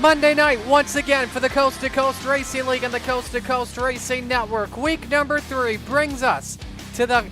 Monday night, once again, for the Coast to Coast Racing League and the Coast to Coast Racing Network. Week number 3 brings us to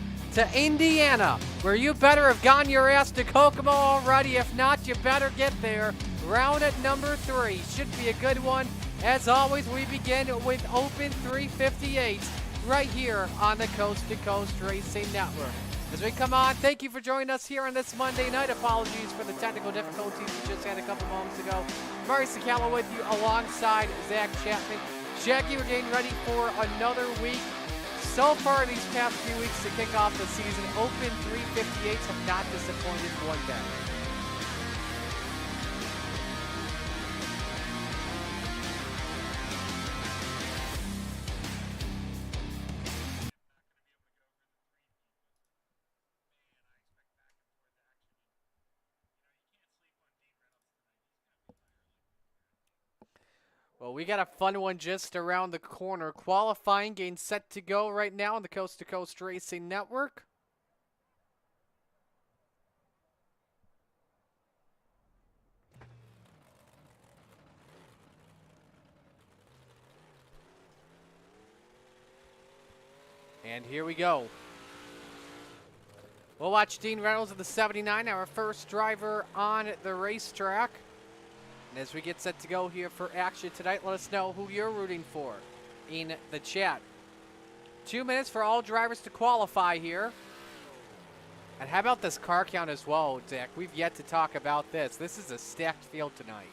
Indiana, where you better have gotten your ass to Kokomo already. If not, you better get there. Round at number 3 should be a good one. As always, we begin with Open 358 right here on the Coast to Coast Racing Network. As we come on, thank you for joining us here on this Monday night. Apologies for the technical difficulties we just had a couple moments ago. Murray Sakala with you alongside Zach Chapman. Jackie, we're getting ready for another week. So far these past few weeks to kick off the season, Open 358s have not disappointed one bit. Well, we got a fun one just around the corner. Qualifying game set to go right now on the Coast to Coast Racing Network. And here we go. We'll watch Dean Reynolds of the 79, our first driver on the racetrack. And as we get set to go here for action tonight, let us know who you're rooting for in the chat. 2 minutes for all drivers to qualify here. And how about this car count as well, Zach? We've yet to talk about this. This is a stacked field tonight.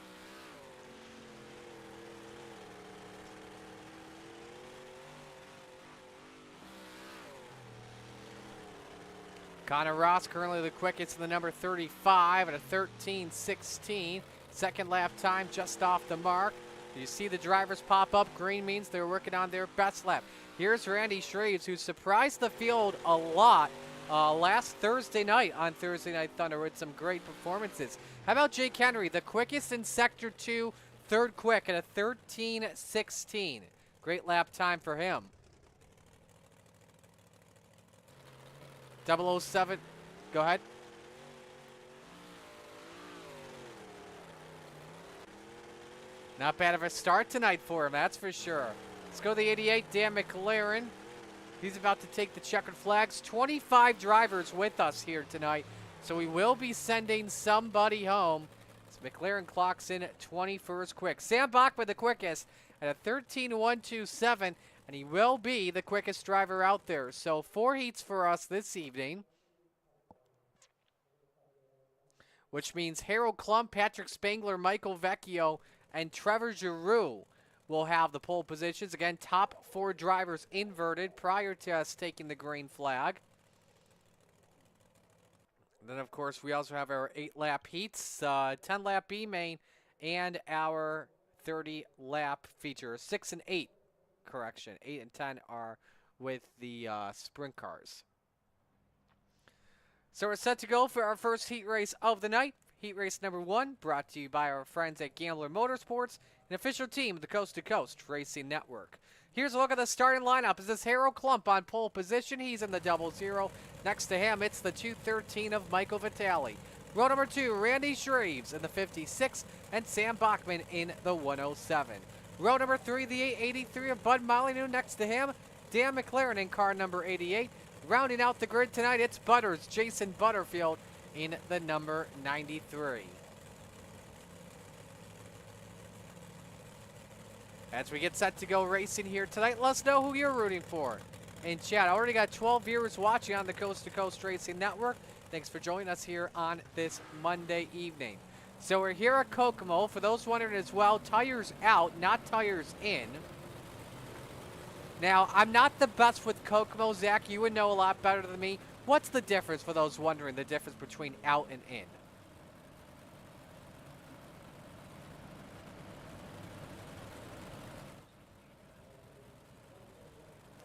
Connor Ross currently the quickest in the number 35 at a 13:16. Second lap time just off the mark. You see the drivers pop up. Green means they're working on their best lap. Here's Randy Shreves, who surprised the field a lot last Thursday night on Thursday Night Thunder with some great performances. How about Jake Henry, the quickest in Sector 2, third quick at a 13:16. Great lap time for him. 007, go ahead. Not bad of a start tonight for him, that's for sure. Let's go to the 88, Dan McLaren. He's about to take the checkered flags. 25 drivers with us here tonight, so we will be sending somebody home. As McLaren clocks in at 21st quick. Sam Bachman the quickest at a 13:127, and he will be the quickest driver out there. So 4 heats for us this evening, which means Harold Klum, Patrick Spangler, Michael Vecchio, and Trevor Giroux will have the pole positions. Again, top 4 drivers inverted prior to us taking the green flag. And then, of course, we also have our 8-lap heats, 10-lap B main, and our 30-lap feature. 6 and 8, correction. 8 and 10 are with the sprint cars. So we're set to go for our first heat race of the night. Heat race number 1, brought to you by our friends at Gambler Motorsports, an official team of the Coast to Coast Racing Network. Here's a look at the starting lineup. Is this Harold Klump on pole position? He's in the 00. Next to him, it's the 213 of Michael Vitale. Row number 2, Randy Shreves in the 56, and Sam Bachman in the 107. Row number 3, the 883 of Bud Molyneux. Next to him, Dan McLaren in car number 88. Rounding out the grid tonight, it's Butters, Jason Butterfield, in the number 93. As we get set to go racing here tonight, let us know who you're rooting for in chat. I already got 12 viewers watching on the Coast to Coast Racing Network. Thanks for joining us here on this Monday evening. So we're here at Kokomo. For those wondering as well, tires out, not tires in. Now, I'm not the best with Kokomo. Zach, you would know a lot better than me. What's the difference, for those wondering, the difference between out and in?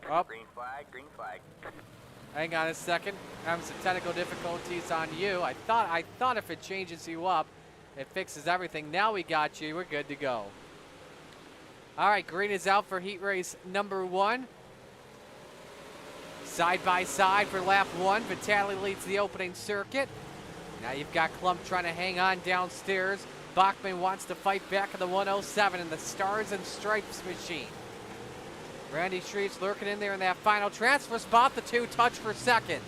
Oh. Green flag, green flag. Hang on a second. Having some technical difficulties on you. I thought if it changes you up, it fixes everything. Now we got you. We're good to go. All right, green is out for heat race number 1. Side by side for lap 1. Vitale leads the opening circuit. Now you've got Klump trying to hang on downstairs. Bachman wants to fight back in the 107 in the Stars and Stripes machine. Randy Shreves lurking in there in that final transfer spot. The 2 touch for second.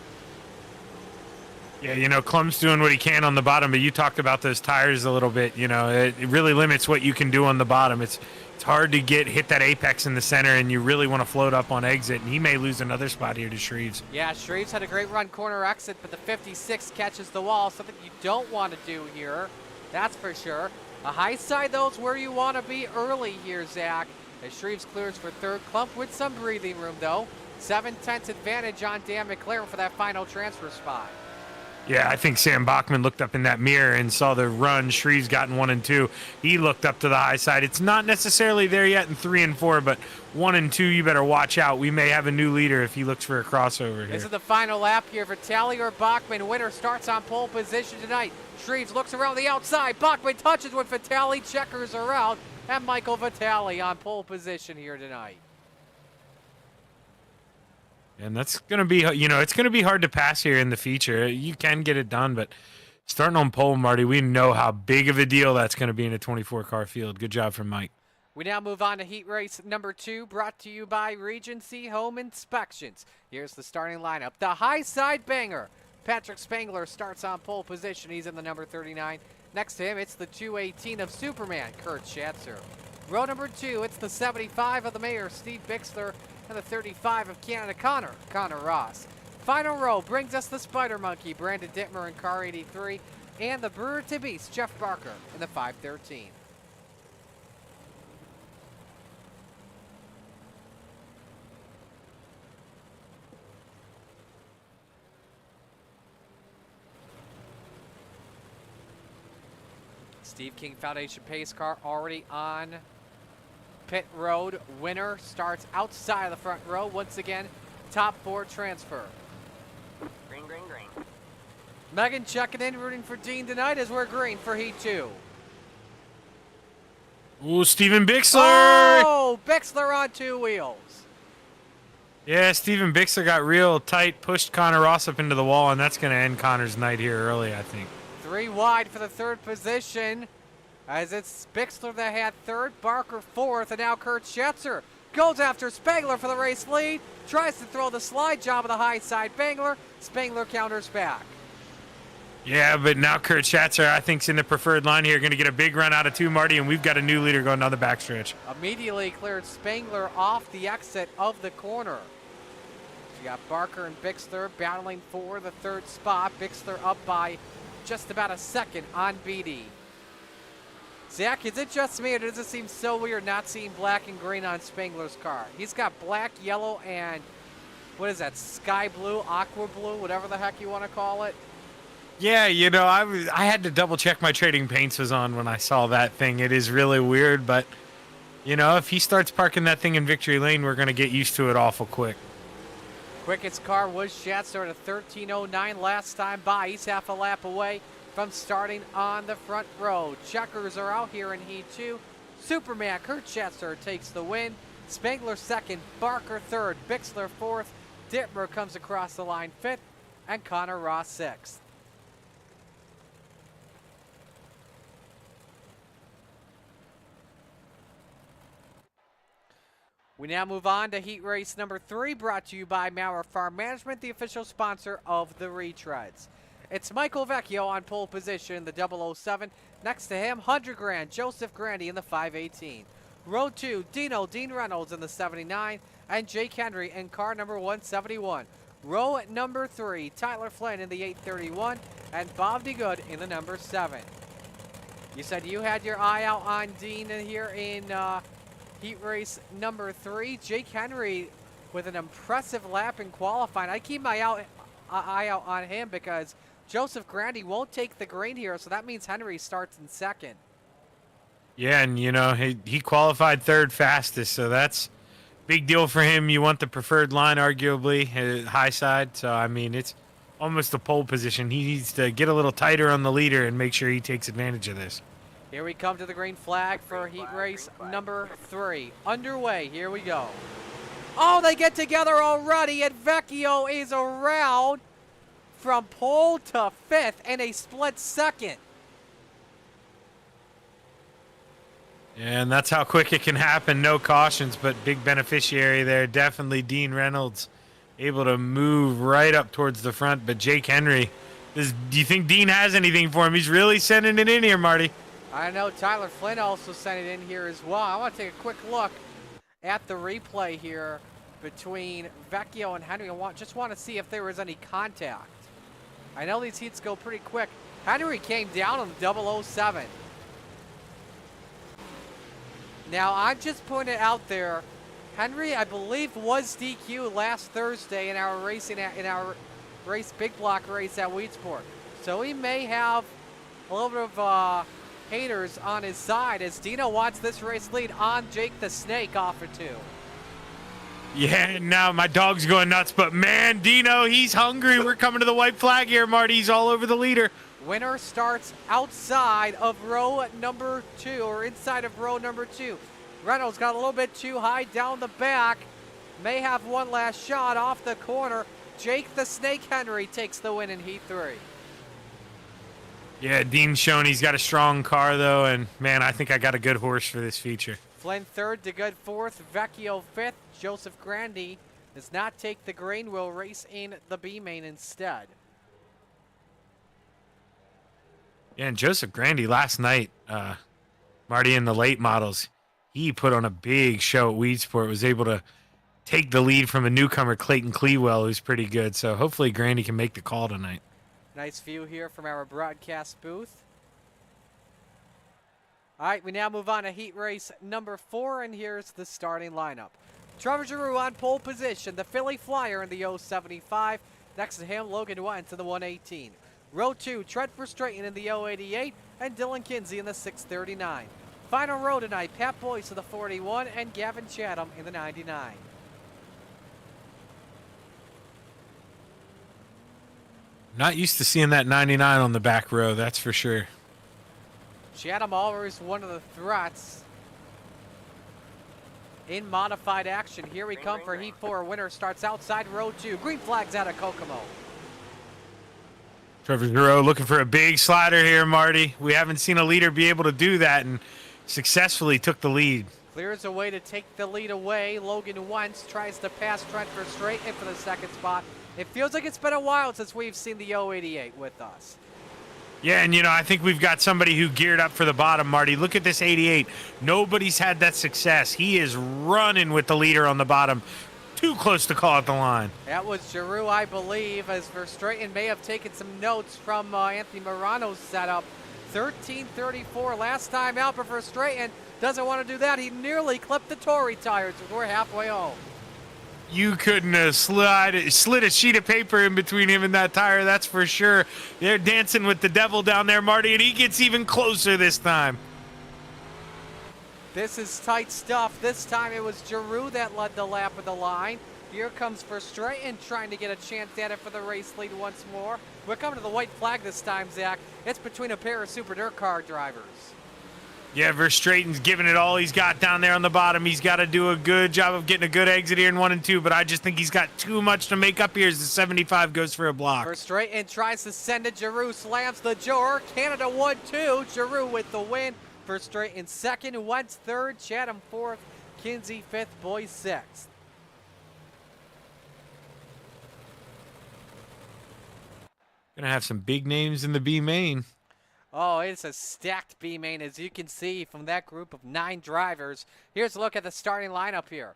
Yeah, Klum's doing what he can on the bottom, but you talked about those tires a little bit. It really limits what you can do on the bottom. It's hard to hit that apex in the center, and you really want to float up on exit, and he may lose another spot here to Shreves. Yeah, Shreves had a great run corner exit, but the 56 catches the wall, something you don't want to do here. That's for sure. A high side, though, is where you want to be early here, Zach. As Shreves clears for third. Klump with some breathing room, though. 7/10 advantage on Dan McLaren for that final transfer spot. Yeah, I think Sam Bachman looked up in that mirror and saw the run. Shreves got in 1 and 2. He looked up to the high side. It's not necessarily there yet in 3 and 4, but 1 and 2, you better watch out. We may have a new leader if he looks for a crossover here. This is the final lap here for Talley or Bachman. Winner starts on pole position tonight. Shreves looks around the outside. Bachman touches with Vitale. Checkers are out. And Michael Vitale on pole position here tonight. And that's going to be, it's going to be hard to pass here in the feature. You can get it done, but starting on pole, Marty, we know how big of a deal that's going to be in a 24-car field. Good job from Mike. We now move on to heat race number 2, brought to you by Regency Home Inspections. Here's the starting lineup. The high side banger. Patrick Spangler starts on pole position. He's in the number 39. Next to him, it's the 218 of Superman, Kurt Schatzer. Row number 2, it's the 75 of the Mayor, Steve Bixler, and the 35 of Canada Connor Ross. Final row brings us the Spider Monkey, Brandon Dittmer in car 83, and the Brewer to Beast, Jeff Barker in the 513. Steve King Foundation pace car already on pit road. Winner starts outside of the front row. Once again, top 4 transfer. Green, green, green. Megan checking in, rooting for Dean tonight as we're green for Heat 2. Ooh, Steven Bixler! Oh, Bixler on 2 wheels. Yeah, Steven Bixler got real tight, pushed Connor Ross up into the wall, and that's going to end Connor's night here early, I think. 3 wide for the 3rd position, as it's Bixler that had 3rd, Barker 4th, and now Kurt Schatzer goes after Spangler for the race lead, tries to throw the slide job of the high side Spangler. Spangler counters back. Yeah, but now Kurt Schatzer, I think, is in the preferred line here, going to get a big run out of 2, Marty, and we've got a new leader going down the backstretch. Immediately cleared Spangler off the exit of the corner. You got Barker and Bixler battling for the 3rd spot. Bixler up by just about a second on BD. Zach, is it just me or does it seem so weird not seeing black and green on Spangler's car? He's got black, yellow, and what is that, sky blue, aqua blue, whatever the heck you want to call it? Yeah, I had to double check my Trading Paints was on when I saw that thing. It is really weird, but, if he starts parking that thing in Victory Lane, we're going to get used to it awful quick. Quickest car was Schatzer at a 13:09 last time by. He's half a lap away from starting on the front row. Checkers are out here in Heat 2. Superman Kurt Schatzer takes the win. Spangler 2nd, Barker 3rd, Bixler 4th, Dittmer comes across the line 5th, and Connor Ross 6th. We now move on to heat race number 3, brought to you by Maurer Farm Management, the official sponsor of the retreads. It's Michael Vecchio on pole position, the 007. Next to him, 100 grand, Joseph Grandy in the 518. Row 2, Dean Reynolds in the 79, and Jake Henry in car number 171. Row number 3, Tyler Flynn in the 831, and Bob DeGood in the number 7. You said you had your eye out on Dean here in heat race number 3. Jake Henry with an impressive lap in qualifying. I keep my eye out on him because Joseph Grandy won't take the green here, so that means Henry starts in 2nd. Yeah, and he qualified 3rd fastest, so that's big deal for him. You want the preferred line, arguably, high side. So, I mean, it's almost a pole position. He needs to get a little tighter on the leader and make sure he takes advantage of this. Here we come to the green flag for heat race number 3. Underway, here we go. Oh, they get together already, and Vecchio is around from pole to 5th in a split second. And that's how quick it can happen. No cautions, but big beneficiary there. Definitely Dean Reynolds able to move right up towards the front. But Jake Henry, do you think Dean has anything for him? He's really sending it in here, Marty. I know Tyler Flynn also sent it in here as well. I want to take a quick look at the replay here between Vecchio and Henry. Just want to see if there was any contact. I know these heats go pretty quick. Henry came down on the 007. Now, I'm just putting it out there. Henry, I believe, was DQ last Thursday in our race big block race at Weedsport. So he may have a little bit of haters on his side as Dino wants this race lead on Jake the Snake off of 2. Yeah, now my dog's going nuts, but man, Dino, he's hungry. We're coming to the white flag here, Marty. He's all over the leader. Winner starts outside of row number 2, or inside of row number 2. Reynolds got a little bit too high down the back. May have one last shot off the corner. Jake the Snake Henry takes the win in Heat 3. Yeah, Dean's shown he's got a strong car, though, and man, I think I got a good horse for this feature. Flynn 3rd, DeGood 4th, Vecchio 5th. Joseph Grandy does not take the green, will race in the B main instead. Yeah, and Joseph Grandy last night, Marty, in the late models, he put on a big show at Weedsport, was able to take the lead from a newcomer, Clayton Clewell, who's pretty good. So hopefully Grandy can make the call tonight. Nice view here from our broadcast booth. All right, we now move on to heat race number 4, and here's the starting lineup. Trevor Giroux on pole position, the Philly Flyer in the 075. Next to him, Logan Wentz in the 118. Row 2, Trent Verstraeten in the 088, and Dylan Kinsey in the 639. Final row tonight, Pat Boyce in the 41, and Gavin Chatham in the 99. Not used to seeing that 99 on the back row, that's for sure. Chatham always one of the threats in modified action. Here we come for Heat 4. Winner starts outside row 2. Green flags out of Kokomo. Trevor Giroux looking for a big slider here, Marty. We haven't seen a leader be able to do that, and successfully took the lead. Clears a way to take the lead away. Logan Wentz tries to pass Trent Verstraeten for the second spot. It feels like it's been a while since we've seen the 088 with us. Yeah, and I think we've got somebody who geared up for the bottom, Marty. Look at this 88. Nobody's had that success. He is running with the leader on the bottom. Too close to call out the line. That was Giroux, I believe, as Verstraeten may have taken some notes from Anthony Morano's setup. 13:34 last time out, but Verstraeten doesn't want to do that. He nearly clipped the Tory tires. We're halfway home. You couldn't have slid a sheet of paper in between him and that tire, that's for sure. They're dancing with the devil down there, Marty, and he gets even closer this time. This is tight stuff. This time it was Giroux that led the lap of the line. Here comes Verstraeten trying to get a chance at it for the race lead once more. We're coming to the white flag this time, Zach. It's between a pair of Super Dirt car drivers. Yeah, Verstraeten's giving it all he's got down there on the bottom. He's got to do a good job of getting a good exit here in 1 and 2, but I just think he's got too much to make up here as the 75 goes for a block. Verstraeten tries to send it. Giroux slams the door. Canada 1-2. Giroux with the win. Verstraeten second. Wentz third. Chatham fourth. Kinsey fifth. Boyce sixth. Gonna have some big names in the B main. Oh, it's a stacked B main, as you can see from that group of 9 drivers. Here's a look at the starting lineup here.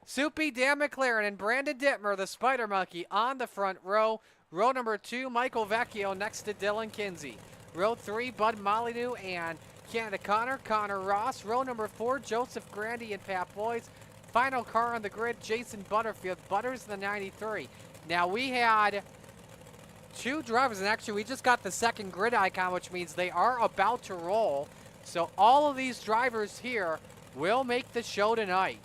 Soupy, Dan McLaren, and Brandon Dittmer, the Spider Monkey, on the front row. Row number 2, Michael Vecchio next to Dylan Kinsey. Row 3, Bud Molyneux and Canada Connor Ross. Row number 4, Joseph Grandy and Pat Boyce. Final car on the grid, Jason Butterfield. Butters in the 93. Now we had 2 drivers, and actually we just got the second grid icon, which means they are about to roll. So all of these drivers here will make the show tonight.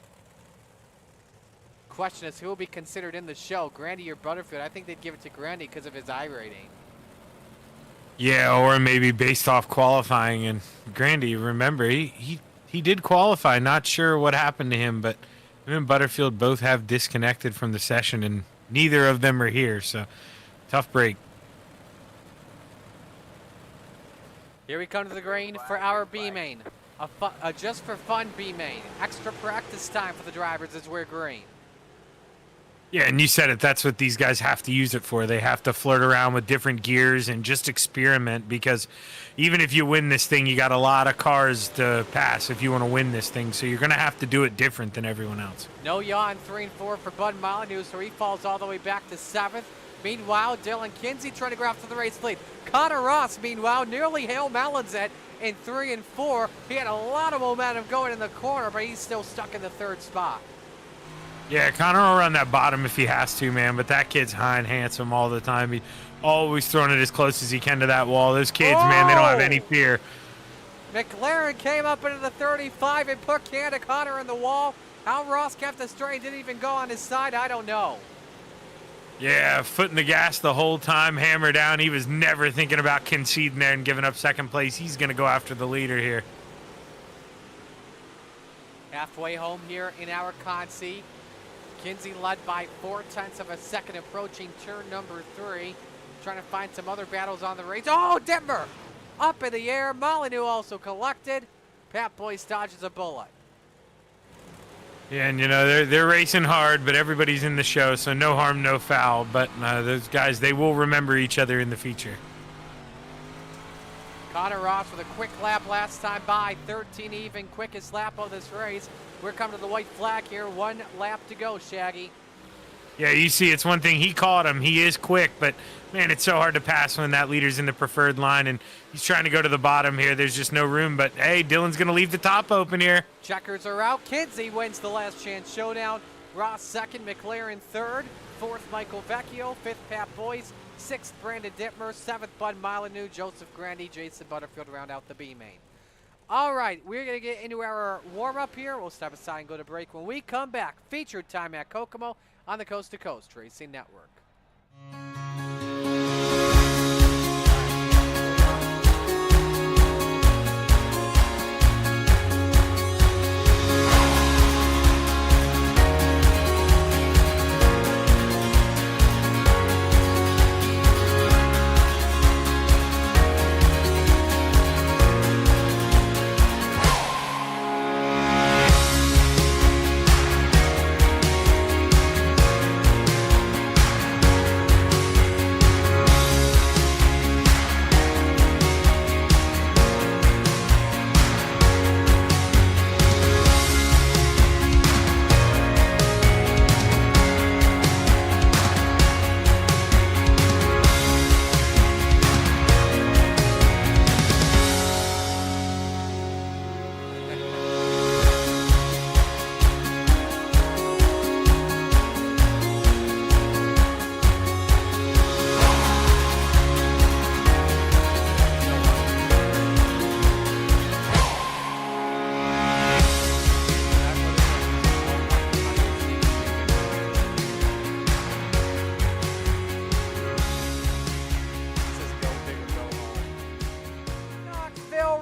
Question is, who will be considered in the show, Grandy or Butterfield? I think they'd give it to Grandy because of his I rating. Yeah, or maybe based off qualifying. And Grandy, remember, he did qualify. Not sure what happened to him, but him and Butterfield both have disconnected from the session, and neither of them are here. So tough break. Here we come to the green for our B main. just for fun B-main. Extra practice time for the drivers as we're green. Yeah, and you said it. That's what these guys have to use it for. They have to flirt around with different gears and just experiment, because even if you win this thing, you got a lot of cars to pass if you want to win this thing. So you're going to have to do it different than everyone else. No yaw in 3 and 4 for Bud Molyneux, so he falls all the way back to 7th. Meanwhile, Dylan Kinsey trying to grab to the race lead. Connor Ross, meanwhile, nearly Hale Melons it in 3 and 4. He had a lot of momentum going in the corner, but he's still stuck in the 3rd spot. Yeah, Connor will run that bottom if he has to, man. But that kid's high and handsome all the time. He always throwing it as close as he can to that wall. Those kids, man, they don't have any fear. McLaren came up into the 35 and put Canada Connor in the wall. How Ross kept the straight, didn't even go on his side, I don't know. Yeah, foot in the gas the whole time, hammer down. He was never thinking about conceding there and giving up second place. He's going to go after the leader here. Halfway home here in our Consi. Kinsey led by 0.4 of a second, approaching turn number 3. Trying to find some other battles on the race. Oh, Denver! Up in the air. Molyneux also collected. Pat Boyce dodges a bullet. Yeah, and you know, they're racing hard, but everybody's in the show, so no harm, no foul. But those guys, they will remember each other in the future. Connor Ross with a quick lap last time by, 13 even, quickest lap of this race. We're coming to the white flag here, 1 lap to go, Shaggy. Yeah, you see, it's one thing. He caught him. He is quick, but, man, it's so hard to pass when that leader's in the preferred line, and he's trying to go to the bottom here. There's just no room, but, hey, Dylan's going to leave the top open here. Checkers are out. Kinsey wins the last chance showdown. Ross 2nd, McLaren 3rd, 4th, Michael Vecchio, 5th, Pat Boyce, 6th, Brandon Dittmer, 7th, Bud Molyneux, Joseph Grandy, Jason Butterfield round out the B main. All right, we're going to get into our warm-up here. We'll step aside and go to break. When we come back, featured time at Kokomo on the Coast to Coast Racing Network.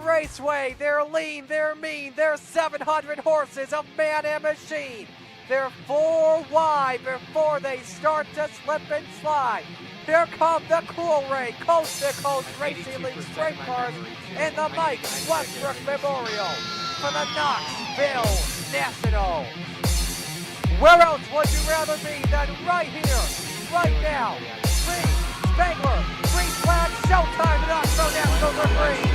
Raceway, they're lean, they're mean, they're 700 horses, a man and machine. They're 4 wide before they start to slip and slide. Here come the Cool Ray Coast to Coast Racing League Sprint Cars and the Mike Westbrook Memorial for the Knoxville National. Where else would you rather be than right here, right now? Green, Spangler, green flag, showtime, Knoxville National for green.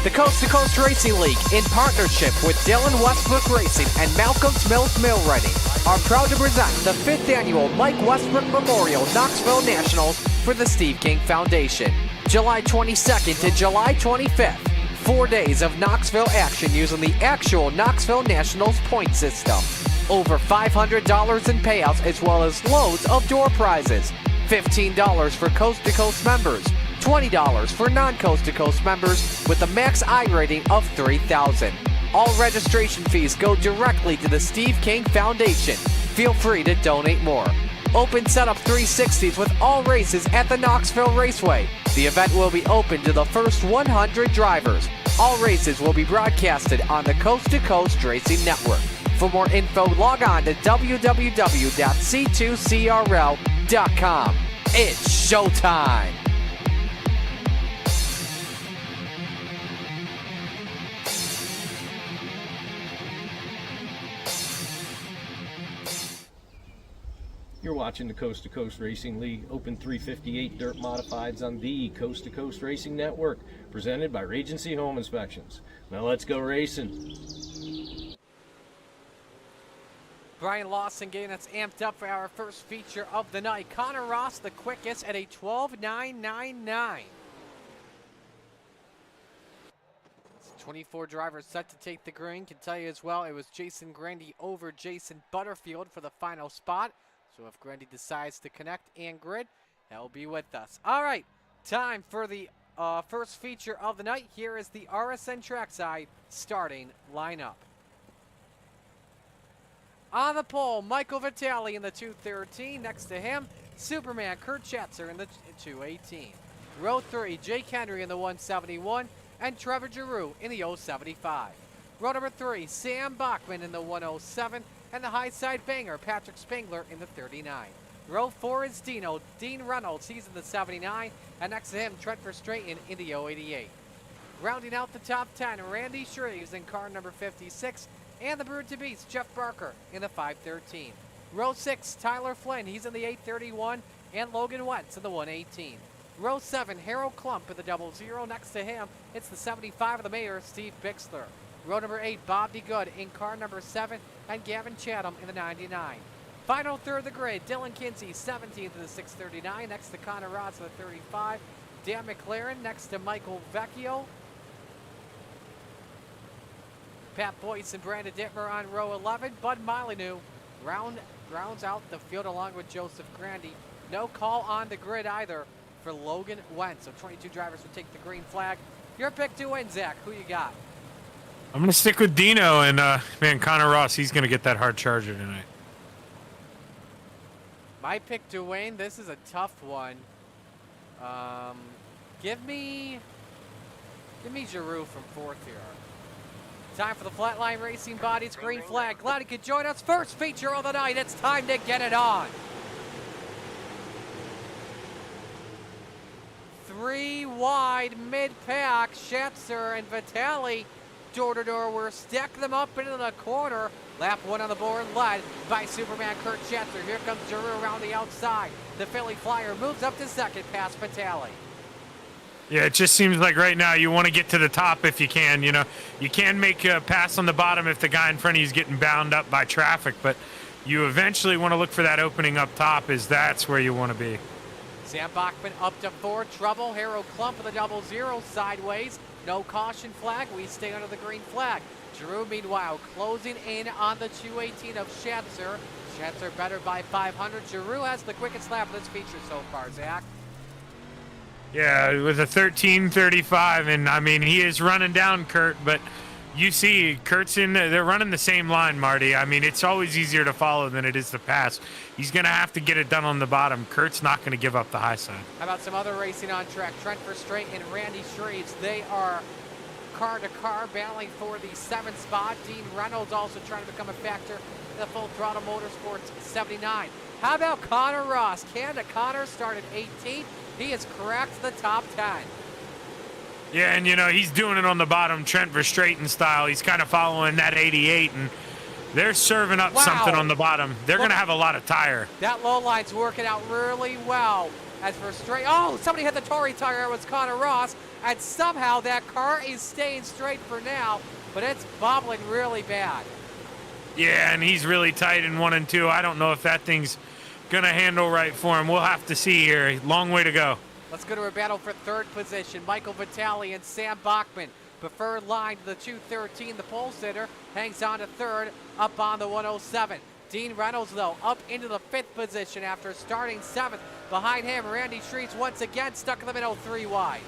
The Coast to Coast Racing League, in partnership with Dylan Westbrook Racing and Malcolm's Mills Mill Ready, are proud to present the 5th annual Mike Westbrook Memorial Knoxville Nationals for the Steve King Foundation. July 22nd to July 25th, 4 days of Knoxville action using the actual Knoxville Nationals point system. Over $500 in payouts as well as loads of door prizes. $15 for Coast to Coast members. $20 for non-Coast to Coast members with a max I rating of 3,000. All registration fees go directly to the Steve King Foundation. Feel free to donate more. Open setup 360s with all races at the Knoxville Raceway. The event will be open to the first 100 drivers. All races will be broadcasted on the Coast to Coast Racing Network. For more info, log on to www.c2crl.com. It's showtime. You're watching the Coast to Coast Racing League Open 358 Dirt Modifieds on the Coast to Coast Racing Network, presented by Regency Home Inspections. Now let's go racing. Brian Lawson getting us amped up for our first feature of the night. Connor Ross, the quickest at a 12.999. 24 drivers set to take the green. Can tell you as well, it was Jason Grandy over Jason Butterfield for the final spot. So if Grandy decides to connect and grid, he'll be with us. All right, time for the first feature of the night. Here is the RSN Trackside starting lineup. On the pole, Michael Vitale in the 213. Next to him, Superman Kurt Schatzer in the 218. Row 3, Jake Henry in the 171. And Trevor Giroux in the 075. Row number 3, Sam Bachman in the 107. And the high side banger, Patrick Spangler in the 39. Row 4 is Dean Reynolds, he's in the 79. And next to him, Trent Verstraeten in the 088. Rounding out the top 10, Randy Shreves in car number 56. And the Brood to Beast, Jeff Barker in the 513. Row 6, Tyler Flynn, he's in the 831. And Logan Wentz in the 118. Row 7, Harold Klump in the 00. Next to him, it's the 75 of the mayor, Steve Bixler. Row number 8, Bob DeGood in car number 7, and Gavin Chatham in the 99. Final third of the grid, Dylan Kinsey, 17th in the 639. Next to Connor Ross in the 35. Dan McLaren next to Michael Vecchio. Pat Boyce and Brandon Dittmer on row 11. Bud Molyneux rounds out the field along with Joseph Grandy. No call on the grid either for Logan Wentz. So 22 drivers will take the green flag. Your pick to win, Zach. Who you got? I'm going to stick with Dino, and man, Connor Ross, he's going to get that hard charger tonight. My pick to win, this is a tough one. Give me Giroux from fourth here. Time for the Flatline Racing Bodies green flag. Glad you could join us. First feature of the night. It's time to get it on. 3 wide mid-pack. Schatzer and Vitale door-to-door. We're stacking them up into the corner. Lap 1 on the board, led by Superman Kurt Schatzer. Here comes Giroux around the outside. The Philly Flyer moves up to second past Vitale. Yeah, it just seems like right now you want to get to the top if you can. You know, you can make a pass on the bottom if the guy in front of you is getting bound up by traffic, but you eventually want to look for that opening up top, as that's where you want to be. Sam Bachman up to 4, trouble. Harold Klump with a 00 sideways. No caution flag. We stay under the green flag. Giroux, meanwhile, closing in on the 218 of Schatzer. Schatzer better by 500. Giroux has the quickest lap of this feature so far, Zach. Yeah, with a 13:35, and I mean, he is running down Kurt, but you see Kurt's they're running the same line, Marty. I mean, it's always easier to follow than it is to pass. He's going to have to get it done on the bottom. Kurt's not going to give up the high side. How about some other racing on track? Trent Verstraeten and Randy Shreves, they are car to car battling for the 7th spot. Dean Reynolds also trying to become a factor in the Full Throttle Motorsports 79. How about Connor Ross? Canada Connor started 18th. He has cracked the top 10. Yeah, and you know, he's doing it on the bottom, Trent Verstraeten style. He's kind of following that 88, and they're serving up something on the bottom. They're going to have a lot of tire. That low line's working out really well. As Verstraeten, oh, somebody hit the Tory tire. It was Connor Ross, and somehow that car is staying straight for now, but it's bobbling really bad. Yeah, and he's really tight in 1 and 2. I don't know if that thing's going to handle right for him. We'll have to see here. Long way to go. Let's go to a battle for third position. Michael Vitale and Sam Bachman. Preferred line to the 213. The pole sitter hangs on to third, up on the 107. Dean Reynolds, though, up into the 5th position after starting 7th. Behind him, Randy Shreves once again stuck in the middle, 3 wide.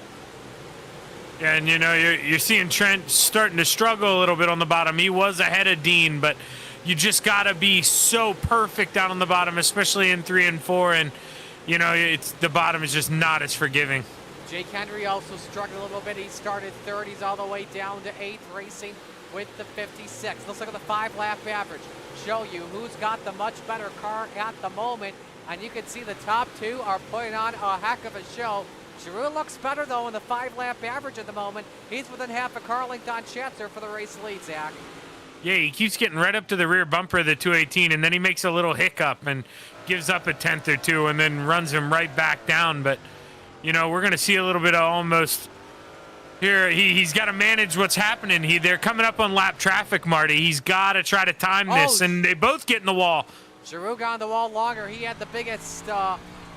Yeah, and you know, you're seeing Trent starting to struggle a little bit on the bottom. He was ahead of Dean, but you just got to be so perfect down on the bottom, especially in 3 and 4, and you know, the bottom is just not as forgiving. Jake Henry also struggled a little bit. He started 3rd. He's all the way down to 8th, racing with the 56. Let's look at the 5-lap average. Show you who's got the much better car at the moment. And you can see the top 2 are putting on a heck of a show. Giroux looks better, though, in the 5-lap average at the moment. He's within half a car length on Schatzer for the race lead, Zach. Yeah, he keeps getting right up to the rear bumper of the 218, and then he makes a little hiccup and gives up a tenth or two, and then runs him right back down. But, you know, we're going to see a little bit of almost here. He's got to manage what's happening. They're coming up on lap traffic, Marty. He's got to try to time this, and they both get in the wall. Giroux got on the wall longer. He had the biggest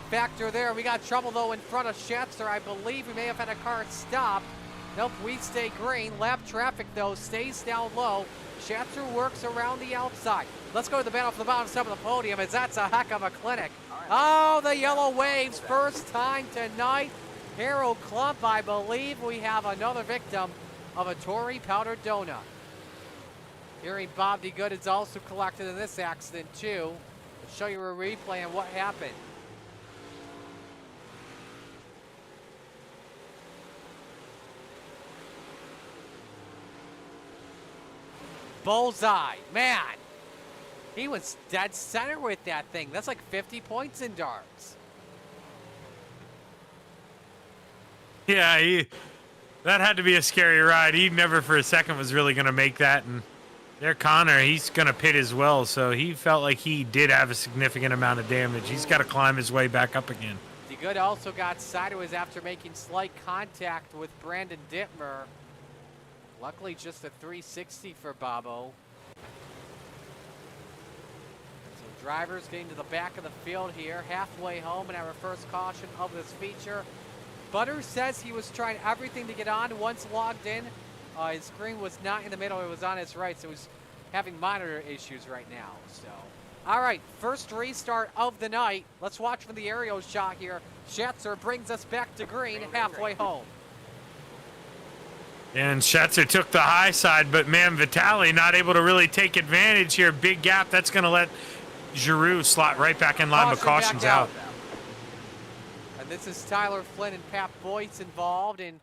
factor there. We got trouble, though, in front of Schatzer. I believe we may have had a car stop. Nope, we stay green. Lap traffic, though, stays down low. Schatzer works around the outside. Let's go to the battle for the bottom step of the podium, as that's a heck of a clinic. Oh, the yellow waves, first time tonight. Harold Klump, I believe we have another victim of a Tory powdered donut. Hearing Bob D. Good is also collected in this accident, too. I'll show you a replay on what happened. Bullseye, man. He was dead center with that thing. That's like 50 points in darts. Yeah, that had to be a scary ride. He never for a second was really going to make that. And there, Connor, he's going to pit as well. So he felt like he did have a significant amount of damage. He's got to climb his way back up again. DeGood also got sideways after making slight contact with Brandon Dittmer. Luckily, just a 360 for Bobo. So drivers getting to the back of the field here, halfway home in our first caution of this feature. Butters says he was trying everything to get on once logged in. His screen was not in the middle, it was on his right, so he's having monitor issues right now. So, all right, first restart of the night. Let's watch for the aerial shot here. Schatzer brings us back to green, halfway home. And Schatzer took the high side, but man, Vitali not able to really take advantage here. Big gap. That's going to let Giroux slot right back in line, but caution's out. And this is Tyler Flynn and Pat Boyce involved in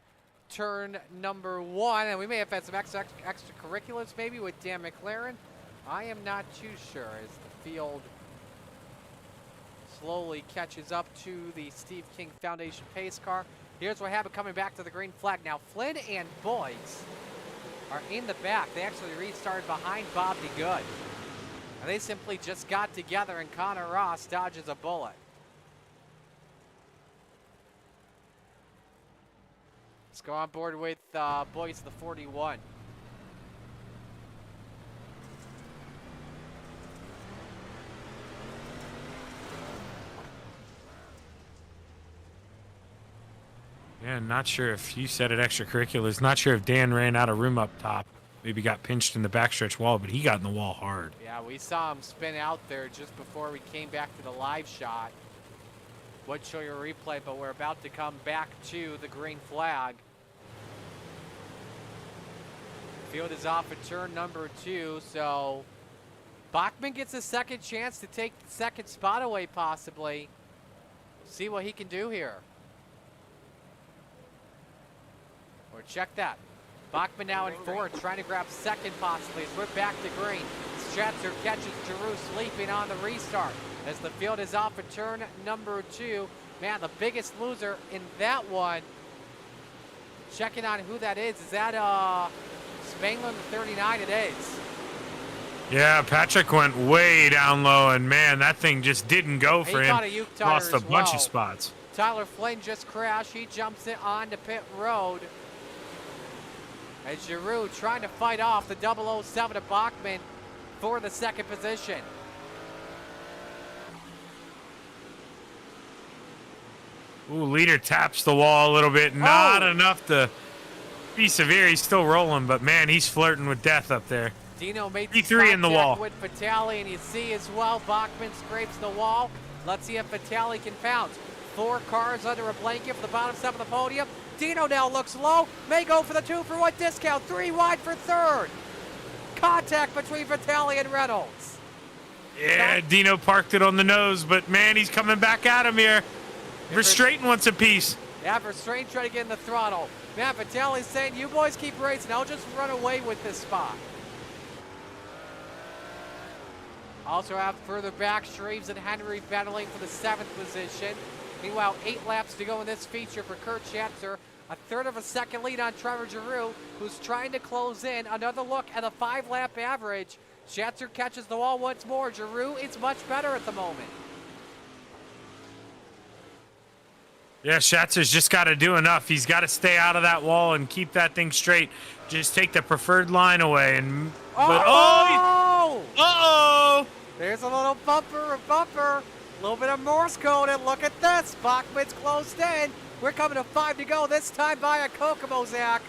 turn number 1. And we may have had some extracurriculars maybe with Dan McLaren. I am not too sure as the field slowly catches up to the Steve King Foundation pace car. Here's what happened coming back to the green flag. Now, Flynn and Boyce are in the back. They actually restarted behind Bob DeGood. And they simply just got together, and Connor Ross dodges a bullet. Let's go on board with Boyce, the 41. Yeah, not sure if you said it extracurriculars. Not sure if Dan ran out of room up top. Maybe got pinched in the backstretch wall, but he got in the wall hard. Yeah, we saw him spin out there just before we came back to the live shot. Would show you a replay, but we're about to come back to the green flag. Field is off at turn number 2, so Bachman gets a second chance to take the second spot away, possibly. See what he can do here. Or check that. Bachman now in 4th, trying to grab second possibly as we're back to green. Schatzer catches Giroux sleeping on the restart as the field is off at turn number 2. Man, the biggest loser in that one. Checking on who that is. Is that Spangler, the 39? It is. Yeah, Patrick went way down low, and man, that thing just didn't go for him. Lost a bunch of spots. Tyler Flynn just crashed. He jumps it onto pit road. As Giroux trying to fight off the 007 of Bachman for the second position. Ooh, leader taps the wall a little bit. Not enough to be severe. He's still rolling, but man, he's flirting with death up there. Dino made P3 in the wall with Vitali, and you see as well, Bachman scrapes the wall. Let's see if Vitali can pounce. 4 cars under a blanket for the bottom step of the podium. Dino now looks low, may go for the 2-for-1 discount. 3 wide for 3rd. Contact between Vitali and Reynolds. Yeah, Dino parked it on the nose, but man, he's coming back at him here. Verstraeten wants a piece. Yeah, Verstraeten trying to get in the throttle. Man, Vitali's saying, you boys keep racing, I'll just run away with this spot. Also have further back, Shreves and Henry battling for the 7th position. Meanwhile, 8 laps to go in this feature for Kurt Schatzer. A third of a second lead on Trevor Giroux, who's trying to close in. Another look at a 5-lap average. Schatzer catches the wall once more. Giroux is much better at the moment. Yeah, Schatzer's just got to do enough. He's got to stay out of that wall and keep that thing straight. Just take the preferred line away. And uh-oh! There's a little bumper, a little bit of Morse code, and look at this. Bachman's closed in. We're coming to 5 to go, this time by a Kokomo, Zach.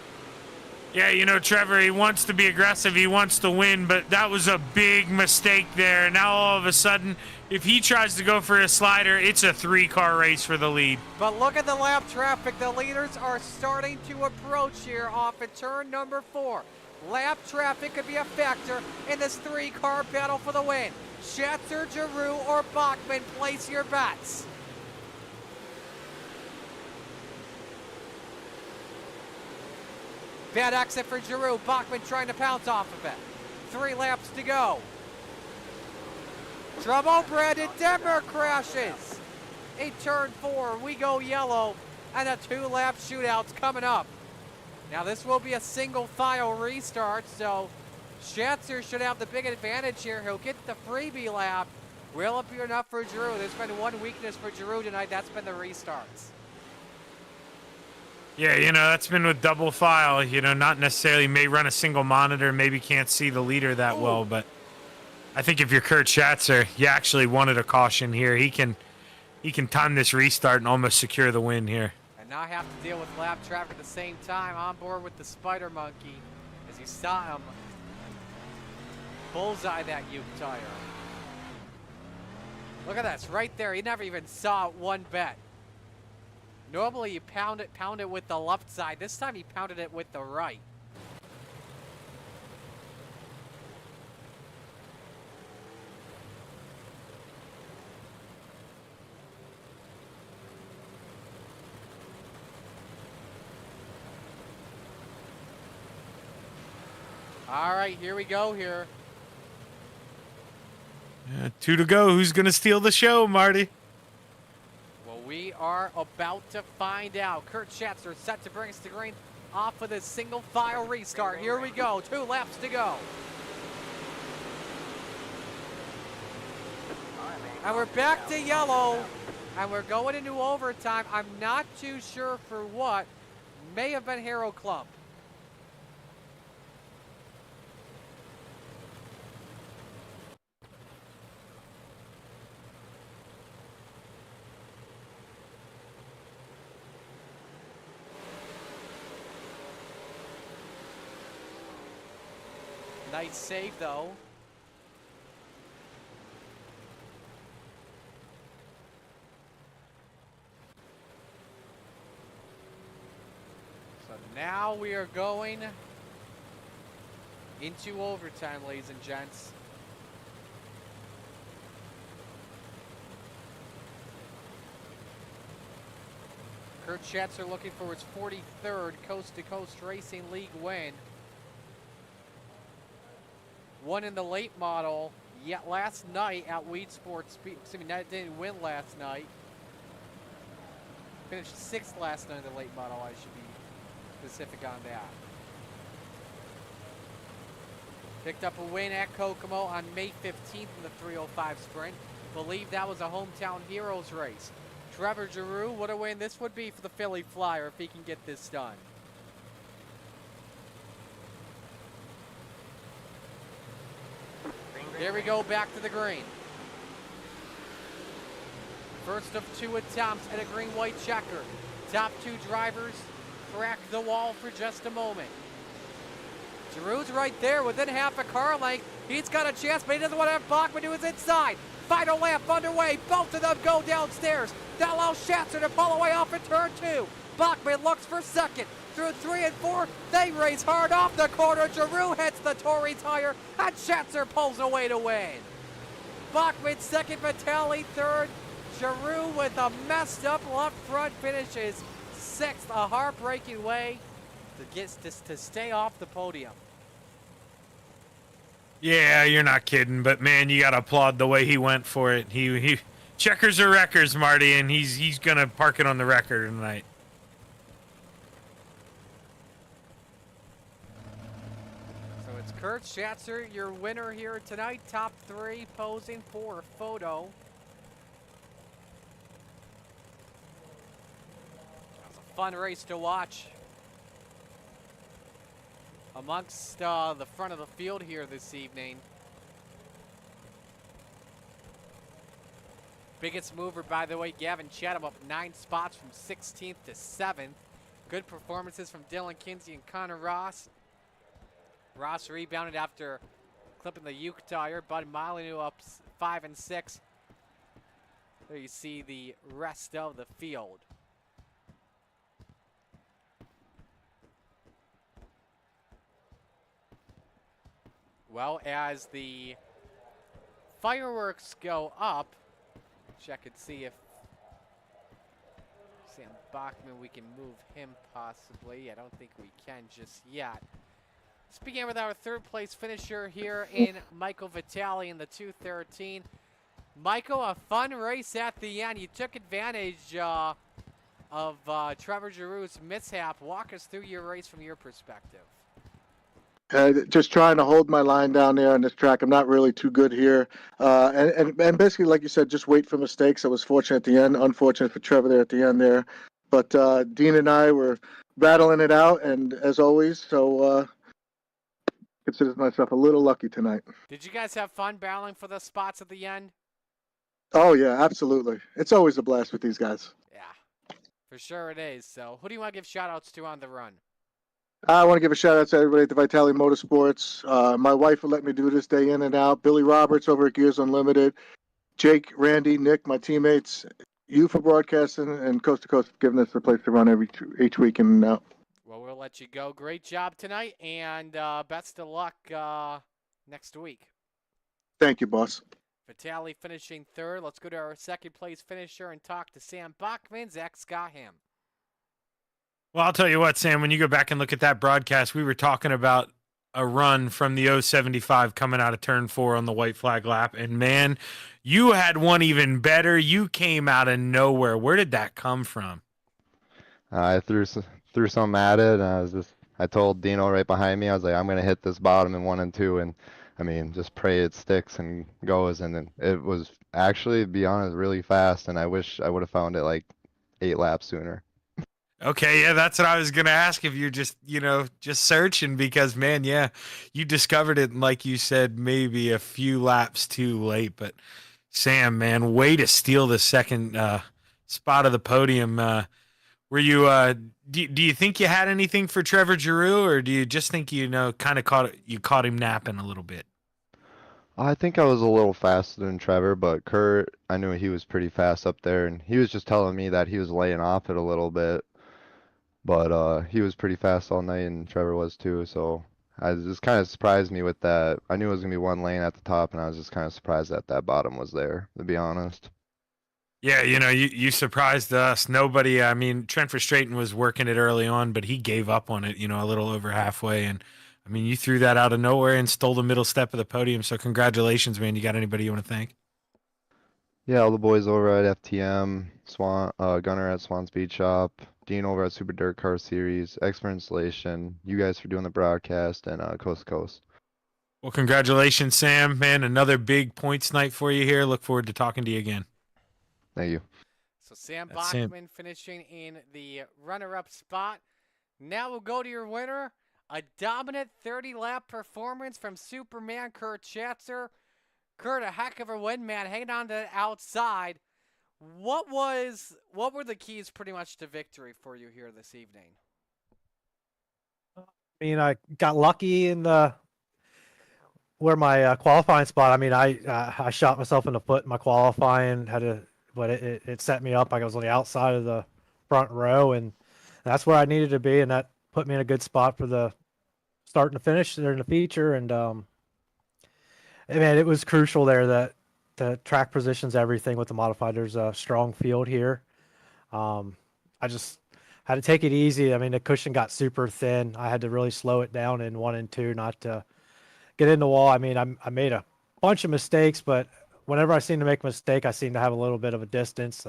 Yeah, you know, Trevor, he wants to be aggressive. He wants to win, but that was a big mistake there. Now, all of a sudden, if he tries to go for a slider, it's a 3-car race for the lead. But look at the lap traffic. The leaders are starting to approach here off at turn number 4. Lap traffic could be a factor in this 3-car battle for the win. Schatzer, Giroux, or Bachman, place your bets. Bad exit for Giroux. Bachman trying to pounce off of it. 3 laps to go. Trouble, Brandon Denver crashes. In turn 4, we go yellow, and a 2-lap shootout's coming up. Now this will be a single file restart, so Schatzer should have the big advantage here. He'll get the freebie lap. Will it be enough for Giroux? There's been one weakness for Giroux tonight. That's been the restarts. Yeah, you know, that's been with double file. You know, not necessarily may run a single monitor, maybe can't see the leader that well, but I think if you're Kurt Schatzer, you actually wanted a caution here. He can time this restart and almost secure the win here. And now have to deal with lap traffic at the same time. On board with the Spider Monkey as you saw him bullseye that Uke tire. Look at this right there. He never even saw it one bit. Normally you pound it with the left side. This time he pounded it with the right. All right, here we go here. 2 to go. Who's going to steal the show, Marty? Well, we are about to find out. Kurt Schatzer set to bring us to green off of this single file restart. Here we go. 2 laps to go. And we're back to yellow. And we're going into overtime. I'm not too sure for what. May have been Hero Club. Nice save, though. So now we are going into overtime, ladies and gents. Kurt Schatzer looking for his 43rd Coast to Coast Racing League win. Won in the late model yet last night at Weed Sports. Excuse me, didn't win last night. Finished 6th last night in the late model. I should be specific on that. Picked up a win at Kokomo on May 15th in the 305 sprint. Believe that was a hometown heroes race. Trevor Giroux, what a win this would be for the Philly Flyer if he can get this done. Here we go, back to the green. First of 2 attempts at a green-white checker. Top 2 drivers crack the wall for just a moment. Giroux's right there within half a car length. He's got a chance, but he doesn't want to have Bachman to his inside. Final lap underway. Both of them go downstairs. That allows Schatzer to pull away off in turn 2. Bachman looks for second. Through 3 and 4, they race hard off the corner. Giroux hits the Tory tire, and Schatzer pulls away to win. Bachman second, Vitale third. Giroux with a messed up left front finishes 6th, a heartbreaking way to stay off the podium. Yeah, you're not kidding, but man, you got to applaud the way he went for it. He checkers are records, Marty, and he's gonna park it on the record tonight. It's Kurt Schatzer, your winner here tonight. Top 3 posing for a photo. It was a fun race to watch. Amongst the front of the field here this evening. Biggest mover, by the way, Gavin Chatham up 9 spots from 16th to 7th. Good performances from Dylan Kinsey and Connor Ross. Ross rebounded after clipping the Uke tire. Bud Molyneux up 5 and 6. There you see the rest of the field. Well, as the fireworks go up, check and see if Sam Bachman, we can move him possibly. I don't think we can just yet. Let's begin with our third place finisher here in Michael Vitale in the 213. Michael, a fun race at the end. You took advantage of Trevor Giroux's mishap. Walk us through your race from your perspective. Just trying to hold my line down there on this track. I'm not really too good here. And basically, like you said, just wait for mistakes. I was fortunate at the end, unfortunate for Trevor there at the end there. But Dean and I were battling it out, and as always, so consider myself a little lucky tonight. Did you guys have fun battling for the spots at the end? Oh, yeah, absolutely. It's always a blast with these guys. Yeah, for sure it is. So who do you want to give shout-outs to on the run? I want to give a shout out to everybody at the Vitale Motorsports. My wife will let me do this day in and out. Billy Roberts over at Gears Unlimited. Jake, Randy, Nick, my teammates. You for broadcasting, and Coast to Coast for giving us a place to run each week in and out. Well, we'll let you go. Great job tonight, and best of luck next week. Thank you, boss. Vitale finishing third. Let's go to our second place finisher and talk to Sam Bachman, Zach Scaham. Well, I'll tell you what, Sam, when you go back and look at that broadcast, we were talking about a run from the 075 coming out of turn 4 on the white flag lap. And man, you had one even better. You came out of nowhere. Where did that come from? I threw something at it, and I told Dino right behind me, I was like, I'm going to hit this bottom in 1 and 2, and I mean, just pray it sticks and goes. And then it was actually, to be honest, really fast, and I wish I would have found it like 8 laps sooner. Okay, yeah, that's what I was going to ask if you're just, just searching because, man, yeah, you discovered it, like you said, maybe a few laps too late. But, Sam, man, way to steal the second spot of the podium. Were you, do you think you had anything for Trevor Giroux, or do you just think, kind of caught him napping a little bit? I think I was a little faster than Trevor, but Kurt, I knew he was pretty fast up there, and he was just telling me that he was laying off it a little bit. But he was pretty fast all night, and Trevor was too. So I just kind of surprised me with that. I knew it was gonna be one lane at the top, and I was just kind of surprised that that bottom was there, to be honest. Yeah, you surprised us. Nobody, I mean, Trent Verstraeten was working it early on, but he gave up on it, a little over halfway. And I mean, you threw that out of nowhere and stole the middle step of the podium. So congratulations, man. You got anybody you want to thank? Yeah, all the boys over at FTM, Gunner at Swan Speed Shop, Dean over at Super Dirt Car Series, Expert Installation, you guys for doing the broadcast, and Coast to Coast. Well, congratulations, Sam. Man, another big points night for you here. Look forward to talking to you again. Thank you. So Sam That's Bachman finishing in the runner-up spot. Now we'll go to your winner. A dominant 30-lap performance from Superman Kurt Schatzer. Kurt, a heck of a win, man, hanging on to the outside. What were the keys pretty much to victory for you here this evening? I mean, I got lucky in where my qualifying spot. I mean, I shot myself in the foot in my qualifying, but it set me up. I was on the outside of the front row, and that's where I needed to be, and that put me in a good spot for the start and the finish there in the feature. And man, it was crucial there that the track positions everything with the modified. There's a strong field here. I just had to take it easy. I mean, the cushion got super thin. I had to really slow it down in 1 and 2, not to get in the wall. I mean, I made a bunch of mistakes, but whenever I seem to make a mistake, I seem to have a little bit of a distance.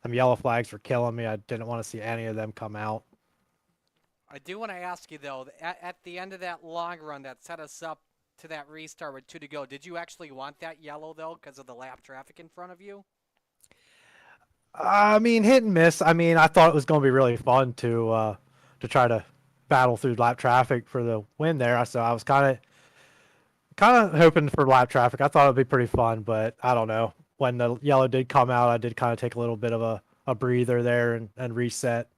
Yellow flags were killing me. I didn't want to see any of them come out. I do want to ask you, though, at the end of that long run that set us up to that restart with 2 to go, did you actually want that yellow, though, because of the lap traffic in front of you? I mean, hit and miss. I mean, I thought it was going to be really fun to try to battle through lap traffic for the win there. So I was kind of hoping for lap traffic. I thought it'd be pretty fun, but I don't know. When the yellow did come out, I did kind of take a little bit of a breather there and reset.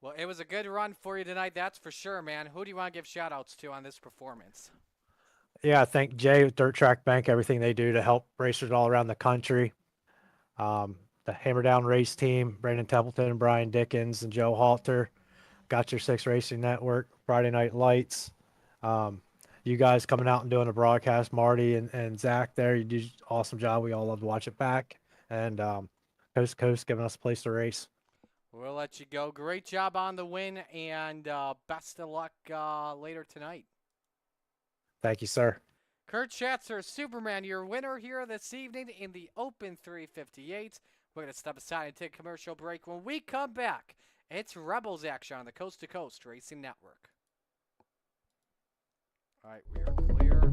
Well, it was a good run for you tonight, that's for sure, man. Who do you want to give shout-outs to on this performance? Yeah, I thank Jay with Dirt Track Bank, everything they do to help racers all around the country. The Hammer Down Race Team, Brandon Templeton, Brian Dickens, and Joe Halter. Got Your Six Racing Network, Friday Night Lights. You guys coming out and doing a broadcast, Marty and Zach there, you do an awesome job. We all love to watch it back. And Coast to Coast giving us a place to race. We'll let you go. Great job on the win, and best of luck later tonight. Thank you, sir. Kurt Schatzer, Superman, your winner here this evening in the Open 358. We're going to step aside and take a commercial break. When we come back, it's Rebels action on the Coast to Coast Racing Network. All right, we are clear.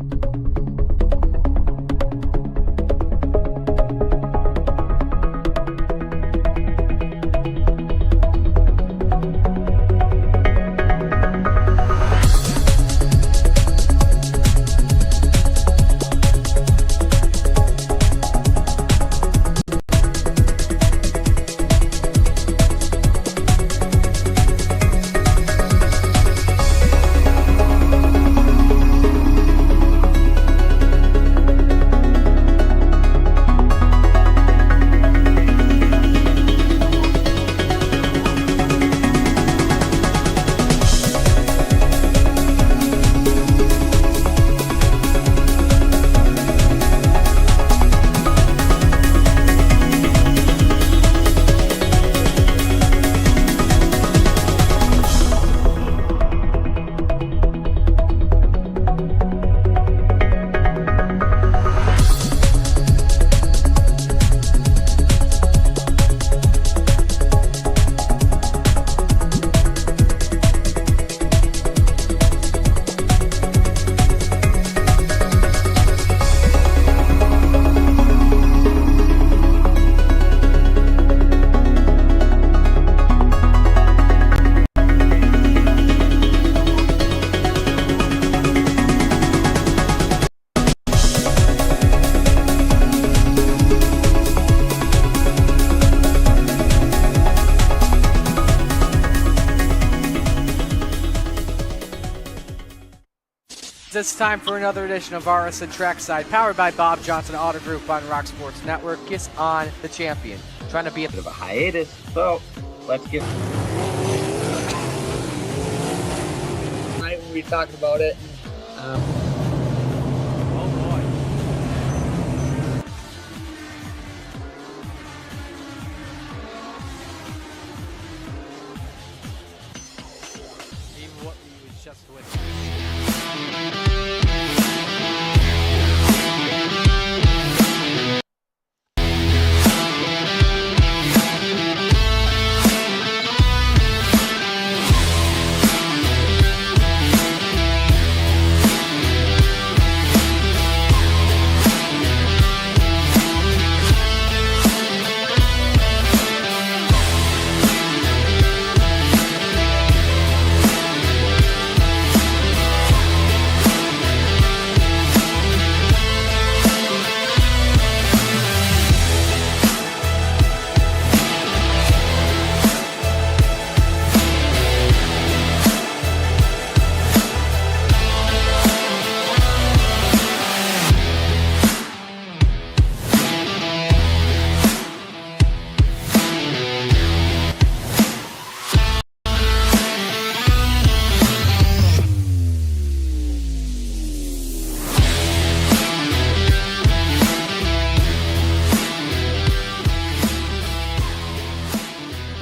It's time for another edition of RSN Trackside, powered by Bob Johnson Auto Group on Rock Sports Network. Kiss on the champion. Trying to be a Bit of a hiatus, so let's get. Right when we talked about it. oh boy. Even what we was just with.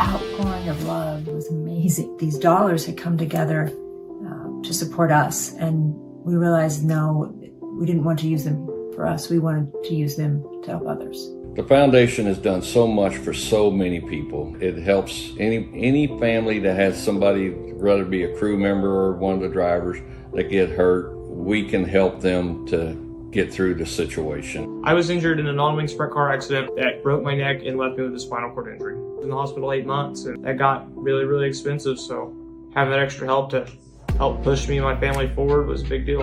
Outpouring of love was amazing. These dollars had come together to support us, and we realized no, we didn't want to use them for us. We wanted to use them to help others. The foundation has done so much for so many people. It helps any family that has somebody, whether it be a crew member or one of the drivers, that get hurt. We can help them to get through the situation. I was injured in a non-wing sprint car accident that broke my neck and left me with a spinal cord injury. I was in the hospital 8 months, and that got really, really expensive, so having that extra help to help push me and my family forward was a big deal.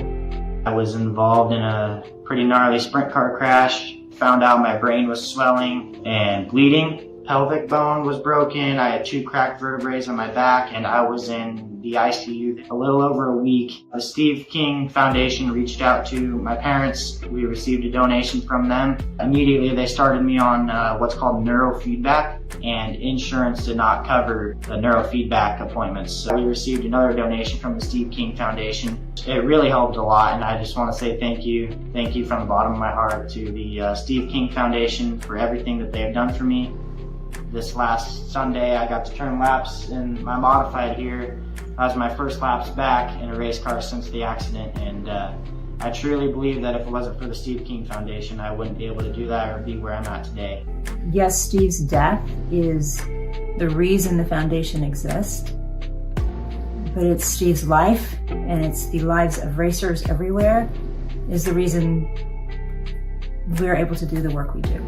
I was involved in a pretty gnarly sprint car crash. Found out my brain was swelling and bleeding. Pelvic bone was broken. I had 2 cracked vertebrae on my back, and I was in the ICU a little over a week. The Steve King Foundation reached out to my parents. We received a donation from them. Immediately, they started me on what's called neurofeedback, and insurance did not cover the neurofeedback appointments. So we received another donation from the Steve King Foundation. It really helped a lot, and I just want to say thank you. Thank you from the bottom of my heart to the Steve King Foundation for everything that they have done for me. This last Sunday, I got to turn laps in my modified here. That was my first laps back in a race car since the accident, and I truly believe that if it wasn't for the Steve King Foundation, I wouldn't be able to do that or be where I'm at today. Yes, Steve's death is the reason the foundation exists, but it's Steve's life, and it's the lives of racers everywhere, is the reason we're able to do the work we do.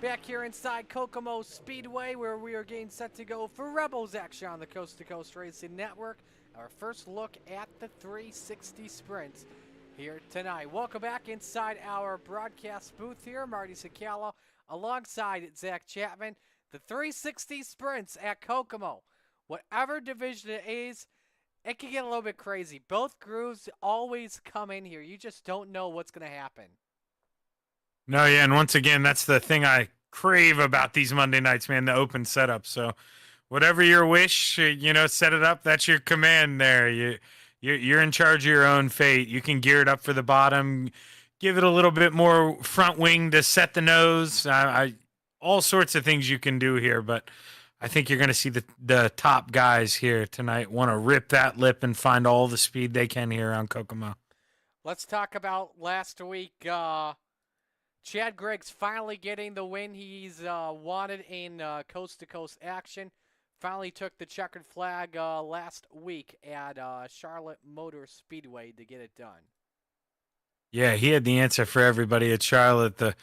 Back here inside Kokomo Speedway, where we are getting set to go for Rebels action on the Coast to Coast Racing Network. Our first look at the 360 Sprint here tonight. Welcome back inside our broadcast booth here. Marty Cicala alongside Zach Chapman. The 360 Sprints at Kokomo. Whatever division it is, it can get a little bit crazy. Both grooves always come in here. You just don't know what's going to happen. No, yeah, and once again, that's the thing I crave about these Monday nights, man, the open setup. So whatever your wish, set it up. That's your command there. You're in charge of your own fate. You can gear it up for the bottom, give it a little bit more front wing to set the nose. All sorts of things you can do here, but I think you're going to see the top guys here tonight want to rip that lip and find all the speed they can here on Kokomo. Let's talk about last week. Chad Griggs finally getting the win he's wanted in coast-to-coast action. Finally took the checkered flag last week at Charlotte Motor Speedway to get it done. Yeah, he had the answer for everybody at Charlotte. The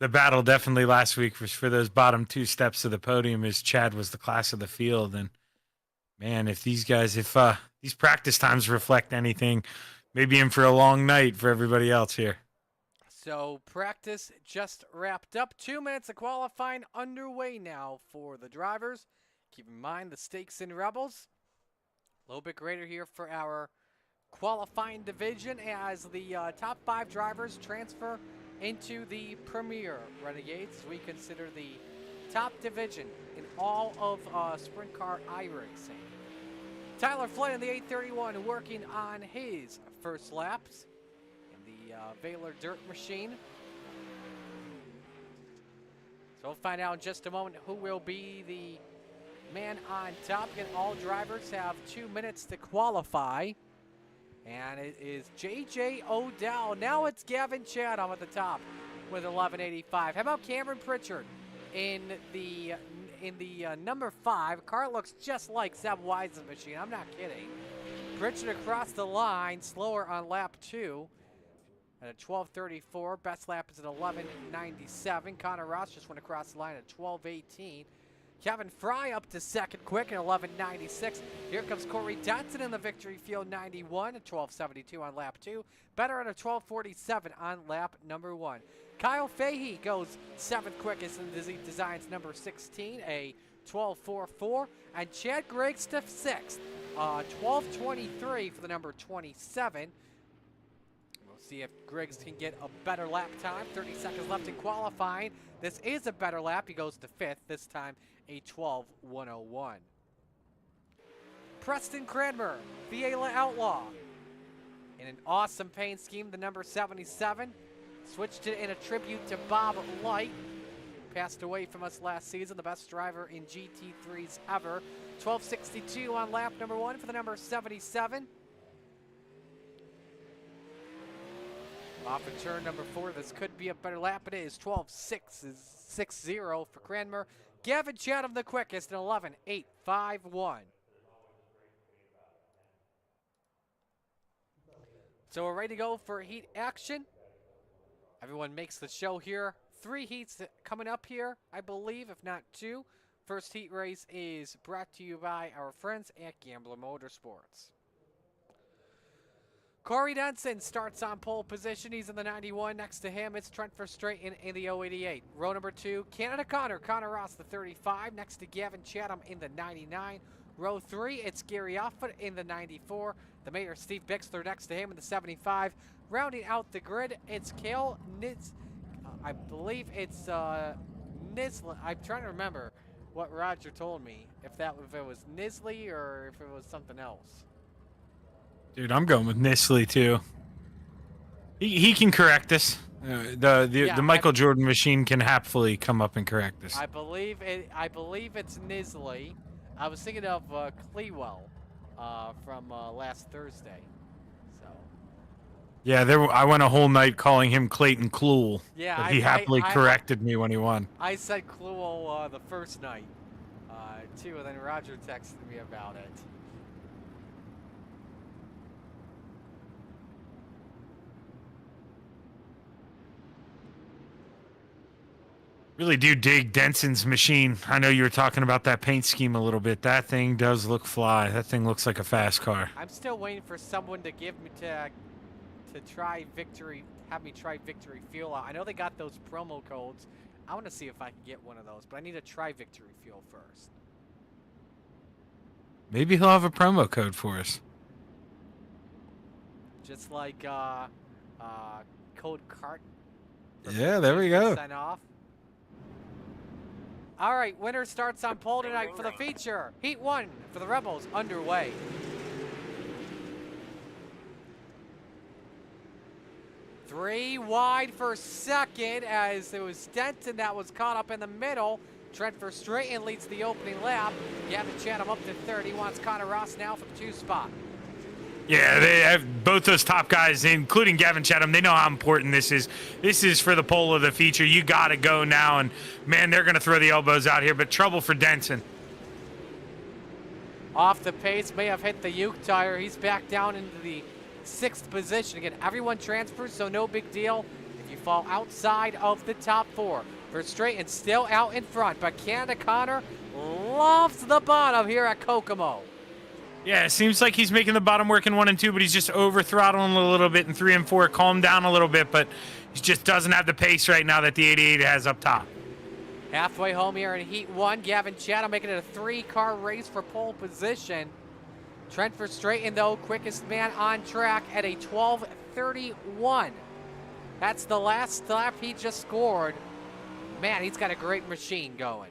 battle definitely last week was for those bottom 2 steps of the podium, as Chad was the class of the field. And, man, if these practice times reflect anything, maybe in for a long night for everybody else here. So practice just wrapped up. 2 minutes of qualifying underway now for the drivers. Keep in mind the stakes in Rebels. A little bit greater here for our qualifying division as the top 5 drivers transfer into the Premier Renegades. We consider the top division in all of sprint car iRacing. Tyler Flynn in the 831 working on his first laps. Baylor Dirt Machine. So we'll find out in just a moment who will be the man on top. Again, all drivers have 2 minutes to qualify. And it is J.J. Odell. Now it's Gavin Chatham at the top with 1185. How about Cameron Pritchard in the number 5? Car looks just like Zeb Wise's machine. I'm not kidding. Pritchard across the line, slower on lap 2. At a 12:34, best lap is at 11:97. Connor Ross just went across the line at 12:18. Kevin Fry up to second quick in 11.96. Here comes Corey Denson in the victory field, 91 at 12.72 on lap 2. Better at a 12.47 on lap number 1. Kyle Fahey goes 7th quickest in the Designs number 16, a 12.44. And Chad Gregstiff 6th, 12.23 for the number 27. We'll see if Griggs can get a better lap time. 30 seconds left in qualifying. This is a better lap. He goes to 5th, this time a 12.101. Preston Cranmer, VA Outlaw. In an awesome paint scheme, the number 77. Switched it in a tribute to Bob Light. Passed away from us last season, the best driver in GT3s ever. 12.62 on lap number 1 for the number 77. Off of turn number 4, this could be a better lap. It is 12.660 for Cranmer. Gavin Chatham the quickest in 11.851. So we're ready to go for heat action. Everyone makes the show here. 3 heats coming up here, I believe, if not 2. First heat race is brought to you by our friends at Gambler Motorsports. Corey Denson starts on pole position. He's in the 91. Next to him, it's Trent Verstraeten in the 088. Row number 2, Canada Connor Ross, the 35. Next to Gavin Chatham in the 99. Row 3, it's Gary Offit in the 94. The Mayor, Steve Bixler, next to him in the 75. Rounding out the grid, it's Cale Nitz. I believe it's Nisley. I'm trying to remember what Roger told me. If it was Nisley or if it was something else. Dude, I'm going with Nisley too. He can correct us. The Michael Jordan machine can happily come up and correct us. I believe it's Nisley. I was thinking of Clewell from last Thursday. So. Yeah, I went a whole night calling him Clayton Cluel. Yeah, but he happily corrected me when he won. I said Clewell the first night too, and then Roger texted me about it. Really do dig Denson's machine. I know you were talking about that paint scheme a little bit. That thing does look fly. That thing looks like a fast car. I'm still waiting for someone to give me to try Victory, have me try Victory Fuel out. I know they got those promo codes. I want to see if I can get one of those, but I need to try Victory Fuel first. Maybe he'll have a promo code for us. Just like code CART. Yeah, there we go. Off. All right, winner starts on pole tonight for the feature. Heat 1 for the Rebels underway. Three wide for second as it was Denton that was caught up in the middle. Trent Verstraeten leads the opening lap. Gavin Chatham up to third. He wants Connor Ross now for the 2 spot. Yeah, they have both those top guys, including Gavin Chatham. They know how important this is. This is for the pole of the feature. You got to go now, and man, they're going to throw the elbows out here, but trouble for Denson. Off the pace, may have hit the Uke tire. He's back down into the 6th position. Again, everyone transfers, so no big deal if you fall outside of the top 4. Verstraeten still out in front, but Canada Connor loves the bottom here at Kokomo. Yeah, it seems like he's making the bottom work in 1 and 2, but he's just over throttling a little bit in 3 and 4. Calmed down a little bit, but he just doesn't have the pace right now that the 88 has up top. Halfway home here in Heat 1, Gavin Chatham making it a 3-car race for pole position. Trent Verstraeten, though, quickest man on track at a 12:31. That's the last lap he just scored. Man, he's got a great machine going.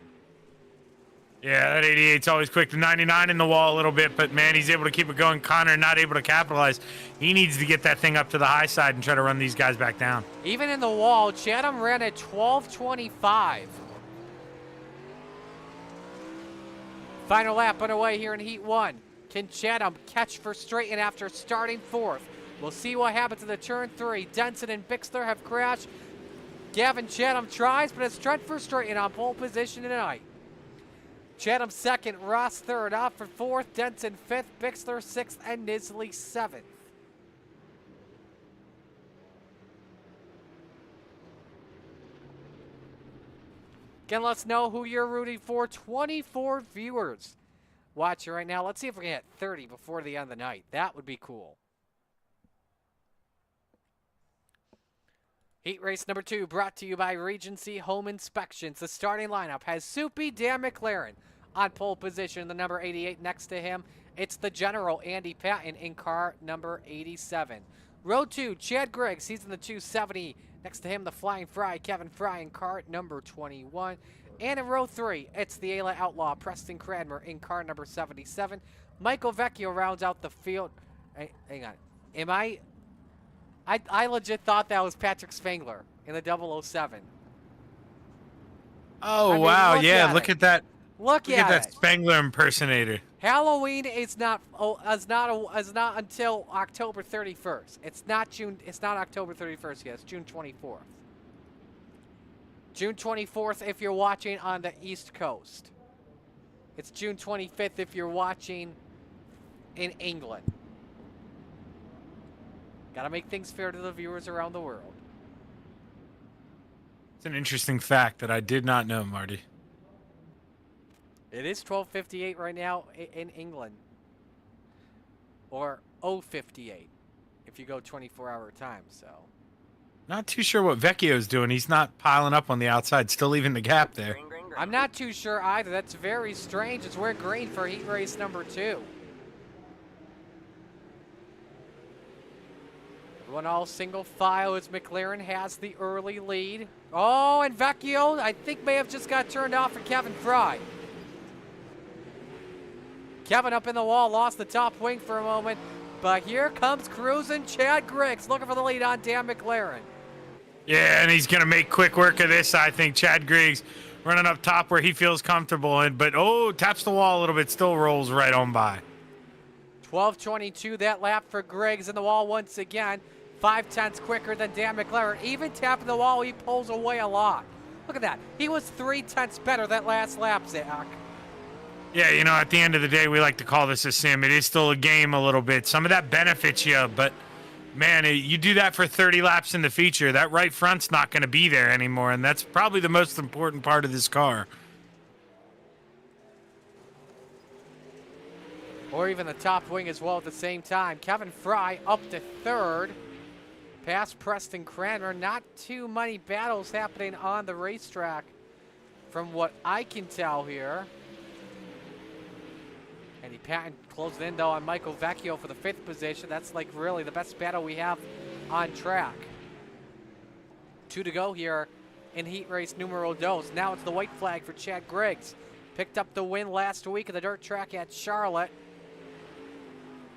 Yeah, that 88's always quick. The 99 in the wall a little bit, but man, he's able to keep it going. Connor not able to capitalize. He needs to get that thing up to the high side and try to run these guys back down. Even in the wall, Chatham ran at 12:25. Final lap underway here in Heat 1. Can Chatham catch Verstraeten after starting 4th? We'll see what happens in the turn 3. Denson and Bixler have crashed. Gavin Chatham tries, but it's Trent Verstraeten on pole position tonight. Chatham 2nd, Ross 3rd, off for 4th, Denson 5th, Bixler 6th, and Nisley 7th. Again, let us know who you're rooting for. 24 viewers watching right now. Let's see if we can hit 30 before the end of the night. That would be cool. Heat race number 2 brought to you by Regency Home Inspections. The starting lineup has Soupy Dan McLaren on pole position, the number 88 next to him. It's the General Andy Patton in car number 87. Row 2, Chad Griggs, he's in the 270. Next to him, the Flying Fry, Kevin Fry in car number 21. And in row 3, it's the Ayla Outlaw, Preston Cranmer in car number 77. Michael Vecchio rounds out the field. Hang on. I legit thought that was Patrick Spangler in the 007. Oh, I mean, wow. look Yeah, at look it. at that. Look Look at at that it. Spangler impersonator. Halloween is not until October 31st. It's not October 31st yet. It's June 24th. June 24th if you're watching on the East Coast. It's June 25th if you're watching in England. Gotta make things fair to the viewers around the world. It's an interesting fact that I did not know, Marty. It is 12:58 right now in England. Or 0:58 if you go 24-hour time, so. Not too sure what Vecchio's doing. He's not piling up on the outside, still leaving the gap there. I'm not too sure either. That's very strange. It's we're green for heat race number 2. Everyone all single file as McLaren has the early lead. Oh, and Vecchio, I think, may have just got turned off for Kevin Fry. Kevin up in the wall, lost the top wing for a moment. But here comes cruising Chad Griggs, looking for the lead on Dan McLaren. Yeah, and he's going to make quick work of this, I think. Chad Griggs running up top where he feels comfortable. But, taps the wall a little bit, still rolls right on by. 12:22 that lap for Griggs in the wall once again. 5/10 quicker than Dan McLaren. Even tapping the wall, he pulls away a lot. Look at that. He was 3/10 better that last lap, Zach. Yeah, at the end of the day, we like to call this a sim. It is still a game a little bit. Some of that benefits you, but, man, you do that for 30 laps in the feature, that right front's not going to be there anymore, and that's probably the most important part of this car. Or even the top wing as well at the same time. Kevin Fry up to 3rd. Past Preston Cranmer. Not too many battles happening on the racetrack from what I can tell here. Andy Patton closing in, though, on Michael Vecchio for the 5th position. That's, like, really the best battle we have on track. 2 to go here in heat race numero dos. Now it's the white flag for Chad Griggs. Picked up the win last week at the dirt track at Charlotte.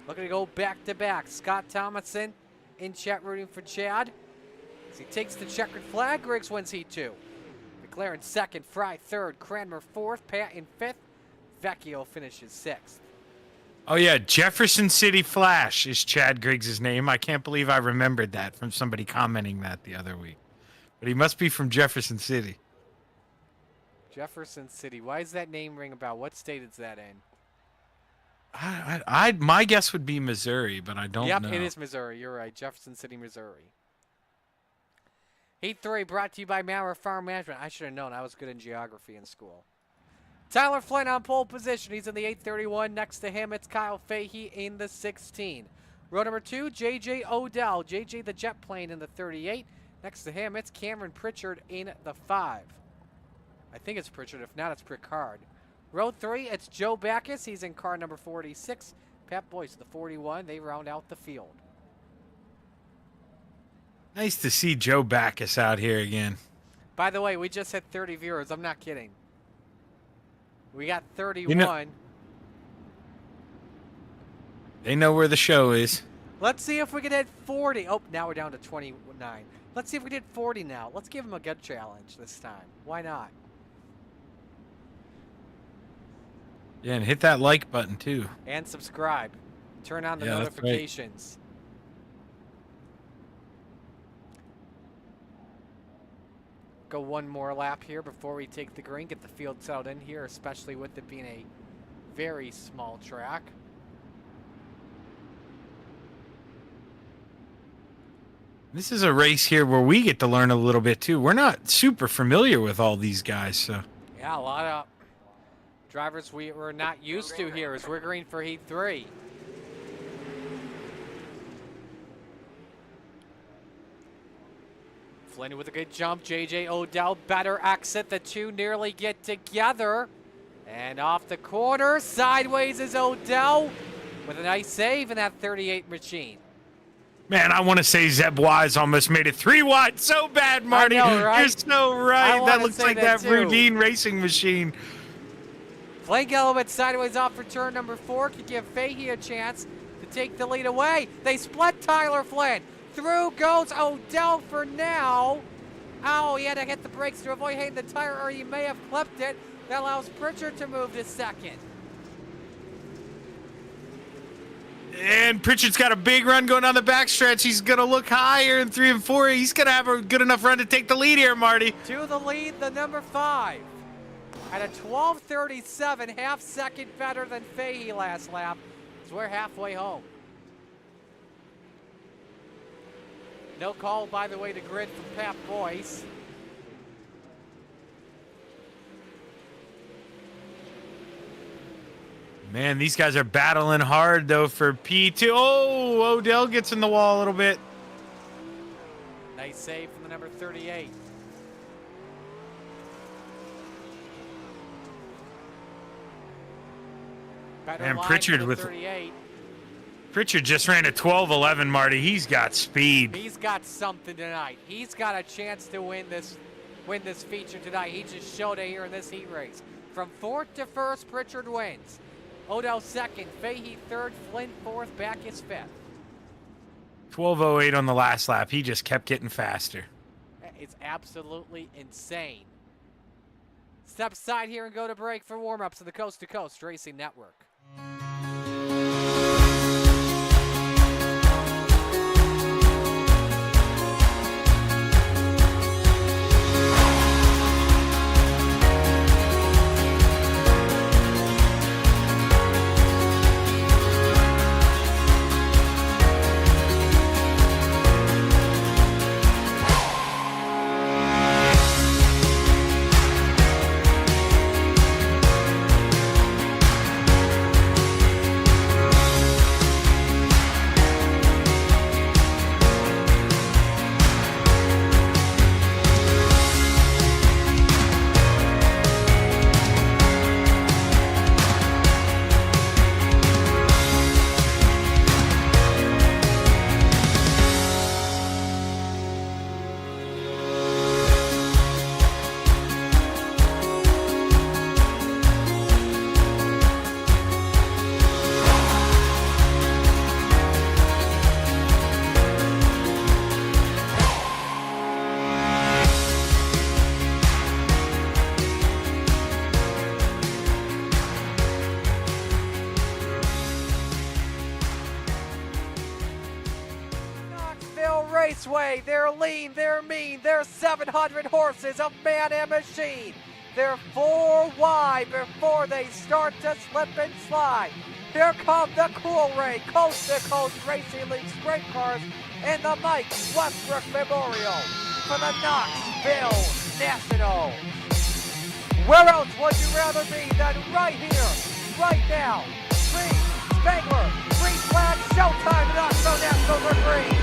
Looking to go back-to-back. Scott Thomason in chat rooting for Chad. As he takes the checkered flag, Griggs wins heat 2. McLaren 2nd, Fry 3rd, Cranmer 4th, Patton 5th. Vecchio finishes 6th. Oh, yeah, Jefferson City Flash is Chad Griggs' name. I can't believe I remembered that from somebody commenting that the other week. But he must be from Jefferson City. Jefferson City. Why does that name ring a bell? What state is that in? My guess would be Missouri, but I don't know. Yep, it is Missouri. You're right. Jefferson City, Missouri. Heat 3 brought to you by Maurer Farm Management. I should have known. I was good in geography in school. Tyler Flynn on pole position. He's in the 831. Next to him, it's Kyle Fahey in the 16. Row number 2, J.J. Odell. J.J. the jet plane in the 38. Next to him, it's Cameron Pritchard in the 5. I think it's Pritchard. If not, it's Pritchard. Row 3, it's Joe Backus. He's in car number 46. Pat Boyce, the 41. They round out the field. Nice to see Joe Backus out here again. By the way, we just hit 30 viewers. I'm not kidding. We got 31. They know where the show is. Let's see if we can hit 40. Oh, now we're down to 29. Let's see if we can hit 40 now. Let's give him a good challenge this time. Why not? Yeah, and hit that like button, too. And subscribe. Turn on the notifications. Go one more lap here before we take the green. Get the field settled in here, especially with it being a very small track. This is a race here where we get to learn a little bit too. We're not super familiar with all these guys, so. Yeah, a lot of drivers we're not used to here as we're green for Heat 3. Flynn with a good jump. JJ Odell, better exit. The two nearly get together. And off the corner, sideways is Odell with a nice save in that 38 machine. Man, I want to say Zeb Wise almost made it 3 wide so bad, Marty. I know, right? You're so right. That looks like that too. Rudine racing machine. Flynn Gillowitz sideways off for turn number 4 could give Fahey a chance to take the lead away. They split Tyler Flynn. Through goes Odell for now. Oh, he had to hit the brakes to avoid hitting the tire, or he may have clipped it. That allows Pritchard to move to second. And Pritchard's got a big run going down the backstretch. He's going to look higher in 3 and 4. He's going to have a good enough run to take the lead here, Marty. To the lead, the number 5. At a 12:37, half second better than Fahey last lap. So we're halfway home. No call, by the way, to grid from Pat Boyce. Man, these guys are battling hard, though, for P2. Oh, Odell gets in the wall a little bit. Nice save from the number 38. Better And line Pritchard for the with 38. Pritchard just ran a 12:11, Marty. He's got speed. He's got something tonight. He's got a chance to win this feature tonight. He just showed it here in this heat race. From 4th to 1st, Pritchard wins. Odell 2nd, Fahey 3rd, Flynn 4th, Backus 5th. 12:08 on the last lap. He just kept getting faster. It's absolutely insane. Step aside here and go to break for warm-ups of the Coast to Coast Racing Network. Raceway, they're lean, they're mean, they're 700 horses of man and machine. They're 4 wide before they start to slip and slide. Here come the Cool Ray Coast to Coast Racing League Sprint Cars and the Mike Westbrook Memorial for the Knoxville National. Where else would you rather be than right here, right now? Green, Spangler, green flag, showtime, Knoxville Nationals are green.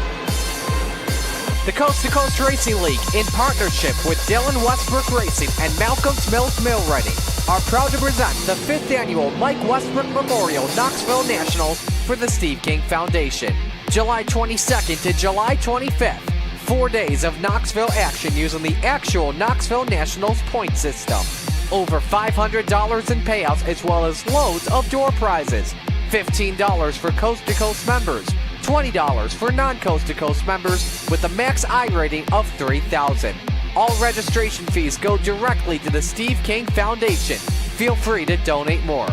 The Coast to Coast Racing League, in partnership with Dylan Westbrook Racing and Malcolm's Mills Mill Ready, are proud to present the 5th annual Mike Westbrook Memorial Knoxville Nationals for the Steve King Foundation. July 22nd to July 25th, 4 days of Knoxville action using the actual Knoxville Nationals point system. Over $500 in payouts as well as loads of door prizes. $15 for Coast to Coast members. $20 for non-Coast to Coast members with a max I rating of 3,000. All registration fees go directly to the Steve King Foundation. Feel free to donate more.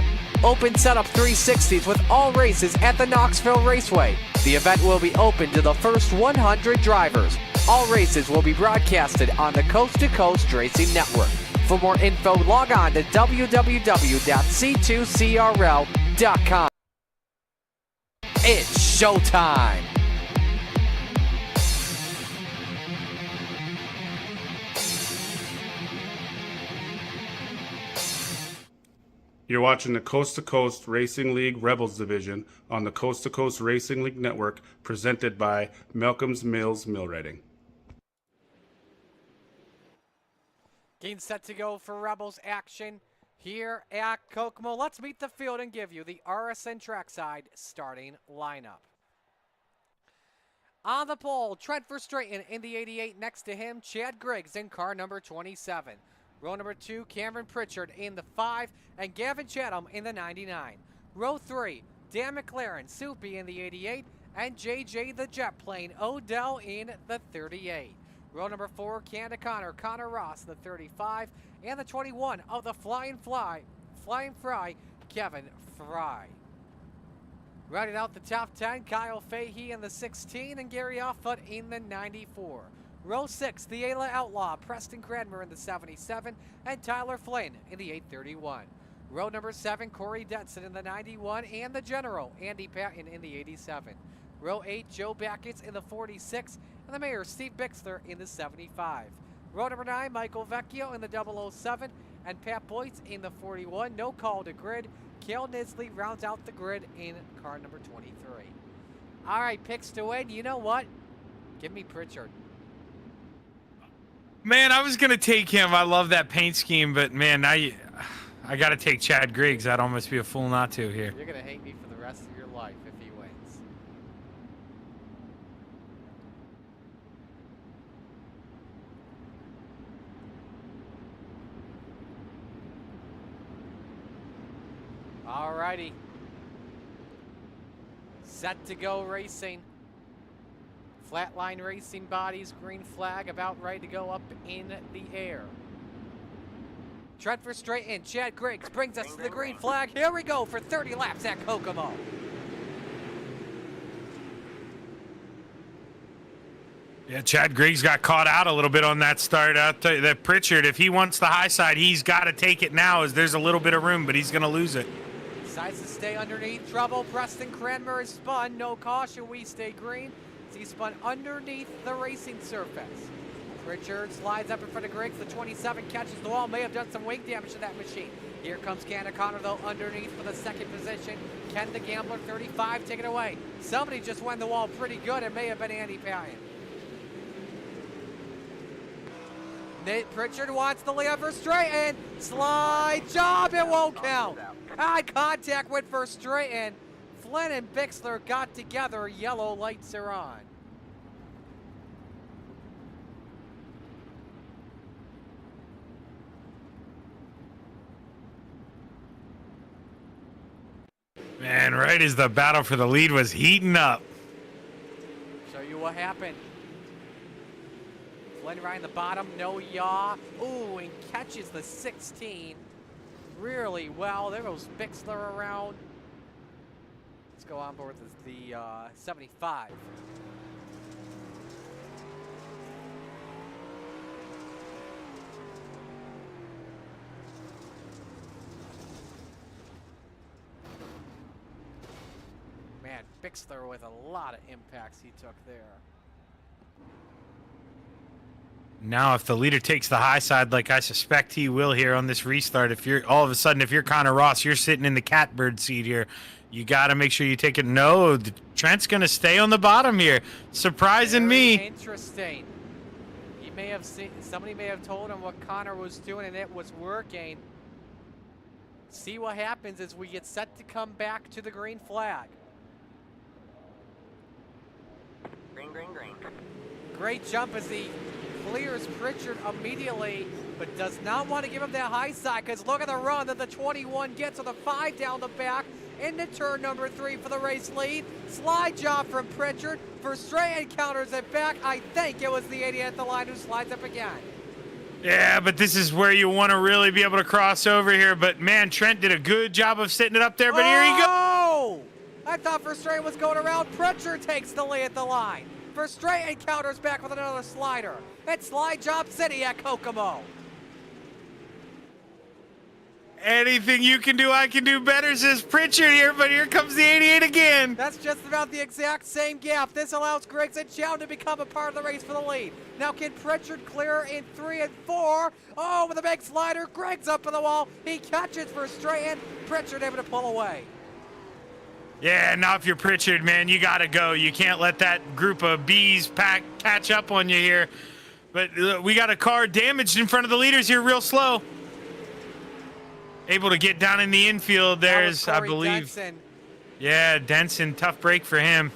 Open setup 360s with all races at the Knoxville Raceway. The event will be open to the first 100 drivers. All races will be broadcasted on the Coast to Coast Racing Network. For more info, log on to www.c2crl.com. It's showtime! You're watching the Coast to Coast Racing League Rebels Division on the Coast to Coast Racing League Network, presented by Malcolm's Mills Millwrighting. Getting set to go for Rebels action here at Kokomo. Let's meet the field and give you the RSN trackside starting lineup. On the pole, Trent Verstraeten in the 88. Next to him, Chad Griggs in car number 27. Row number 2, Cameron Pritchard in the 5, and Gavin Chatham in the 99. Row 3, Dan McLaren, Soupy in the 88, and JJ the Jet Plane Odell in the 38. Row number 4, Canada Connor Ross, the 35, and the 21 of the Flying Fry, Kevin Fry. Rounding out the top 10, Kyle Fahey in the 16, and Gary Offut in the 94. Row 6, the Ayla Outlaw, Preston Cranmer in the 77, and Tyler Flynn in the 831. Row number 7, Corey Detson in the 91, and the General, Andy Patton in the 87. Row 8, Joe Backetts in the 46, and the Mayor, Steve Bixler in the 75. Row number 9, Michael Vecchio in the 007, and Pat Boyce in the 41. No call to grid. Cale Nisley rounds out the grid in car number 23. All right, picks to win. You know what? Give me Pritchard. Man, I was going to take him. I love that paint scheme, but man, now I got to take Chad Griggs. I'd almost be a fool not to here. You're going to hate me for the rest of your life if he wins. All righty. Set to go racing. Flatline Racing bodies, green flag about ready to go up in the air. Trent Verstraeten, Chad Griggs brings us to the green flag. Here we go for 30 laps at Kokomo. Yeah, Chad Griggs got caught out a little bit on that start out that Pritchard. If he wants the high side, he's got to take it now as there's a little bit of room, but he's going to lose it. Decides to stay underneath. Trouble. Preston Cranmer is spun. No caution. We stay green. He spun underneath the racing surface. Pritchard slides up in front of Griggs. The 27 catches the wall. May have done some wing damage to that machine. Here comes Canada Connor, though, underneath for the second position. Ken the Gambler, 35, take it away. Somebody just went the wall pretty good. It may have been Andy Patton. Nate Pritchard wants the lead for Verstraeten. Slide job. It won't count. Eye contact with Verstraeten. Flynn and Bixler got together. Yellow lights are on. Man, right as the battle for the lead was heating up. Show you what happened. Flynn right in the bottom, no yaw. Ooh, and catches the 16 really well. There goes Bixler around. Let's go on board the 75. Man, Bixler with a lot of impacts he took there. Now, if the leader takes the high side, like I suspect he will here on this restart, if you're all of a sudden, if you're Connor Ross, you're sitting in the catbird seat here. You got to make sure you take it. No, Trent's going to stay on the bottom here. Surprising me. Interesting. He may have seen, somebody may have told him what Connor was doing and it was working. See what happens as we get set to come back to the green flag. Green, green, green. Great jump as he clears Pritchard immediately, but does not want to give him that high side because look at the run that the 21 gets with a 5 down the back into turn number 3 for the race lead. Slide job from Pritchard. Verstraeten counters it back. I think it was the 80 at the line who slides up again. Yeah, but this is where you want to really be able to cross over here. But man, Trent did a good job of sitting it up there, but here he goes. I thought Verstraeten was going around. Pritchard takes the lead at the line. Verstraeten counters back with another slider. It's slide job city at Kokomo. Anything you can do, I can do better, says Pritchard here, but here comes the 88 again. That's just about the exact same gap. This allows Griggs and Chown to become a part of the race for the lead. Now can Pritchard clear in 3 and 4? Oh, with a big slider, Griggs up on the wall. He catches for straight in. Pritchard able to pull away. Yeah, now if you're Pritchard, man, you got to go. You can't let that group of bees catch up on you here. But we got a car damaged in front of the leaders here real slow. Able to get down in the infield. There's, I believe. Denson. Yeah, Denson, tough break for him.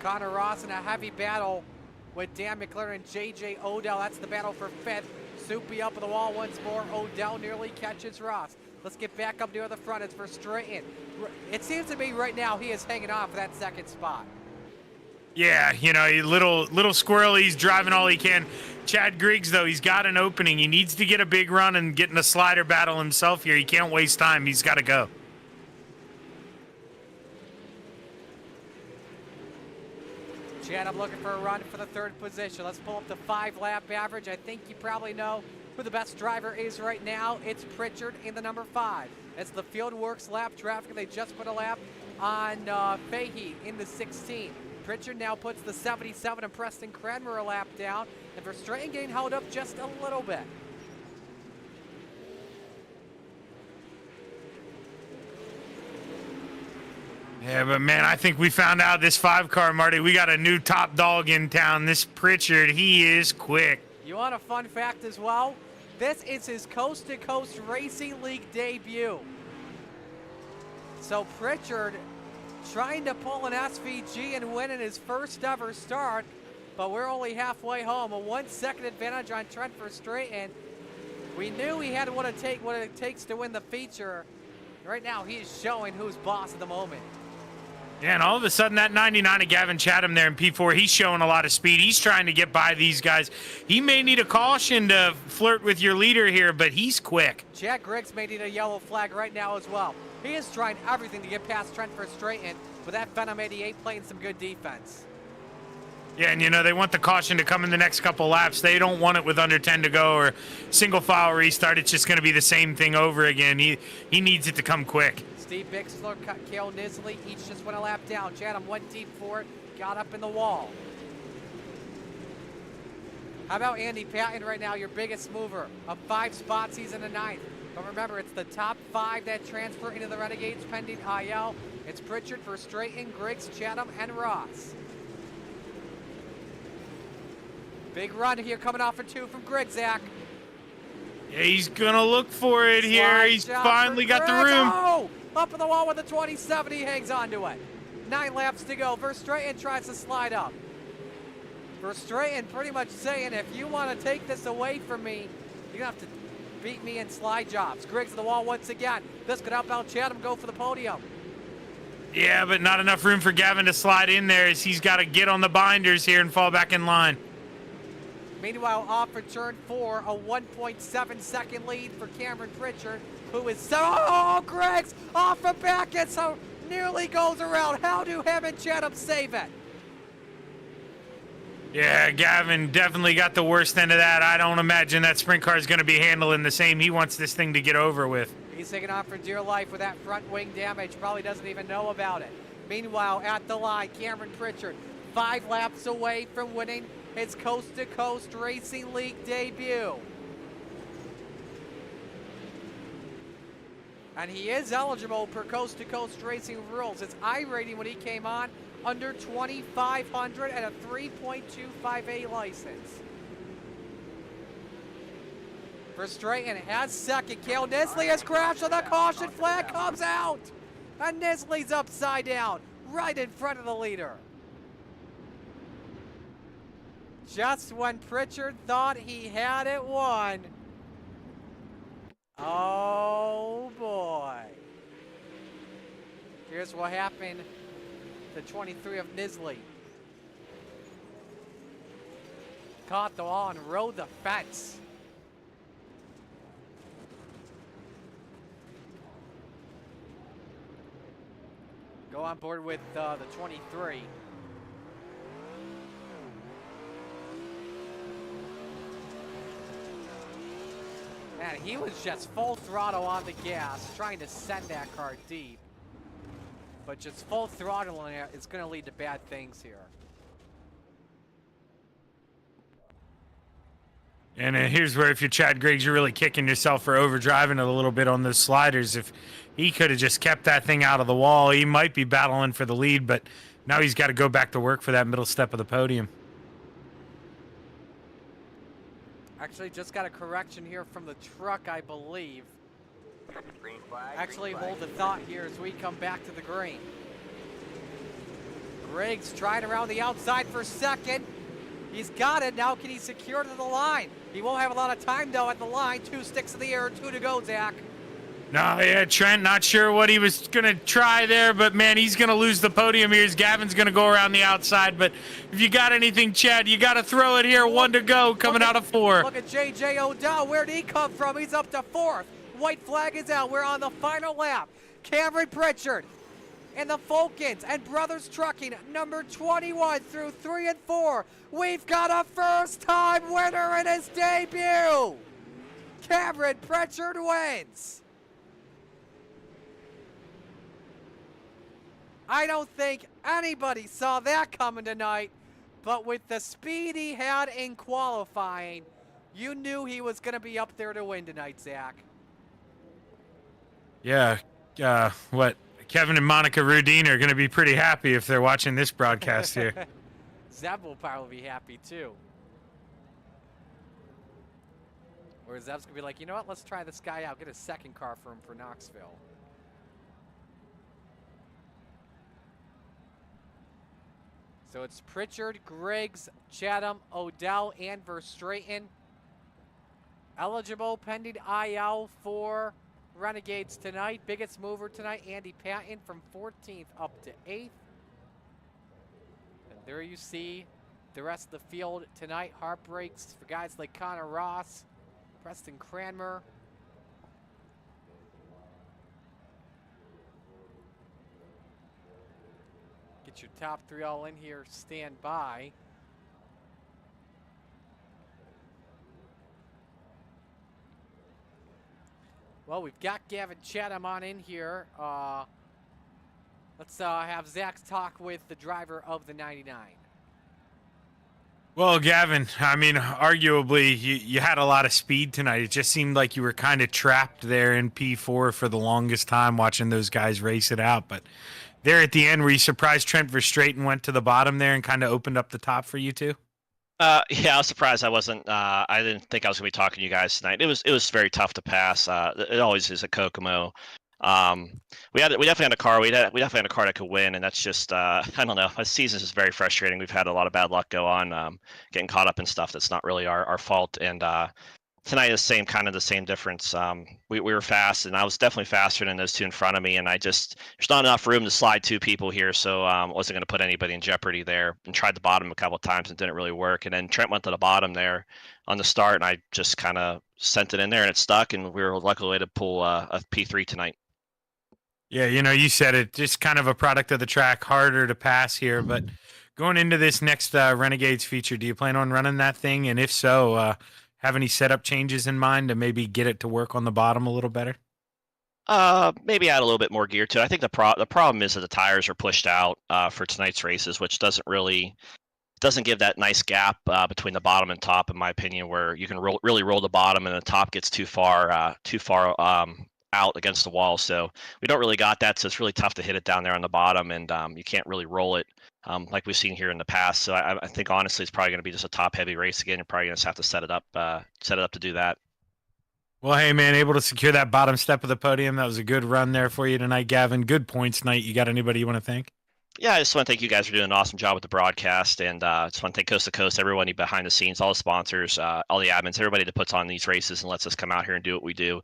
Connor Ross in a heavy battle with Dan McLaren and J.J. Odell. That's the battle for 5th. Soupy up on the wall once more. Odell nearly catches Ross. Let's get back up near the front. It's for Straighten. It seems to me right now he is hanging on for that 2nd spot. Yeah, you know, little squirrel, he's driving all he can. Chad Griggs, though, he's got an opening. He needs to get a big run and get in a slider battle himself here. He can't waste time. He's got to go. Chad, I'm looking for a run for the 3rd position. Let's pull up the 5-lap average. I think you probably know who the best driver is right now. It's Pritchard in the number 5. It's the Fieldworks lap traffic. They just put a lap on Fahey in the 16. Pritchard now puts the 77 and Preston Cranmer a lap down. And Verstraeten getting held up just a little bit. Yeah, but man, I think we found out this 5 car, Marty. We got a new top dog in town. This Pritchard, he is quick. You want a fun fact as well? This is his Coast to Coast Racing League debut. So Pritchard trying to pull an SVG and win in his first ever start, but we're only halfway home. A 1-second advantage on Trent Verstraeten. We knew he had what it takes to win the feature. Right now, he is showing who's boss at the moment. Yeah, and all of a sudden, that 99 of Gavin Chatham there in P4, he's showing a lot of speed. He's trying to get by these guys. He may need a caution to flirt with your leader here, but he's quick. Chad Griggs may need a yellow flag right now as well. He is trying everything to get past Trent Verstraeten, with that Venom 88 playing some good defense. Yeah, and you know, they want the caution to come in the next couple laps. They don't want it with under 10 to go or single file restart. It's just going to be the same thing over again. He needs it to come quick. Steve Bixler, Cale Nisley, each just went a lap down. Chatham went deep for it, got up in the wall. How about Andy Patton right now, your biggest mover? Up 5 spots, he's in the 9th. But remember, it's the top 5 that transfer into the Renegades pending IL. It's Pritchard, Verstraeten, Griggs, Chatham, and Ross. Big run here coming off for 2 from Griggs, Zach. Yeah, he's going to look for it here. He's finally got the room. Oh, up on the wall with the 27. He hangs on to it. 9 laps to go. Verstraeten tries to slide up. Verstraeten pretty much saying, if you want to take this away from me, you're going to have to beat me in slide jobs. Griggs on the wall once again. This could help out Chatham go for the podium. Yeah, but not enough room for Gavin to slide in there as he's got to get on the binders here and fall back in line. Meanwhile, off for turn 4, a 1.7-second lead for Cameron Pritchard, who is Griggs off the back and so nearly goes around. How do him and Chatham save it? Yeah, Gavin definitely got the worst end of that. I don't imagine that sprint car is going to be handling the same. He wants this thing to get over with. He's taking on for dear life with that front wing damage. Probably doesn't even know about it. Meanwhile, at the line, Cameron Pritchard, 5 laps away from winning his Coast to Coast Racing League debut. And he is eligible per Coast to Coast Racing rules. His I rating when he came on, under 2,500 and a 3.258 license. Verstraeten has second. Cale Nisley has crashed and the caution flag comes out. And Nisley's upside down, right in front of the leader. Just when Pritchard thought he had it won. Oh boy. Here's what happened to 23 of Nisley. Caught the wall and rode the fence. Go on board with the 23. Man, he was just full throttle on the gas, trying to send that car deep. But just full throttling it is going to lead to bad things here. And here's where if you're Chad Griggs, you're really kicking yourself for overdriving it a little bit on those sliders. If he could have just kept that thing out of the wall, he might be battling for the lead, but now he's got to go back to work for that middle step of the podium. Actually, just got a correction here from the truck, I believe. Green flag. Actually, green flag. hold the thought here as we come back to the green. Griggs trying around the outside for second. He's got it. Now can he secure to the line? He won't have a lot of time, though, at the line. 2 sticks in the air, 2 to go, Zach. No, yeah, Trent, not sure what he was going to try there, but, man, he's going to lose the podium here. Gavin's going to go around the outside, but if you got anything, Chad, you got to throw it here. 1 to go, coming out of 4. Look at J.J. Odell. Where'd he come from? He's up to 4th. White flag is out. We're on the final lap. Cameron Pritchard and the Falcons and Brothers Trucking, number 21 through 3 and 4. We've got a first-time winner in his debut. Cameron Pritchard wins. I don't think anybody saw that coming tonight, but with the speed he had in qualifying, you knew he was going to be up there to win tonight, Zach. Yeah, what? Kevin and Monica Rudine are going to be pretty happy if they're watching this broadcast here. Zeb will probably be happy too. Or Zeb's going to be like, you know what, let's try this guy out, get a second car for him for Knoxville. So it's Pritchard, Griggs, Chatham, Odell, and Verstraeten. Eligible pending IL for Renegades tonight. Biggest mover tonight, Andy Patton from 14th up to 8th. And there you see the rest of the field tonight. Heartbreaks for guys like Connor Ross, Preston Cranmer. Get your top 3 all in here. Stand by. Well, we've got Gavin Chatham on in here. Let's have Zach talk with the driver of the 99. Well, Gavin, I mean, arguably, you had a lot of speed tonight. It just seemed like you were kind of trapped there in P4 for the longest time watching those guys race it out. But there at the end, were you surprised Trent Verstraeten went to the bottom there and kind of opened up the top for you two? Yeah, I was surprised I wasn't. I didn't think I was gonna be talking to you guys tonight. It was very tough to pass. It always is at Kokomo. We definitely had a car. We definitely had a car that could win, and that's just I don't know. This season is very frustrating. We've had a lot of bad luck go on, getting caught up in stuff that's not really our fault. And tonight is the same difference. We were fast, and I was definitely faster than those 2 in front of me. And there's not enough room to slide 2 people here, so wasn't going to put anybody in jeopardy there. And tried the bottom a couple of times and didn't really work. And then Trent went to the bottom there on the start, and I just kind of sent it in there, and it stuck. And we were luckily to pull a P3 tonight. Yeah, you said it. Just kind of a product of the track, harder to pass here. But going into this next Renegades feature, do you plan on running that thing? And if so, have any setup changes in mind to maybe get it to work on the bottom a little better? Maybe add a little bit more gear to it. I think the problem is that the tires are pushed out for tonight's races, which doesn't give that nice gap between the bottom and top, in my opinion, where you can really roll the bottom and the top gets too far out against the wall. So we don't really got that, so it's really tough to hit it down there on the bottom, and you can't really roll it like we've seen here in the past. So I think honestly it's probably going to be just a top heavy race again. You're probably going to have to set it up to do that. Well, hey man, able to secure that bottom step of the podium. That was a good run there for you tonight, Gavin. Good points tonight. You got anybody you want to thank? Yeah, I just want to thank you guys for doing an awesome job with the broadcast, and just want to thank Coast to Coast, everybody behind the scenes, all the sponsors, all the admins, everybody that puts on these races and lets us come out here and do what we do.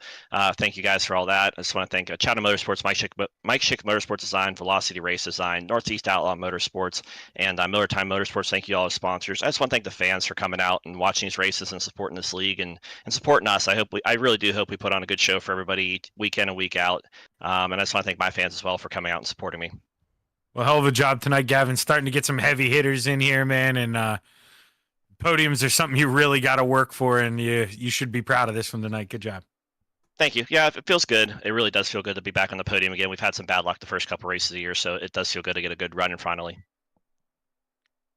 Thank you guys for all that. I just want to thank Chatham Motorsports, Mike Schick Motorsports Design, Velocity Race Design, Northeast Outlaw Motorsports, and Miller Time Motorsports. Thank you all as sponsors. I just want to thank the fans for coming out and watching these races and supporting this league and supporting us. I really do hope we put on a good show for everybody week in and week out. And I just want to thank my fans as well for coming out and supporting me. Well, hell of a job tonight, Gavin. Starting to get some heavy hitters in here, man. And podiums are something you really got to work for, and you should be proud of this one tonight. Good job. Thank you. Yeah, it feels good. It really does feel good to be back on the podium again. We've had some bad luck the first couple races of the year, so it does feel good to get a good run in finally.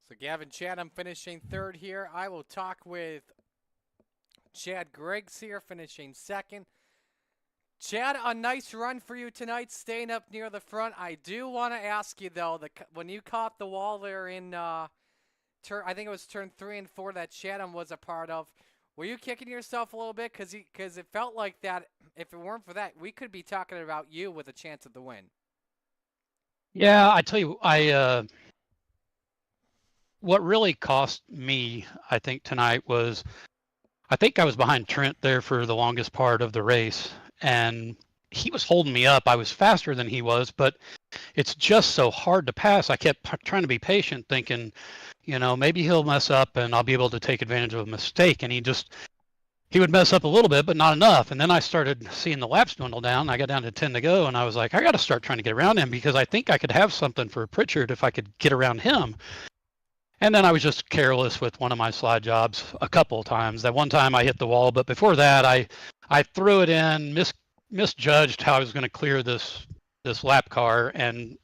So Gavin Chatham finishing third here. I will talk with Chad Griggs here finishing second. Chad, a nice run for you tonight, staying up near the front. I do want to ask you, though, when you caught the wall there in I think it was turn 3 and 4 that Chatham was a part of, were you kicking yourself a little bit? Because it felt like that, if it weren't for that, we could be talking about you with a chance at the win. Yeah, I tell you, what really cost me, I think, tonight was, I think I was behind Trent there for the longest part of the race, and he was holding me up. I was faster than he was, but it's just so hard to pass. I kept trying to be patient, thinking, maybe he'll mess up and I'll be able to take advantage of a mistake. And he would mess up a little bit, but not enough. And then I started seeing the laps dwindle down. I got down to 10 to go, and I was like, I got to start trying to get around him, because I think I could have something for Pritchard if I could get around him. And then I was just careless with one of my slide jobs a couple of times. That one time I hit the wall, but before that I threw it in, misjudged how I was going to clear this lap car, and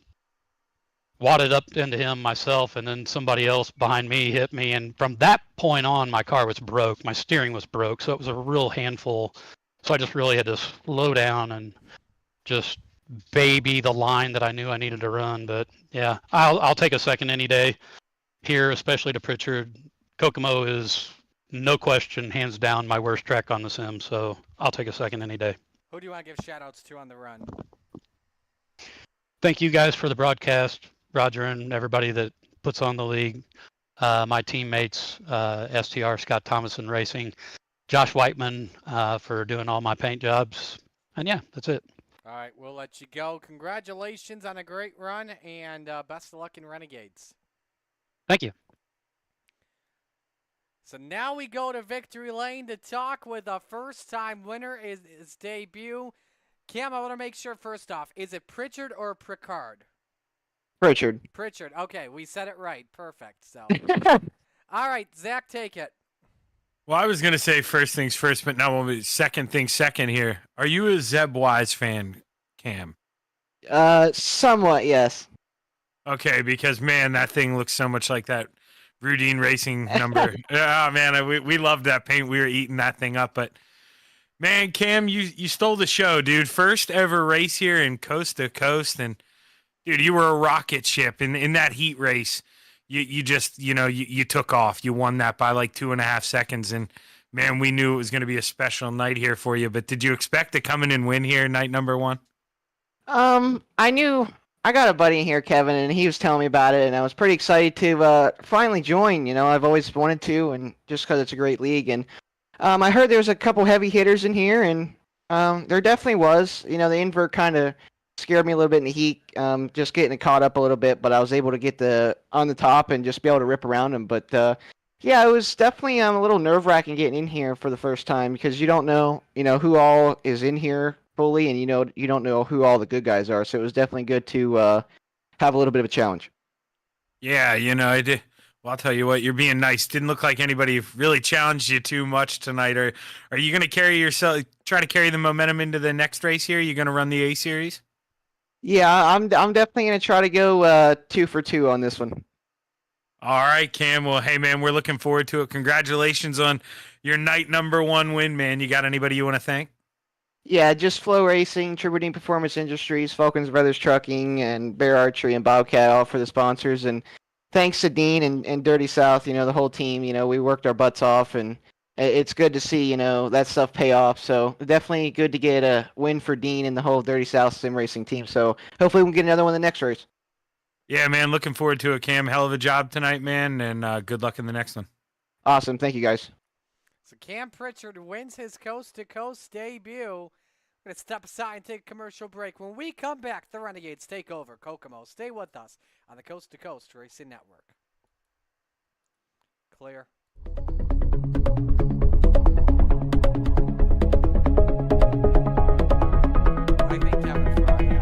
wadded up into him myself, and then somebody else behind me hit me. And from that point on, my car was broke. My steering was broke, so it was a real handful. So I just really had to slow down and just baby the line that I knew I needed to run. But yeah, I'll take a second any day here, especially to Pritchard. Kokomo is, no question, hands down, my worst track on the sim, so I'll take a second any day. Who do you want to give shout-outs to on the run? Thank you guys for the broadcast, Roger, and everybody that puts on the league. My teammates, STR, Scott Thomason Racing, Josh Whiteman for doing all my paint jobs. And yeah, that's it. All right, we'll let you go. Congratulations on a great run, and best of luck in Renegades. Thank you. So now we go to Victory Lane to talk with a first-time winner, his debut. Cam, I want to make sure first off, is it Pritchard or Picard? Pritchard. Pritchard. Okay, we said it right. Perfect. So, all right, Zach, take it. Well, I was going to say first things first, but now we'll second things second here. Are you a Zeb Wise fan, Cam? Somewhat, yes. Okay, because, man, that thing looks so much like that Rudine Racing number. Oh, man, we loved that paint. We were eating that thing up. But, man, Cam, you stole the show, dude. First ever race here in coast to coast. And, dude, you were a rocket ship in that heat race. You just, you took off. You won that by like 2.5 seconds. And, man, we knew it was going to be a special night here for you. But did you expect to come in and win here night number one? I knew. I got a buddy here, Kevin, and he was telling me about it, and I was pretty excited to finally join. I've always wanted to, and just because it's a great league. And I heard there was a couple heavy hitters in here, and there definitely was. The invert kind of scared me a little bit in the heat, just getting it caught up a little bit, but I was able to get on the top and just be able to rip around him. But yeah, it was definitely a little nerve-wracking getting in here for the first time, because you don't know, who all is in here fully, and you don't know who all the good guys are. So it was definitely good to have a little bit of a challenge. Yeah, I did. Well, I'll tell you what, you're being nice. Didn't look like anybody really challenged you too much tonight. Or are you going to try to carry the momentum into the next race here? You going to run the A series? Yeah, I'm definitely going to try to go 2 for 2 on this one. All right, Cam. Well, hey, man, we're looking forward to it. Congratulations on your night number one win, man. You got anybody you want to thank? Yeah, just Flow Racing, Tributine Performance Industries, Falcons Brothers Trucking, and Bear Archery and Bobcat, all for the sponsors. And thanks to Dean and Dirty South, the whole team. We worked our butts off, and it's good to see, that stuff pay off. So definitely good to get a win for Dean and the whole Dirty South sim racing team. So hopefully we can get another one in the next race. Yeah, man, looking forward to it, Cam. Hell of a job tonight, man, and good luck in the next one. Awesome. Thank you, guys. So Cam Pritchard wins his coast-to-coast debut. We're going to step aside and take a commercial break. When we come back, the Renegades take over Kokomo. Stay with us on the Coast to Coast Racing Network. Clear. I think Kevin Fry has.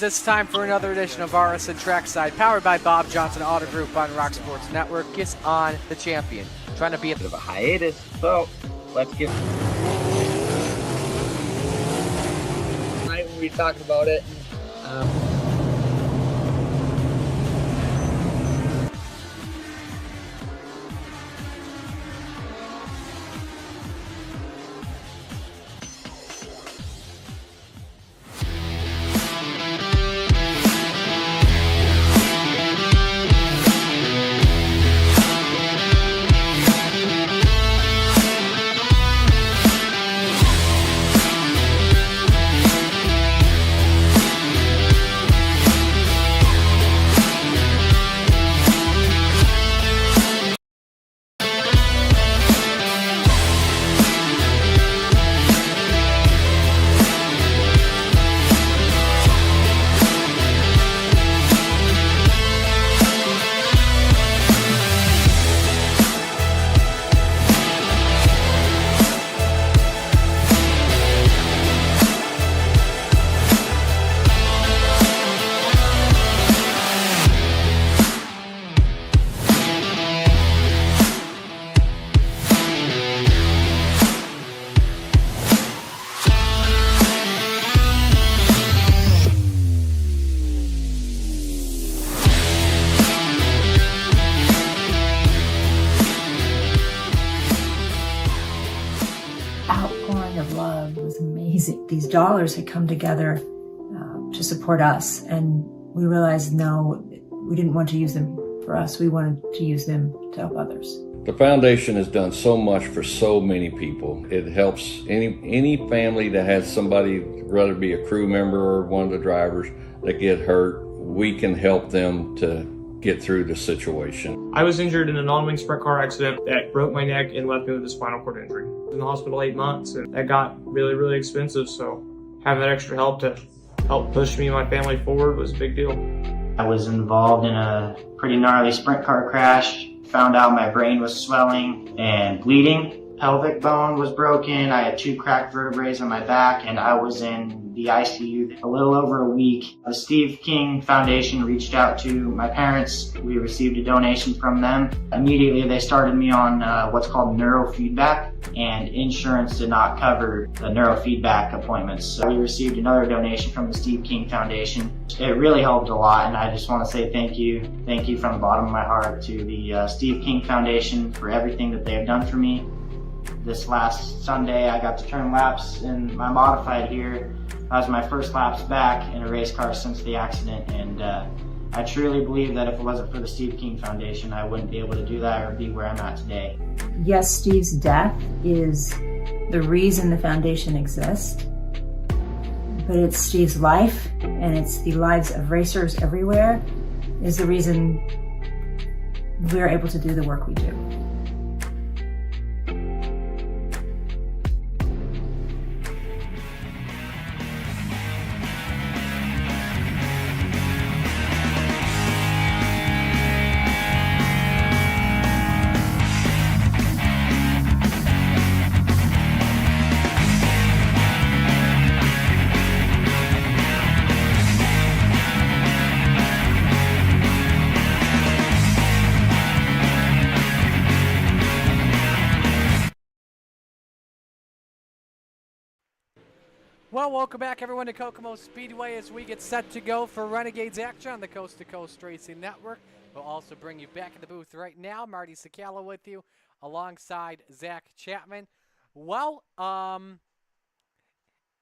it's time for another edition of RSN Trackside, powered by Bob Johnson Auto Group on Rock Sports Network. Gets on the champion, trying to be a bit of a hiatus, so let's get. Tonight we talked about it. Outpouring of love was amazing. These dollars had come together to support us, and we realized no, we didn't want to use them for us. We wanted to use them to help others. The foundation has done so much for so many people. It helps any family that has somebody, whether it be a crew member or one of the drivers, that get hurt. We can help them to get through the situation. I was injured in a non-wing sprint car accident that broke my neck and left me with a spinal cord injury. I was in the hospital 8 months, and that got really, really expensive, so having that extra help to help push me and my family forward was a big deal. I was involved in a pretty gnarly sprint car crash. Found out my brain was swelling and bleeding. Pelvic bone was broken. I had 2 cracked vertebrae on my back, and I was in the ICU a little over a week. The Steve King Foundation reached out to my parents. We received a donation from them. Immediately they started me on what's called neurofeedback, and insurance did not cover the neurofeedback appointments. So we received another donation from the Steve King Foundation. It really helped a lot, and I just want to say thank you. Thank you from the bottom of my heart to the Steve King Foundation for everything that they have done for me. This last Sunday, I got to turn laps in my modified here. That was my first laps back in a race car since the accident, and I truly believe that if it wasn't for the Steve King Foundation, I wouldn't be able to do that or be where I'm at today. Yes, Steve's death is the reason the foundation exists, but it's Steve's life, and it's the lives of racers everywhere, is the reason we're able to do the work we do. Well, welcome back, everyone, to Kokomo Speedway as we get set to go for Renegades action on the Coast to Coast Racing Network. We'll also bring you back in the booth right now. Marty Sakala with you alongside Zach Chapman. Well,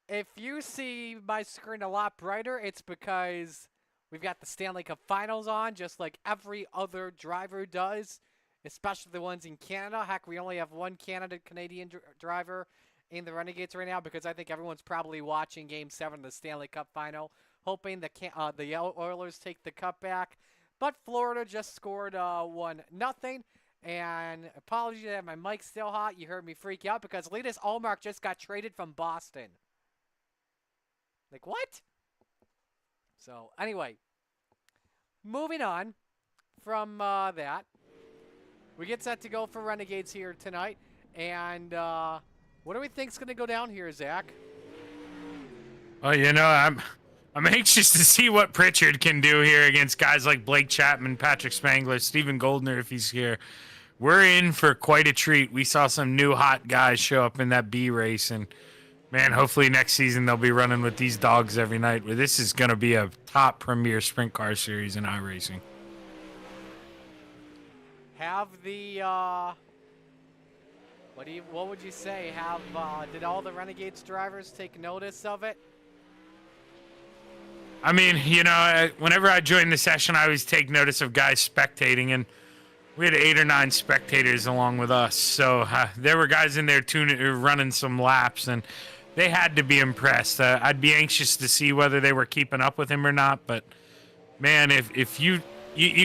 if you see my screen a lot brighter, it's because we've got the Stanley Cup Finals on, just like every other driver does, especially the ones in Canada. Heck, we only have one Canadian driver in the Renegades right now because I think everyone's probably watching Game 7 of the Stanley Cup Final, hoping the Oilers take the cup back. But Florida just scored 1-0. And apologies that my mic's still hot. You heard me freak out because Linus Ullmark just got traded from Boston. Like, what? So, anyway, moving on from that. We get set to go for Renegades here tonight. And what do we think's going to go down here, Zach? Well, you know, I'm anxious to see what Pritchard can do here against guys like Blake Chapman, Patrick Spangler, Stephen Goldner if he's here. We're in for quite a treat. We saw some new hot guys show up in that B race, and man, hopefully next season they'll be running with these dogs every night, where this is going to be a top premier sprint car series in iRacing. Have the what would you say? Did all the Renegades drivers take notice of it? I mean, whenever I join the session, I always take notice of guys spectating, and we had 8 or 9 spectators along with us. So there were guys in there running some laps, and they had to be impressed. I'd be anxious to see whether they were keeping up with him or not. But man, if you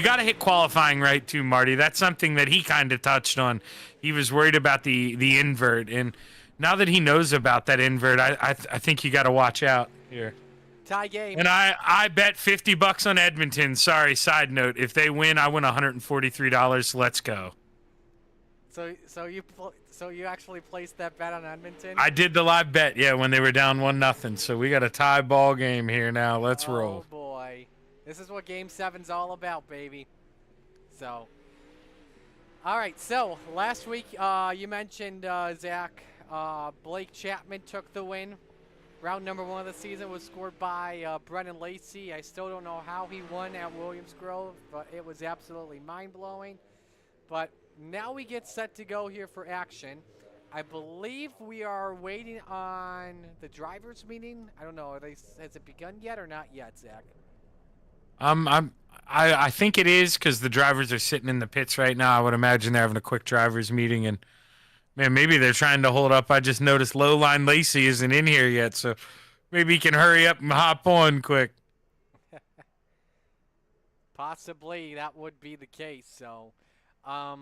got to hit qualifying right too, Marty. That's something that he kind of touched on. He was worried about the invert, and now that he knows about that invert, I think you got to watch out here. Tie game. And I bet $50 on Edmonton. Sorry, side note. If they win, I win $143. Let's go. So you actually placed that bet on Edmonton? I did the live bet, yeah, when they were down 1-0. So we got a tie ball game here now. Let's roll. Oh boy, this is what Game 7's all about, baby. So, all right. So last week you mentioned Zach, Blake Chapman took the win. Round number 1 of the season was scored by Brennan Lacey. I still don't know how he won at Williams Grove, but it was absolutely mind-blowing. But now we get set to go here for action. I believe we are waiting on the drivers' meeting. I don't know. Has it begun yet or not yet, Zach? I think it is, because the drivers are sitting in the pits right now. I would imagine they're having a quick drivers meeting, and man, maybe they're trying to hold up. I just noticed Lowline Lacey isn't in here yet, so maybe he can hurry up and hop on quick. Possibly that would be the case. So, but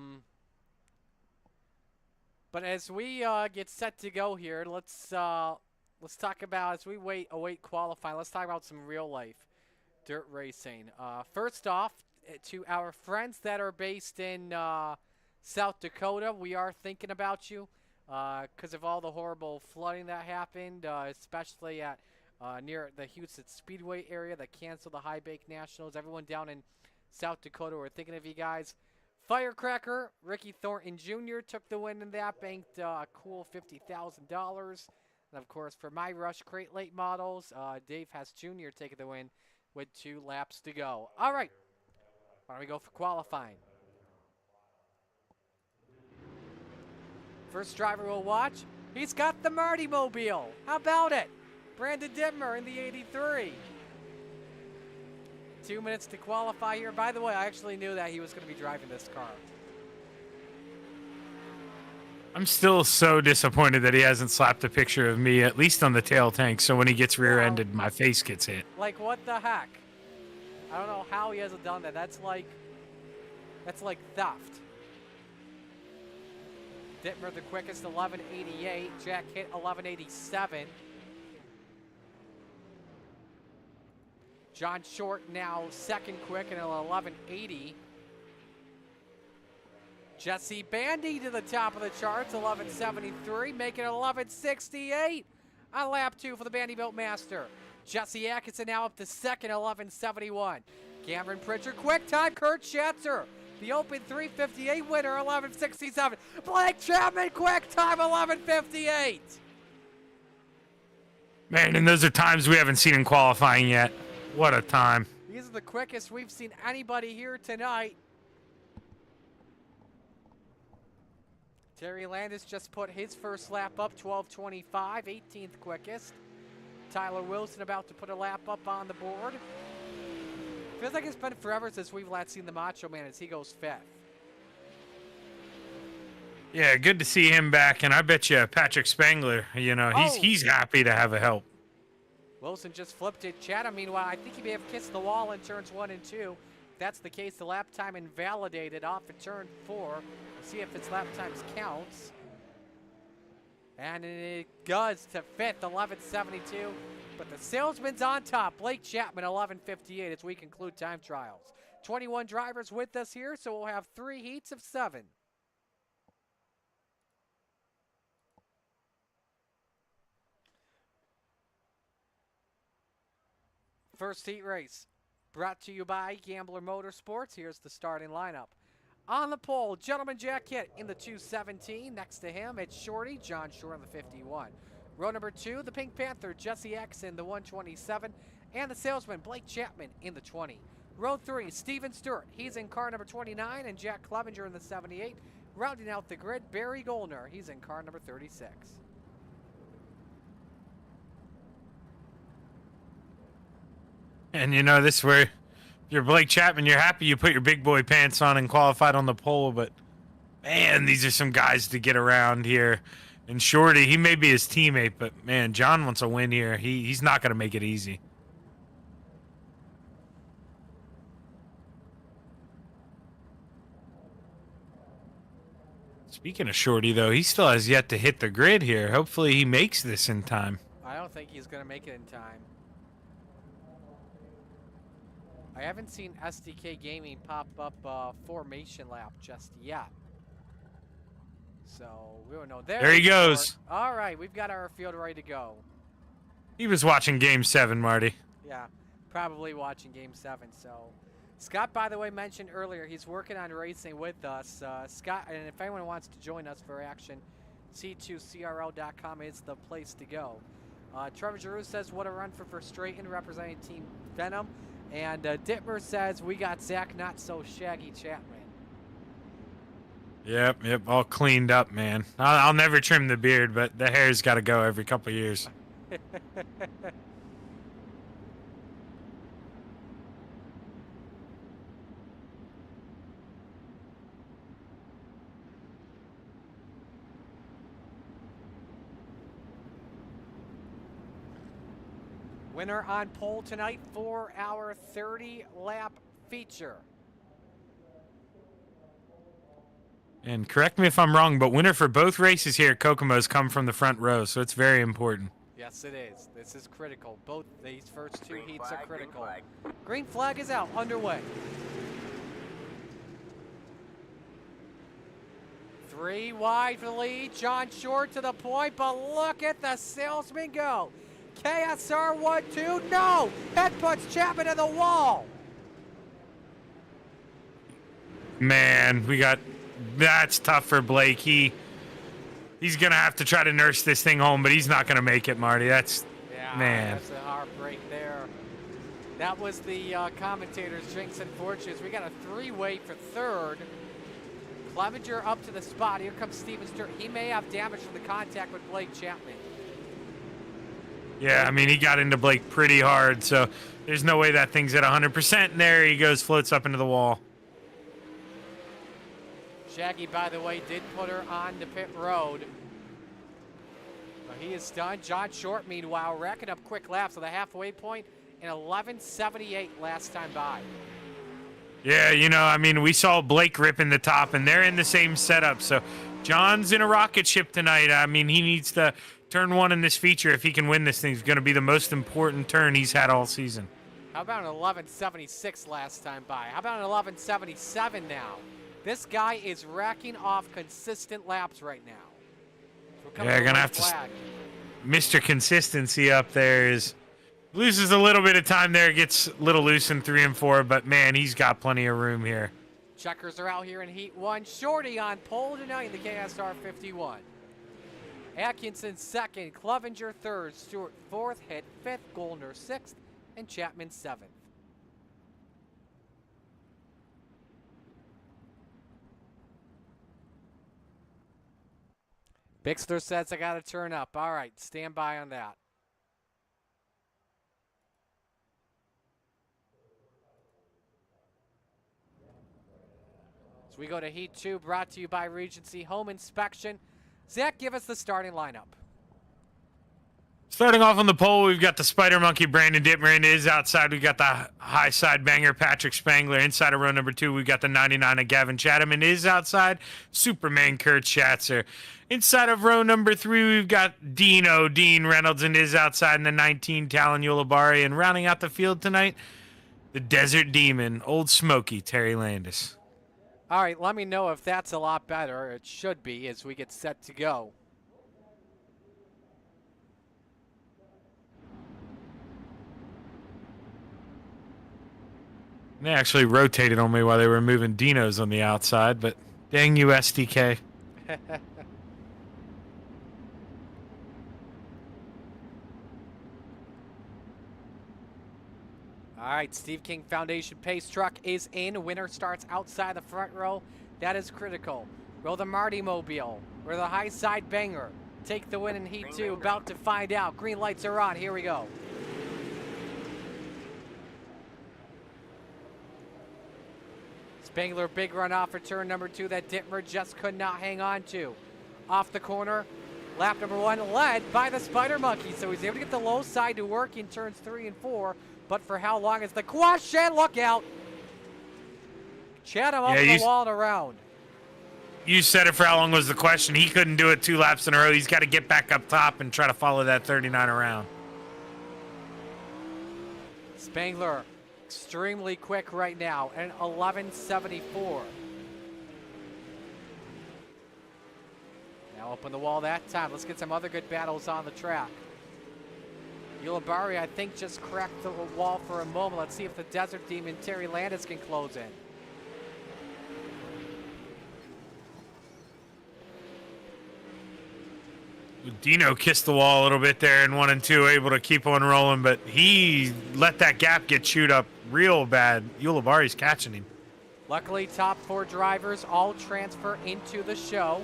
as we get set to go here, let's talk about, as we await qualifying. Let's talk about some real life dirt racing. First off, to our friends that are based in South Dakota, we are thinking about you because of all the horrible flooding that happened, especially at near the Houston Speedway area that canceled the High Bake Nationals. Everyone down in South Dakota, we're thinking of you guys. Firecracker, Ricky Thornton Jr. took the win in that, banked a cool $50,000. And of course, for my Rush Crate Late models, Dave Hess Jr. taking the win with 2 laps to go. All right, why don't we go for qualifying? First driver we'll watch, he's got the Marty Mobile. How about it? Brandon Dittmer in the 83. 2 minutes to qualify here. By the way, I actually knew that he was going to be driving this car. I'm still so disappointed that he hasn't slapped a picture of me, at least on the tail tank, so when he gets rear-ended, my face gets hit. Like, what the heck? I don't know how he hasn't done that. That's like theft. Dittmer the quickest, 11:88. Jack hit 11:87. John Short now second quick at 11:80. Jesse Bandy to the top of the charts, 11:73, making it 11:68 on lap 2 for the Vanderbilt Master. Jesse Atkinson now up to second, 11:71. Cameron Pritchard, quick time, Kurt Schatzer. The Open 358 winner, 11:67. Blake Chapman, quick time, 11:58. Man, and those are times we haven't seen in qualifying yet. What a time. These are the quickest we've seen anybody here tonight. Terry Landis just put his first lap up, 12:25, 18th quickest. Tyler Wilson about to put a lap up on the board. Feels like it's been forever since we've last seen the Macho Man as he goes 5th. Yeah, good to see him back, and I bet you Patrick Spangler, he's happy to have a help. Wilson just flipped it. Chatham, meanwhile, I think he may have kissed the wall in turns 1 and 2. If that's the case, the lap time invalidated off of turn 4. We'll see if its lap times counts. And it goes to 5th, 11:72. But the salesman's on top. Blake Chapman, 11:58 as we conclude time trials. 21 drivers with us here, so we'll have 3 heats of 7. First heat race brought to you by Gambler Motorsports. Here's the starting lineup. On the pole, Gentleman Jack Hitt in the 217. Next to him, it's Shorty, John Short in the 51. Row number 2, the Pink Panther, Jesse X in the 127. And the Salesman, Blake Chapman in the 20. Row 3, Steven Stewart. He's in car number 29, and Jack Clevenger in the 78. Rounding out the grid, Barry Goldner. He's in car number 36. And you know, this is where if you're Blake Chapman, you're happy you put your big boy pants on and qualified on the pole, but man, these are some guys to get around here. And Shorty, he may be his teammate, but man, John wants a win here. He's not going to make it easy. Speaking of Shorty, though, he still has yet to hit the grid here. Hopefully he makes this in time. I don't think he's going to make it in time. I haven't seen SDK Gaming pop up formation lap just yet. So we don't know. There he goes. All right, we've got our field ready to go. He was watching Game 7, Marty. Yeah, probably watching Game 7. So Scott, by the way, mentioned earlier he's working on racing with us. Scott, and if anyone wants to join us for action, C2CRL.com is the place to go. Trevor Giroux says, what a run for Verstraeten representing Team Venom. And Dittmer says, we got Zach Not So Shaggy Chapman. Yep, all cleaned up, man. I'll never trim the beard, but the hair's got to go every couple years. Winner on pole tonight for our 30-lap feature. And correct me if I'm wrong, but winner for both races here at Kokomo has come from the front row, so it's very important. Yes, it is. This is critical. Both these first two heats are critical. Green flag is out, underway. 3 wide for the lead. John Short to the point, but look at the Salesman go. KSR 1-2, no! Head puts Chapman in the wall. Man, that's tough for Blake. He's gonna have to try to nurse this thing home, but he's not gonna make it, Marty. That's That's a heartbreak there. That was the commentators' drinks and fortunes. We got a 3-way for third. Clevenger up to the spot. Here comes Steven Stewart. He may have damage from the contact with Blake Chapman. Yeah, I mean, he got into Blake pretty hard, so there's no way that thing's at 100%. And there he goes, floats up into the wall. Shaggy, by the way, did put her on the pit road. But he is done. John Short, meanwhile, racking up quick laps at the halfway point in 11:78 last time by. Yeah, you know, I mean, we saw Blake ripping the top, and they're in the same setup. So John's in a rocket ship tonight. I mean, he needs to turn one in this feature. If he can win this thing, it's going to be the most important turn he's had all season. How about an 11:76 last time by? How about an 11:77 now? This guy is racking off consistent laps right now. Yeah, going to have to... Mr. Consistency up there loses a little bit of time there, gets a little loose in 3 and 4, but man, he's got plenty of room here. Checkers are out here in Heat 1. Shorty on pole tonight in the KSR 51. Atkinson second, Clevenger third, Stewart fourth, Hitt fifth, Goldner sixth, and Chapman seventh. Bixler says I got to turn up. All right, stand by on that. So we go to Heat 2, brought to you by Regency Home Inspection. Zach, give us the starting lineup. Starting off on the pole, we've got the Spider Monkey, Brandon Dittmer. Is outside, we've got the high side banger, Patrick Spangler. Inside of row number 2, we've got the 99 of Gavin Chatham. And is outside, Superman Kurt Schatzer. Inside of row number 3, we've got Dean Reynolds. And is outside in the 19, Talon Ulibarri. And rounding out the field tonight, the Desert Demon, Old Smoky, Terry Landis. All right, let me know if that's a lot better. It should be as we get set to go. They actually rotated on me while they were moving Dinos on the outside, but dang you, SDK. All right, Steve King Foundation pace truck is in. Winner starts outside the front row. That is critical. Will the Marty Mobile or the high side banger take the win in Heat 2? About to find out. Green lights are on. Here we go. Spangler, big run off for turn number 2 that Dittmer just could not hang on to. Off the corner, lap number 1 led by the Spider Monkey, so he's able to get the low side to work in turns 3 and 4. But for how long is the question? Look out! Chat him up the wall and around. You said it, for how long was the question. He couldn't do it 2 laps in a row. He's got to get back up top and try to follow that 39 around. Spangler, extremely quick right now, and 11.74. Now open the wall that time. Let's get some other good battles on the track. Ulibarri, I think, just cracked the wall for a moment. Let's see if the Desert Demon Terry Landis can close in. Dino kissed the wall a little bit there in 1 and 2, able to keep on rolling, but he let that gap get chewed up real bad. Ulibarri's catching him. Luckily, top 4 drivers all transfer into the show,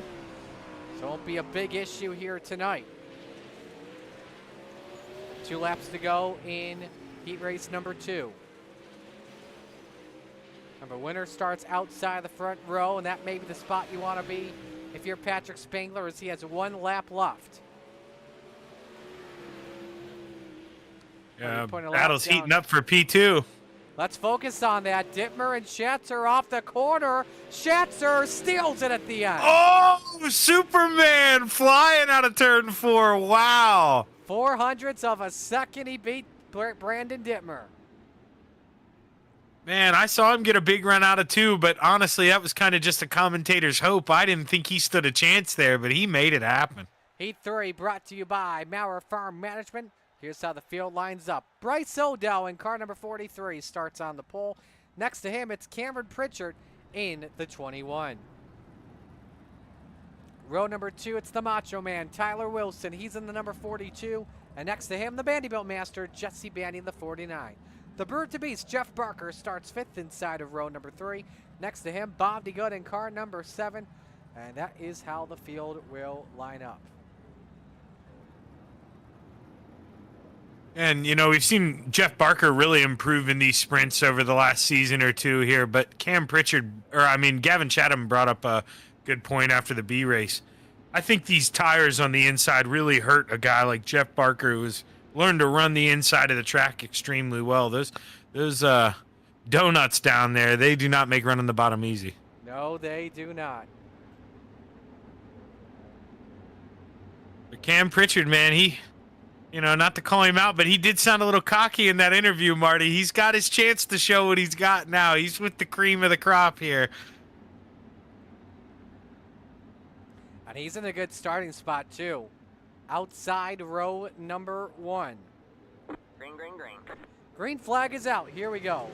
so it won't be a big issue here tonight. 2 laps to go in heat race number 2. Remember, winner starts outside the front row, and that may be the spot you want to be if you're Patrick Spangler, as he has 1 lap left. Yeah, battle's heating up for P2. Let's focus on that. Dittmer and Schatzer off the corner. Schatzer steals it at the end. Oh, Superman flying out of turn 4. Wow. 0.04 of a second he beat Brandon Dittmer. Man, I saw him get a big run out of 2, but honestly, that was kind of just a commentator's hope. I didn't think he stood a chance there, but he made it happen. Heat 3 brought to you by Maurer Farm Management. Here's how the field lines up. Bryce O'Dell in car number 43 starts on the pole. Next to him, it's Cameron Pritchard in the 21. Row number 2, it's the Macho Man, Tyler Wilson. He's in the number 42. And next to him, the Bandybuilt Master, Jesse Bandy in the 49. The Bird to Beast, Jeff Barker, starts 5th inside of row number 3. Next to him, Bob DeGood in car number 7. And that is how the field will line up. And, you know, we've seen Jeff Barker really improve in these sprints over the last season or 2 here, but Gavin Chatham brought up a good point after the B race. I think these tires on the inside really hurt a guy like Jeff Barker, who's learned to run the inside of the track extremely well. Those donuts down there, they do not make running the bottom easy. No, they do not. But Cam Pritchard, man, he... You know, not to call him out, but he did sound a little cocky in that interview, Marty. He's got his chance to show what he's got now. He's with the cream of the crop here. And he's in a good starting spot, too. Outside row number 1. Green, green, green. Green flag is out. Here we go.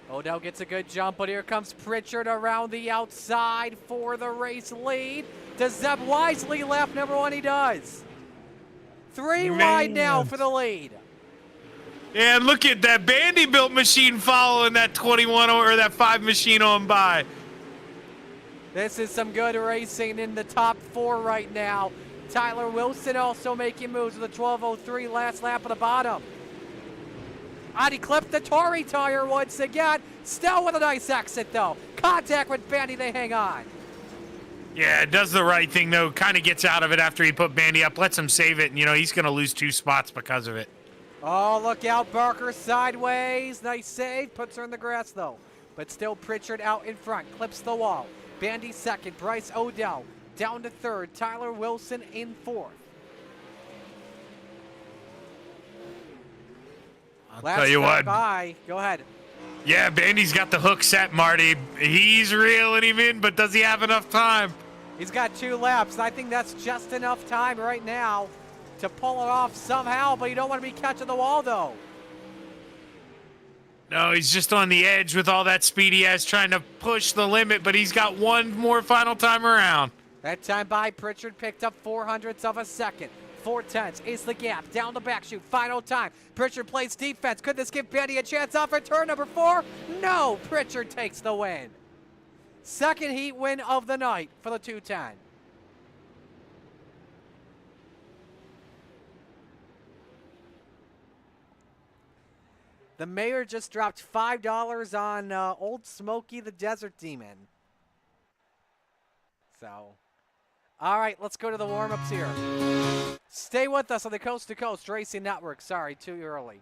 Odell gets a good jump, but here comes Pritchard around the outside for the race lead. Does Zeb Wisely lap number 1? He does. 3 wide now for the lead. And look at that Bandybuilt machine following that 21 or that 5 machine on by. This is some good racing in the top 4 right now. Tyler Wilson also making moves with a 12.03 last lap at the bottom. He clipped the Tory tire once again. Still with a nice exit, though. Contact with Bandy, they hang on. Yeah, it does the right thing, though. Kind of gets out of it after he put Bandy up. Lets him save it, and, you know, he's going to lose 2 spots because of it. Oh, look out, Barker sideways. Nice save. Puts her in the grass, though. But still Pritchard out in front. Clips the wall. Bandy second. Bryce O'Dell down to 3rd. Tyler Wilson in 4th. I'll tell you what. Go ahead. Yeah, Bandy's got the hook set, Marty. He's reeling him in, but does he have enough time? He's got 2 laps. I think that's just enough time right now. to pull it off somehow, but you don't want to be catching the wall, though. No, he's just on the edge with all that speed he has, trying to push the limit, but he's got one more final time around. That time by Pritchard picked up 0.04 of a second. 0.4 is the gap. Down the back chute. Final time. Pritchard plays defense. Could this give Bandy a chance off at turn number 4? No. Pritchard takes the win. Second heat win of the night for the 210. The mayor just dropped $5 on Old Smokey the Desert Demon. So, all right, let's go to the warm-ups here. Stay with us on the Coast to Coast Racing Network. Sorry, too early.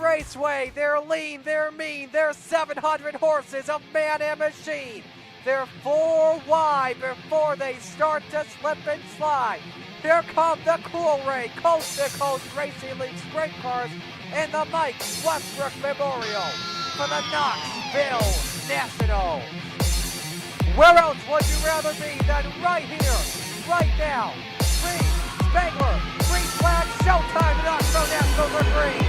Raceway, they're lean, they're mean, they're 700 horses of man and machine. They're 4 wide before they start to slip and slide. Here come the Cool Ray Coast to Coast Racing League Sprint Cars in the Mike Westbrook Memorial for the Knoxville National. Where else would you rather be than right here, right now? Green, Spangler, green flag, showtime, the Knoxville Nationals are green.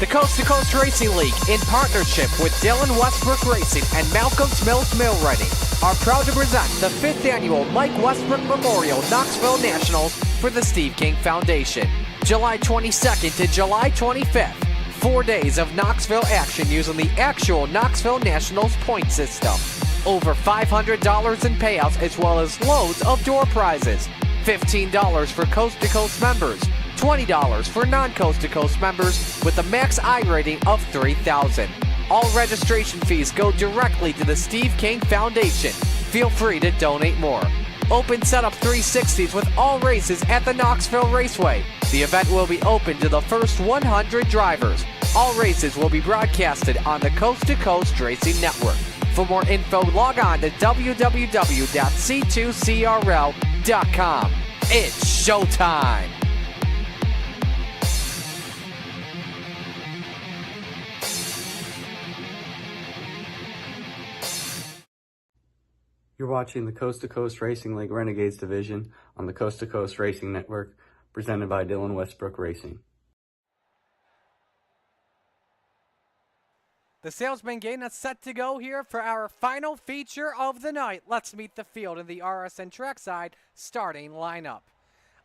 The Coast to Coast Racing League, in partnership with Dylan Westbrook Racing and Malcolm's Mills Mill Ready, are proud to present the 5th annual Mike Westbrook Memorial Knoxville Nationals for the Steve King Foundation. July 22nd to July 25th. 4 days of Knoxville action using the actual Knoxville Nationals point system. Over $500 in payouts as well as loads of door prizes. $15 for Coast to Coast members. $20 for non-Coast to Coast members with a max I rating of 3,000. All registration fees go directly to the Steve King Foundation. Feel free to donate more. Open setup 360s with all races at the Knoxville Raceway. The event will be open to the first 100 drivers. All races will be broadcasted on the Coast to Coast Racing Network. For more info, log on to www.c2crl.com. It's showtime! You're watching the Coast to Coast Racing League Renegades Division on the Coast to Coast Racing Network, presented by Dylan Westbrook Racing. The Salesman Game is set to go here for our final feature of the night. Let's meet the field in the RSN trackside starting lineup.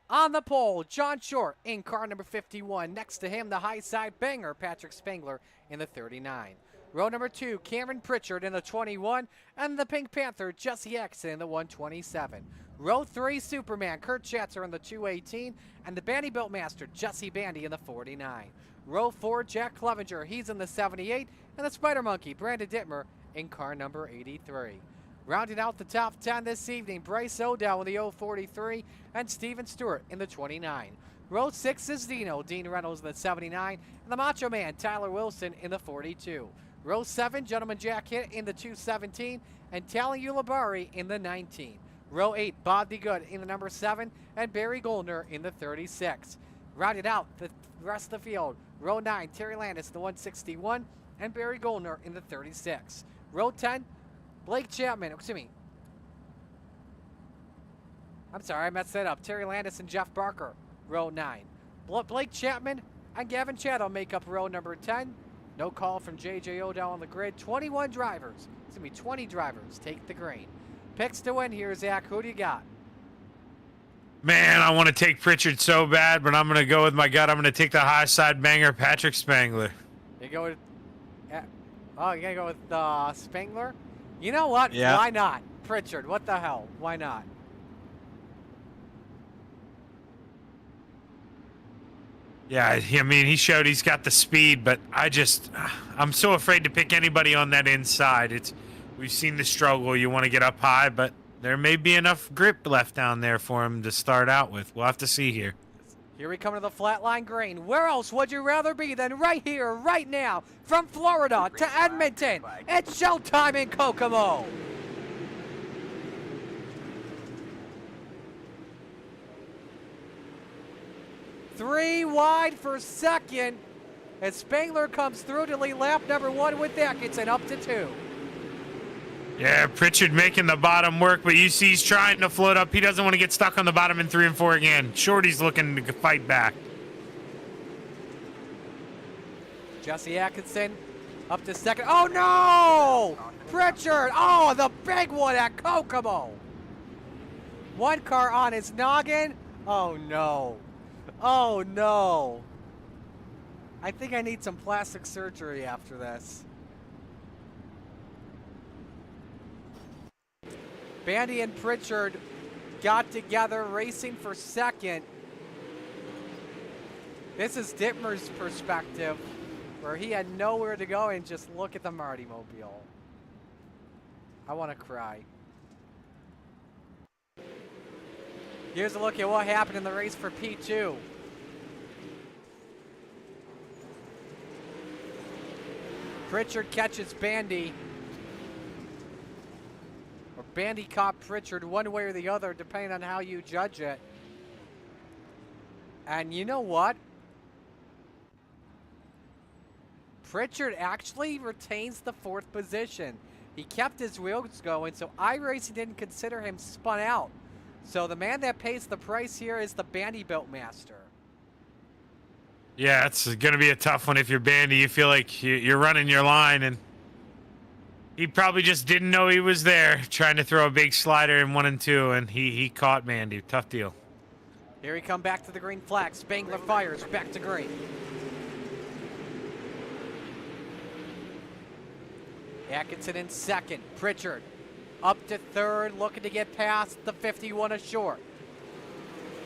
On the pole, John Short in car number 51. Next to him, the high side banger, Patrick Spangler in the 39. Row number 2, Cameron Pritchard in the 21, and the Pink Panther, Jesse Exton in the 127. Row 3, Superman, Kurt Schatzer in the 218, and the Bandy Built Master, Jesse Bandy in the 49. Row 4, Jack Clevenger, he's in the 78, and the Spider Monkey, Brandon Dittmer, in car number 83. Rounding out the top 10 this evening, Bryce O'Dell in the 043, and Steven Stewart in the 29. Row 6 is Dino, Dean Reynolds in the 79, and the Macho Man, Tyler Wilson in the 42. Row 7, Gentleman Jack Hitt in the 217, and Tally Ulabari in the 19. Row 8, Bob the Good in the number 7, and Barry Goldner in the 36. Rounded out the rest of the field, Row 9, Terry Landis in the 161, and Barry Goldner in the 36. Row 10, Blake Chapman, excuse me. I'm sorry, I messed that up. Terry Landis and Jeff Barker, row 9. Blake Chapman and Gavin Chatto make up row number 10. No call from J.J. Odell on the grid. 21 drivers, 20 drivers take the green. Picks to win here, Zach. Who do you got? Man, I want to take Pritchard so bad, but I'm going to go with my gut. I'm going to take the high side banger, Patrick Spangler. You go with, oh, you gotta go with Spangler? You know what? Yeah. Why not? Pritchard, what the hell? Why not? Yeah, I mean, he showed he's got the speed, but I'm so afraid to pick anybody on that inside. We've seen the struggle. You want to get up high, but there may be enough grip left down there for him to start out with. We'll have to see here. Here we come to the flatline green. Where else would you rather be than right here, right now, from Florida to Edmonton? It's showtime in Kokomo. Three wide for second as Spangler comes through to lead lap number 1 with Atkinson up to 2. Yeah, Pritchard making the bottom work, but you see he's trying to float up. He doesn't want to get stuck on the bottom in 3 and 4 again. Shorty's looking to fight back. Jesse Atkinson up to second. Oh no! Pritchard! Oh, the big one at Kokomo! One car on his noggin. Oh no. Oh no. I think I need some plastic surgery after this. Bandy and Pritchard got together racing for second. This is Dittmer's perspective, where he had nowhere to go and just look at the Marty Mobile. I want to cry. Here's a look at what happened in the race for P2. Pritchard catches Bandy. Or Bandy caught Pritchard one way or the other, depending on how you judge it. And you know what? Pritchard actually retains the 4th position. He kept his wheels going, so iRacing didn't consider him spun out. So the man that pays the price here is the Bandy Built Master. Yeah, it's going to be a tough one if you're Bandy. You feel like you're running your line, and he probably just didn't know he was there, trying to throw a big slider in 1 and 2, and he caught Bandy. Tough deal. Here we come back to the green flag. Spangler fires back to green. Atkinson in second. Pritchard up to 3rd, looking to get past the 51 ashore.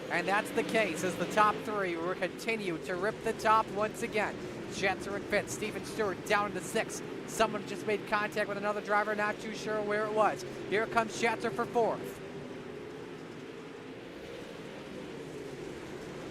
And that's the case as the top 3 will continue to rip the top once again. Schatzer in 5th. Steven Stewart down into 6th. Someone just made contact with another driver, not too sure where it was. Here comes Schatzer for 4th.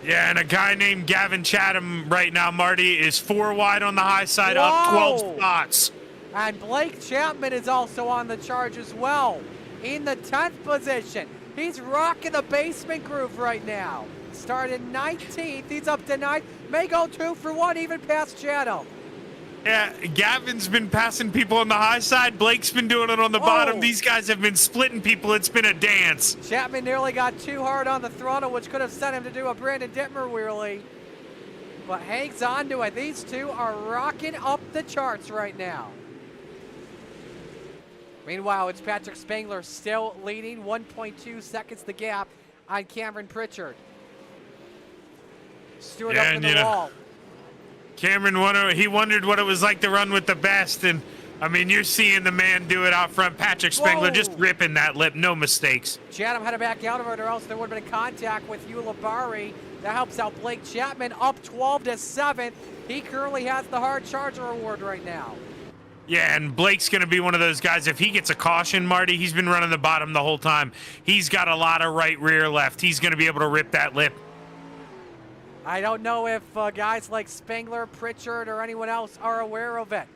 Yeah, and a guy named Gavin Chatham right now, Marty, is 4 wide on the high side, up 12 spots. And Blake Chapman is also on the charge as well, in the 10th position. He's rocking the basement groove right now. Started 19th, he's up to 9th. May go 2 for 1, even past Chatham. Yeah, Gavin's been passing people on the high side. Blake's been doing it on the bottom. These guys have been splitting people. It's been a dance. Chapman nearly got too hard on the throttle, which could have sent him to do a Brandon Dittmer wheelie. But hangs on to it. These two are rocking up the charts right now. Meanwhile, it's Patrick Spangler still leading, 1.2 seconds the gap on Cameron Pritchard. Stewart up in the wall. Cameron wondered what it was like to run with the best, and I mean, you're seeing the man do it out front. Patrick Spangler just ripping that lip, no mistakes. Chatham had to back out of it, or else there would have been contact with Eula Bari. That helps out Blake Chapman, up 12 to 7. He currently has the hard charger award right now. Yeah, and Blake's going to be one of those guys. If he gets a caution, Marty, he's been running the bottom the whole time. He's got a lot of right rear left. He's going to be able to rip that lip. I don't know if guys like Spangler, Pritchard, or anyone else are aware of it.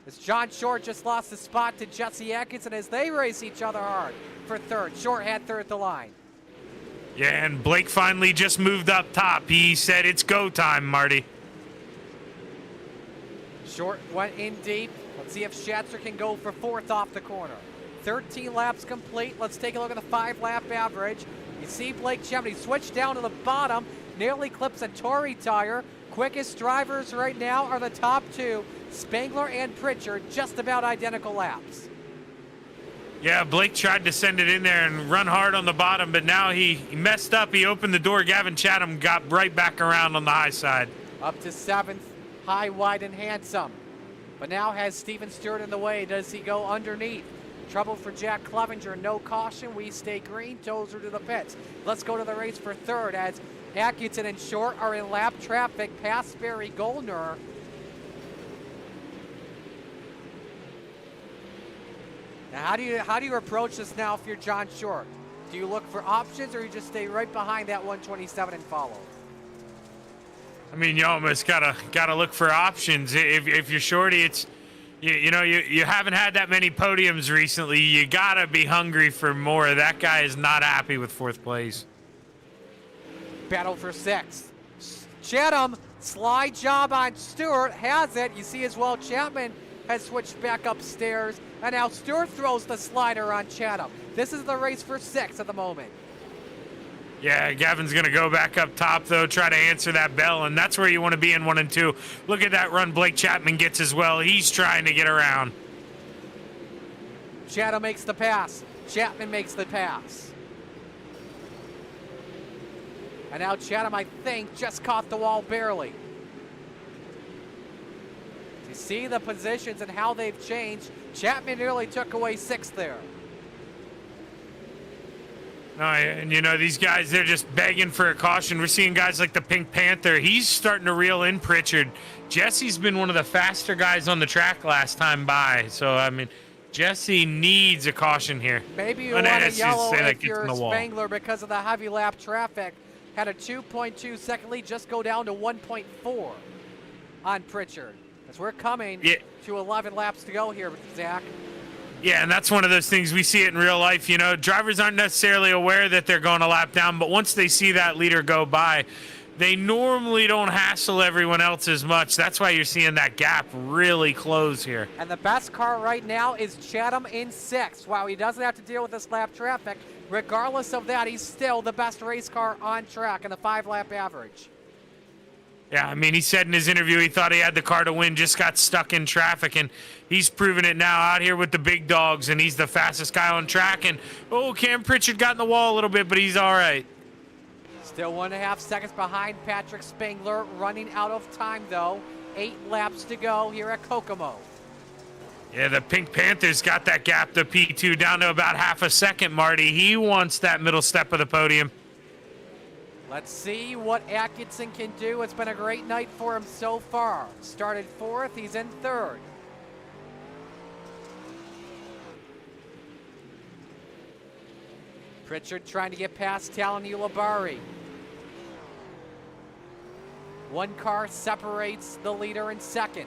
As John Short just lost the spot to Jesse Atkinson as they race each other hard for 3rd. Short had 3rd at the line. Yeah, and Blake finally just moved up top. He said it's go time, Marty. Short went in deep. Let's see if Schatzer can go for 4th off the corner. 13 laps complete. Let's take a look at the 5-lap average. You see Blake Chapman, he switched down to the bottom, nearly clips a Tory tire. Quickest drivers right now are the top two, Spangler and Pritchard, just about identical laps. Yeah, Blake tried to send it in there and run hard on the bottom, but now he messed up. He opened the door. Gavin Chatham got right back around on the high side. Up to 7th, high, wide, and handsome. But now has Steven Stewart in the way. Does he go underneath? Trouble for Jack Clevenger. No caution. We stay green. Tozer to the pits. Let's go to the race for third as Atkinson and Short are in lap traffic past Barry Goldner. Now, how do you approach this now if you're John Short? Do you look for options, or you just stay right behind that 127 and follow? I mean, you almost gotta look for options. If you're Shorty, it's you haven't had that many podiums recently. You gotta be hungry for more. That guy is not happy with 4th place. Battle for 6th. Chatham, slide job on Stewart, has it. You see as well, Chapman has switched back upstairs, and now Stewart throws the slider on Chatham. This is the race for 6 at the moment. Yeah, Gavin's going to go back up top, though, try to answer that bell, and that's where you want to be in 1 and 2. Look at that run Blake Chapman gets as well. He's trying to get around. Chatham makes the pass. Chapman makes the pass. And now Chatham, I think, just caught the wall barely. You see the positions and how they've changed. Chapman nearly took away 6th there. No, and these guys, they're just begging for a caution. We're seeing guys like the Pink Panther. He's starting to reel in Pritchard. Jesse's been one of the faster guys on the track last time by. So, I mean, Jesse needs a caution here. Maybe you want a yellow if you're Spangler because of the heavy lap traffic. Had a 2.2 second lead, just go down to 1.4 on Pritchard. As we're coming to 11 laps to go here, Zach. Yeah, and that's one of those things, we see it in real life. Drivers aren't necessarily aware that they're going a lap down, but once they see that leader go by, they normally don't hassle everyone else as much. That's why you're seeing that gap really close here. And the best car right now is Chatham in 6th. While he doesn't have to deal with this lap traffic, regardless of that, he's still the best race car on track in the 5-lap average. Yeah, I mean, he said in his interview he thought he had the car to win, just got stuck in traffic, and he's proven it now out here with the big dogs, and he's the fastest guy on track. And, Cam Pritchard got in the wall a little bit, but he's all right. Still 1.5 seconds behind Patrick Spangler, running out of time, though. 8 laps to go here at Kokomo. Yeah, the Pink Panthers got that gap to P2 down to about half a second, Marty. He wants that middle step of the podium. Let's see what Atkinson can do. It's been a great night for him so far. Started 4th, he's in 3rd. Pritchard trying to get past Talon Ulibarri. 1 car separates the leader in 2nd.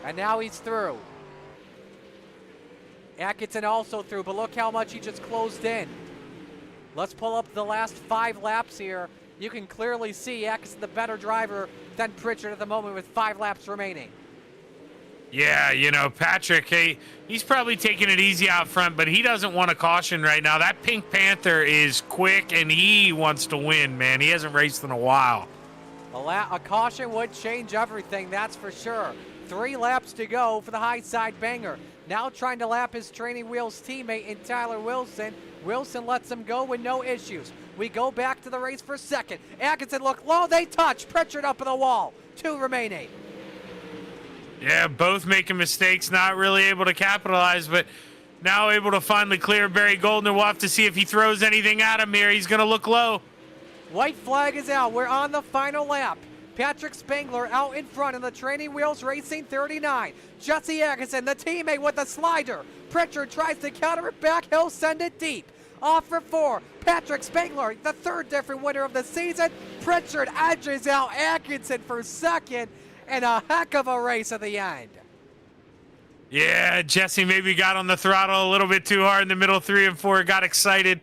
And now he's through. Atkinson also through, but look how much he just closed in. Let's pull up the last 5 laps here. You can clearly see Atkinson the better driver than Pritchard at the moment with 5 laps remaining. Yeah, Patrick, he's probably taking it easy out front, but he doesn't want a caution right now. That Pink Panther is quick, and he wants to win, man. He hasn't raced in a while. A caution would change everything, that's for sure. 3 laps to go for the high side banger. Now trying to lap his training wheels teammate in Tyler Wilson. Wilson lets him go with no issues. We go back to the race for 2nd. Atkinson look low, they touch. Pritchard up on the wall. 2 remaining. Yeah, both making mistakes, not really able to capitalize, but now able to finally clear Barry Goldner. We'll have to see if he throws anything at him here. He's going to look low. White flag is out. We're on the final lap. Patrick Spangler out in front in the training wheels, racing 39. Jesse Atkinson, the teammate with the slider. Pritchard tries to counter it back. He'll send it deep. Off for 4. Patrick Spangler, the 3rd different winner of the season. Pritchard edges out Atkinson for 2nd, and a heck of a race at the end. Yeah, Jesse maybe got on the throttle a little bit too hard in the middle 3 and 4. Got excited.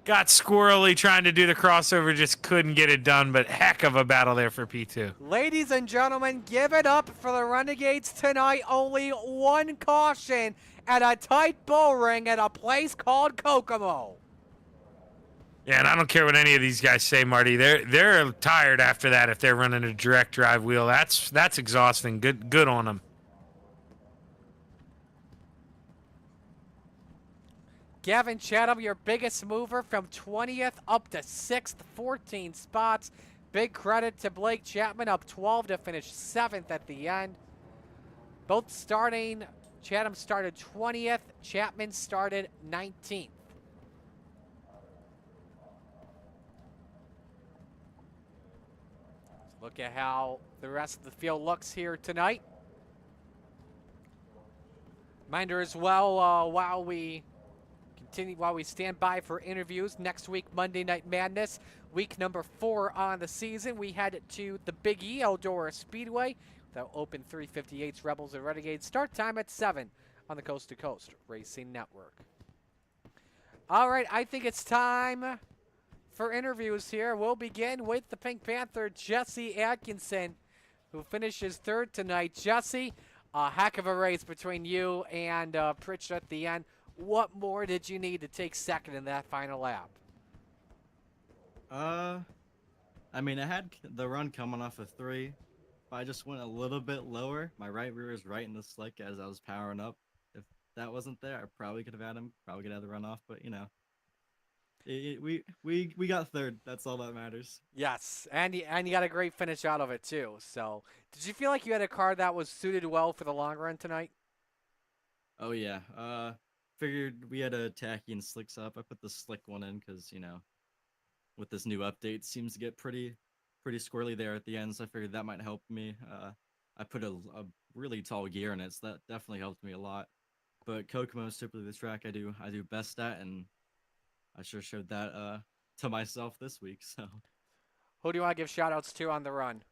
got squirrely trying to do the crossover, just couldn't get it done, but heck of a battle there for P2. Ladies and gentlemen, give it up for the Renegades tonight. Only one caution at a tight bull ring at a place called Kokomo. Yeah, and I don't care what any of these guys say, Marty. They're tired after that if they're running a direct drive wheel. That's exhausting. Good on them. Gavin Chatham, your biggest mover from 20th up to 6th, 14 spots. Big credit to Blake Chapman, up 12 to finish 7th at the end. Both starting, Chatham started 20th, Chapman started 19th. Let's look at how the rest of the field looks here tonight. Reminder as well, while we stand by for interviews next week, Monday Night Madness, week number 4 on the season. We head to the Big E Eldora Speedway. They'll open 358's Rebels and Renegades. Start time at 7 on the Coast to Coast Racing Network. All right, I think it's time for interviews here. We'll begin with the Pink Panther, Jesse Atkinson, who finishes 3rd tonight. Jesse, a heck of a race between you and Pritchard at the end. What more did you need to take 2nd in that final lap? I mean, I had the run coming off of 3. If I just went a little bit lower, my right rear was right in the slick as I was powering up. If that wasn't there, I probably could have had him, probably could have had the run off, but you know. We got 3rd. That's all that matters. Yes, and you got a great finish out of it too. So, did you feel like you had a car that was suited well for the long run tonight? Oh yeah. Figured we had a tacky and slicks up. I put the slick one in because, you know, with this new update, seems to get pretty squirrely there at the end. So I figured that might help me. I put a really tall gear in it, so that definitely helped me a lot. But Kokomo is typically the track I do best at, and I sure showed that to myself this week. So, who do you want to give shout outs to on the run?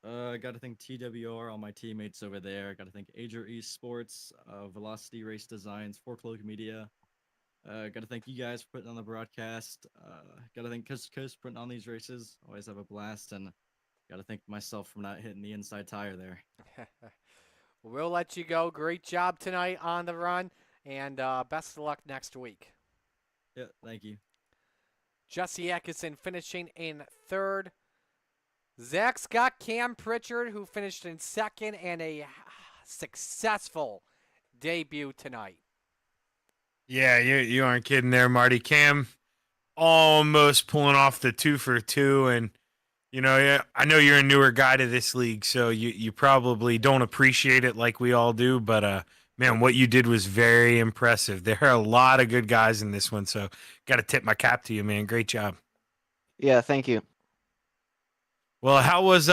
I got to thank TWR, all my teammates over there. Got to thank Ager Esports, Velocity Race Designs, Forkloak Media. Got to thank you guys for putting on the broadcast. Got to thank Coast to Coast for putting on these races. Always have a blast. And got to thank myself for not hitting the inside tire there. We'll let you go. Great job tonight on the run. And best of luck next week. Yeah, thank you. Jesse Atkinson finishing in 3rd. Zach's got Cam Pritchard, who finished in 2nd, and a successful debut tonight. Yeah, you aren't kidding there, Marty. Cam almost pulling off the 2 for 2, and you know, yeah, I know you're a newer guy to this league, so you probably don't appreciate it like we all do, but man, what you did was very impressive. There are a lot of good guys in this one, so got to tip my cap to you, man. Great job. Yeah, thank you. Well, how was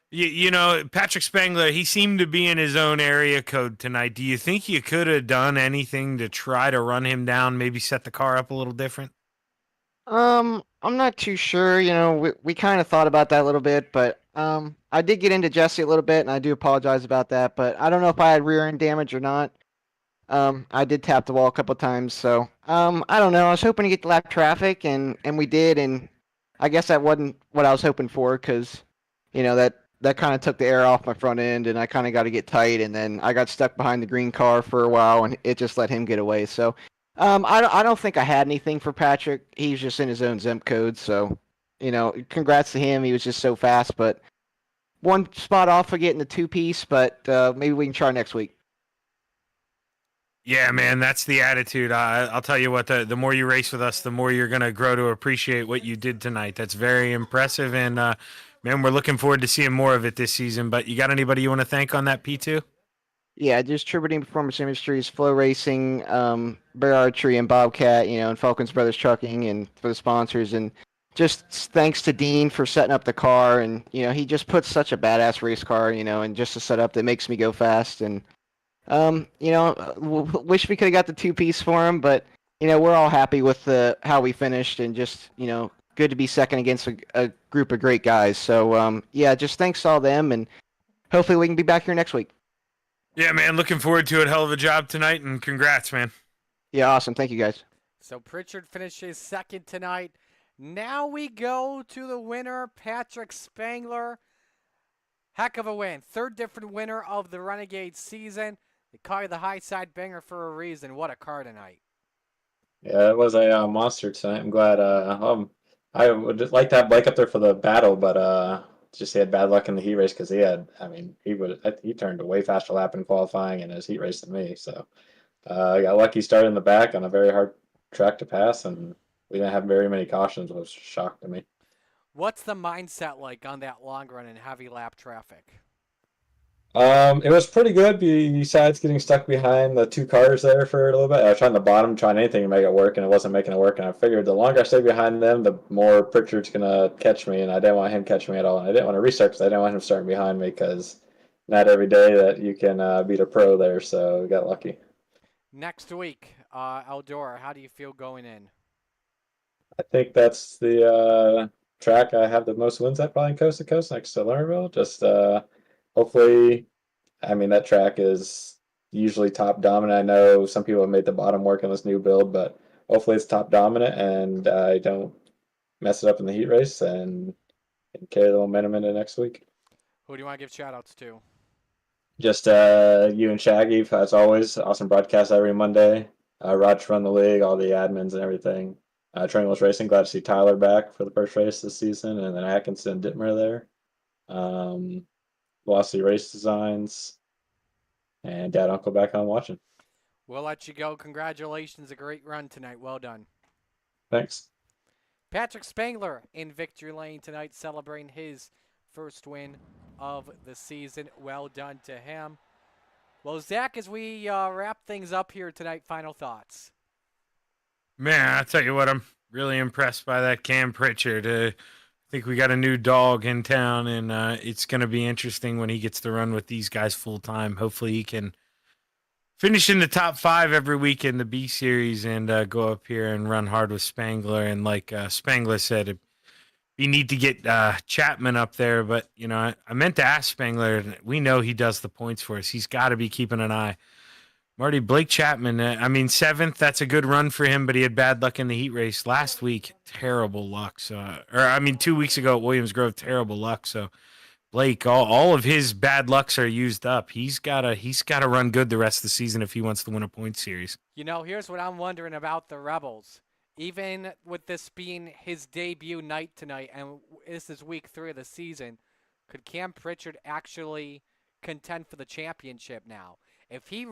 you know, Patrick Spangler? He seemed to be in his own area code tonight. Do you think you could have done anything to try to run him down? Maybe set the car up a little different. I'm not too sure. You know, we kind of thought about that a little bit, but I did get into Jesse a little bit, and I do apologize about that. But I don't know if I had rear end damage or not. I did tap the wall a couple times, so I don't know. I was hoping to get the lap traffic, and we did, and I guess that wasn't what I was hoping for, because you know that kind of took the air off my front end, and I kind of got to get tight, and then I got stuck behind the green car for a while, and it just let him get away. So I don't think I had anything for Patrick. He's just in his own zip code, so you know, congrats to him. He was just so fast, but one spot off for getting the 2-piece, but maybe we can try next week. Yeah, man, that's the attitude. I'll tell you what, the more you race with us, the more you're going to grow to appreciate what you did tonight. That's very impressive, and man, we're looking forward to seeing more of it this season. But you got anybody you want to thank on that P2? Yeah, just Tributing Performance Industries, Flow Racing, Bear Archery, and Bobcat, you know, and Falcons Brothers Trucking, and for the sponsors, and just thanks to Dean for setting up the car, and you know, he just puts such a badass race car, you know, and just a setup that makes me go fast, and you know, wish we could have got the 2-piece for him, but you know, we're all happy with how we finished, and just, you know, good to be second against a group of great guys. So yeah, just thanks to all them, and hopefully we can be back here next week. Yeah, man, looking forward to it. Hell of a job tonight, and congrats, man. Yeah, awesome. Thank you, guys. So Pritchard finishes second tonight. Now we go to the winner, Patrick Spangler. Heck of a win. Third different winner of the Renegade season. They call you the high side banger for a reason. What a car tonight. Yeah, it was a monster tonight. I'm glad. I would just like to have Blake up there for the battle, but just he had bad luck in the heat race because he had. I mean, he turned a way faster lap in qualifying in his heat race than me. So I got lucky starting in the back on a very hard track to pass, and we didn't have very many cautions, which was a shock to me. What's the mindset like on that long run in heavy lap traffic? It was pretty good besides getting stuck behind the two cars there for a little bit. I was trying the bottom, trying anything to make it work, and it wasn't making it work. And I figured the longer I stay behind them, the more Pritchard's going to catch me, and I didn't want him catching me at all. And I didn't want to restart because I didn't want him starting behind me because not every day that you can beat a pro there, so we got lucky. Next week, Eldora, how do you feel going in? I think that's the track I have the most wins at, probably in Coast to Coast next to Lernerville. Just hopefully, I mean, that track is usually top dominant. I know some people have made the bottom work on this new build, but hopefully it's top dominant and I don't mess it up in the heat race and carry the momentum into next week. Who do you want to give shout outs to? Just you and Shaggy, as always. Awesome broadcast every Monday. Raj run the league, all the admins and everything. Trainless Racing, glad to see Tyler back for the first race this season, and then Atkinson and Dittmer there. Velocity Race Designs, and Dad Uncle back home watching. We'll let you go. Congratulations, a great run tonight. Well done. Thanks. Patrick Spangler in victory lane tonight, celebrating his first win of the season. Well done to him. Well, Zach, as we wrap things up here tonight, final thoughts. Man, I tell you what, I'm really impressed by that Cam Pritchard. I think we got a new dog in town, and it's going to be interesting when he gets to run with these guys full time. Hopefully, he can finish in the top 5 every week in the B series and go up here and run hard with Spangler. And like Spangler said, we need to get Chapman up there. But you know, I meant to ask Spangler. We know he does the points for us. He's got to be keeping an eye. Marty, Blake Chapman, I mean, 7th, that's a good run for him, but he had bad luck in the heat race. Last week, terrible luck. So, 2 weeks ago at Williams Grove, terrible luck. So, Blake, all of his bad lucks are used up. He's gotta run good the rest of the season if he wants to win a point series. You know, here's what I'm wondering about the Rebels. Even with this being his debut night tonight, and this is week 3 of the season, could Cam Pritchard actually contend for the championship now? If he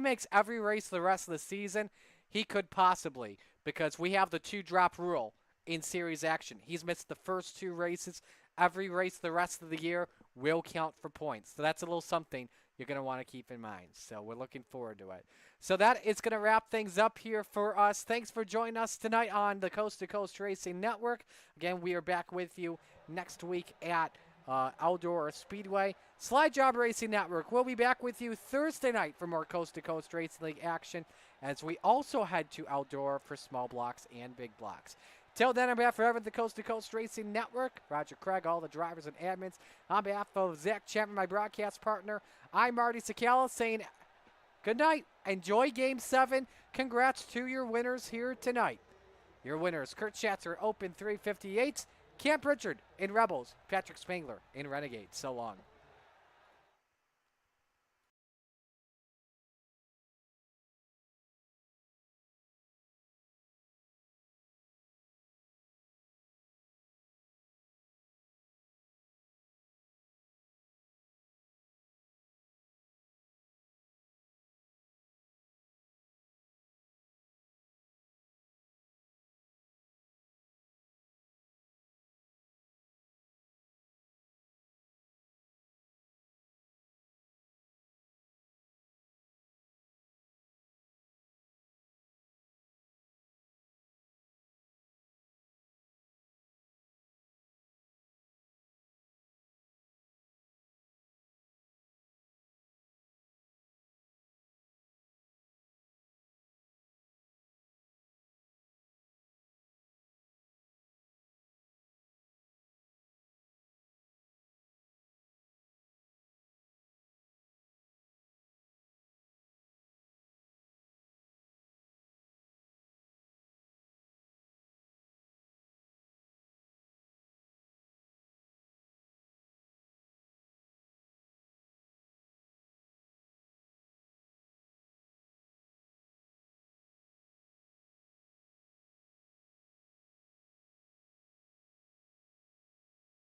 makes every race the rest of the season, he could possibly, because we have the 2-drop rule in series action. He's missed the first 2 races. Every race the rest of the year will count for points. So that's a little something you're going to want to keep in mind. So we're looking forward to it. So that is going to wrap things up here for us. Thanks for joining us tonight on the Coast to Coast Racing Network. Again, we are back with you next week at Eldora Speedway. Slide Job Racing Network. We'll be back with you Thursday night for more Coast to Coast Racing League action, as we also head to Eldora for small blocks and big blocks. Till then, on behalf of everyone at the Coast to Coast Racing Network, Roger Craig, all the drivers and admins, on behalf of Zach Chapman, my broadcast partner, I'm Marty Sakala saying good night. Enjoy Game 7. Congrats to your winners here tonight. Your winners, Kurt Schatzer, Open 358, Cam Pritchard in Rebels, Patrick Spangler in Renegade. So long.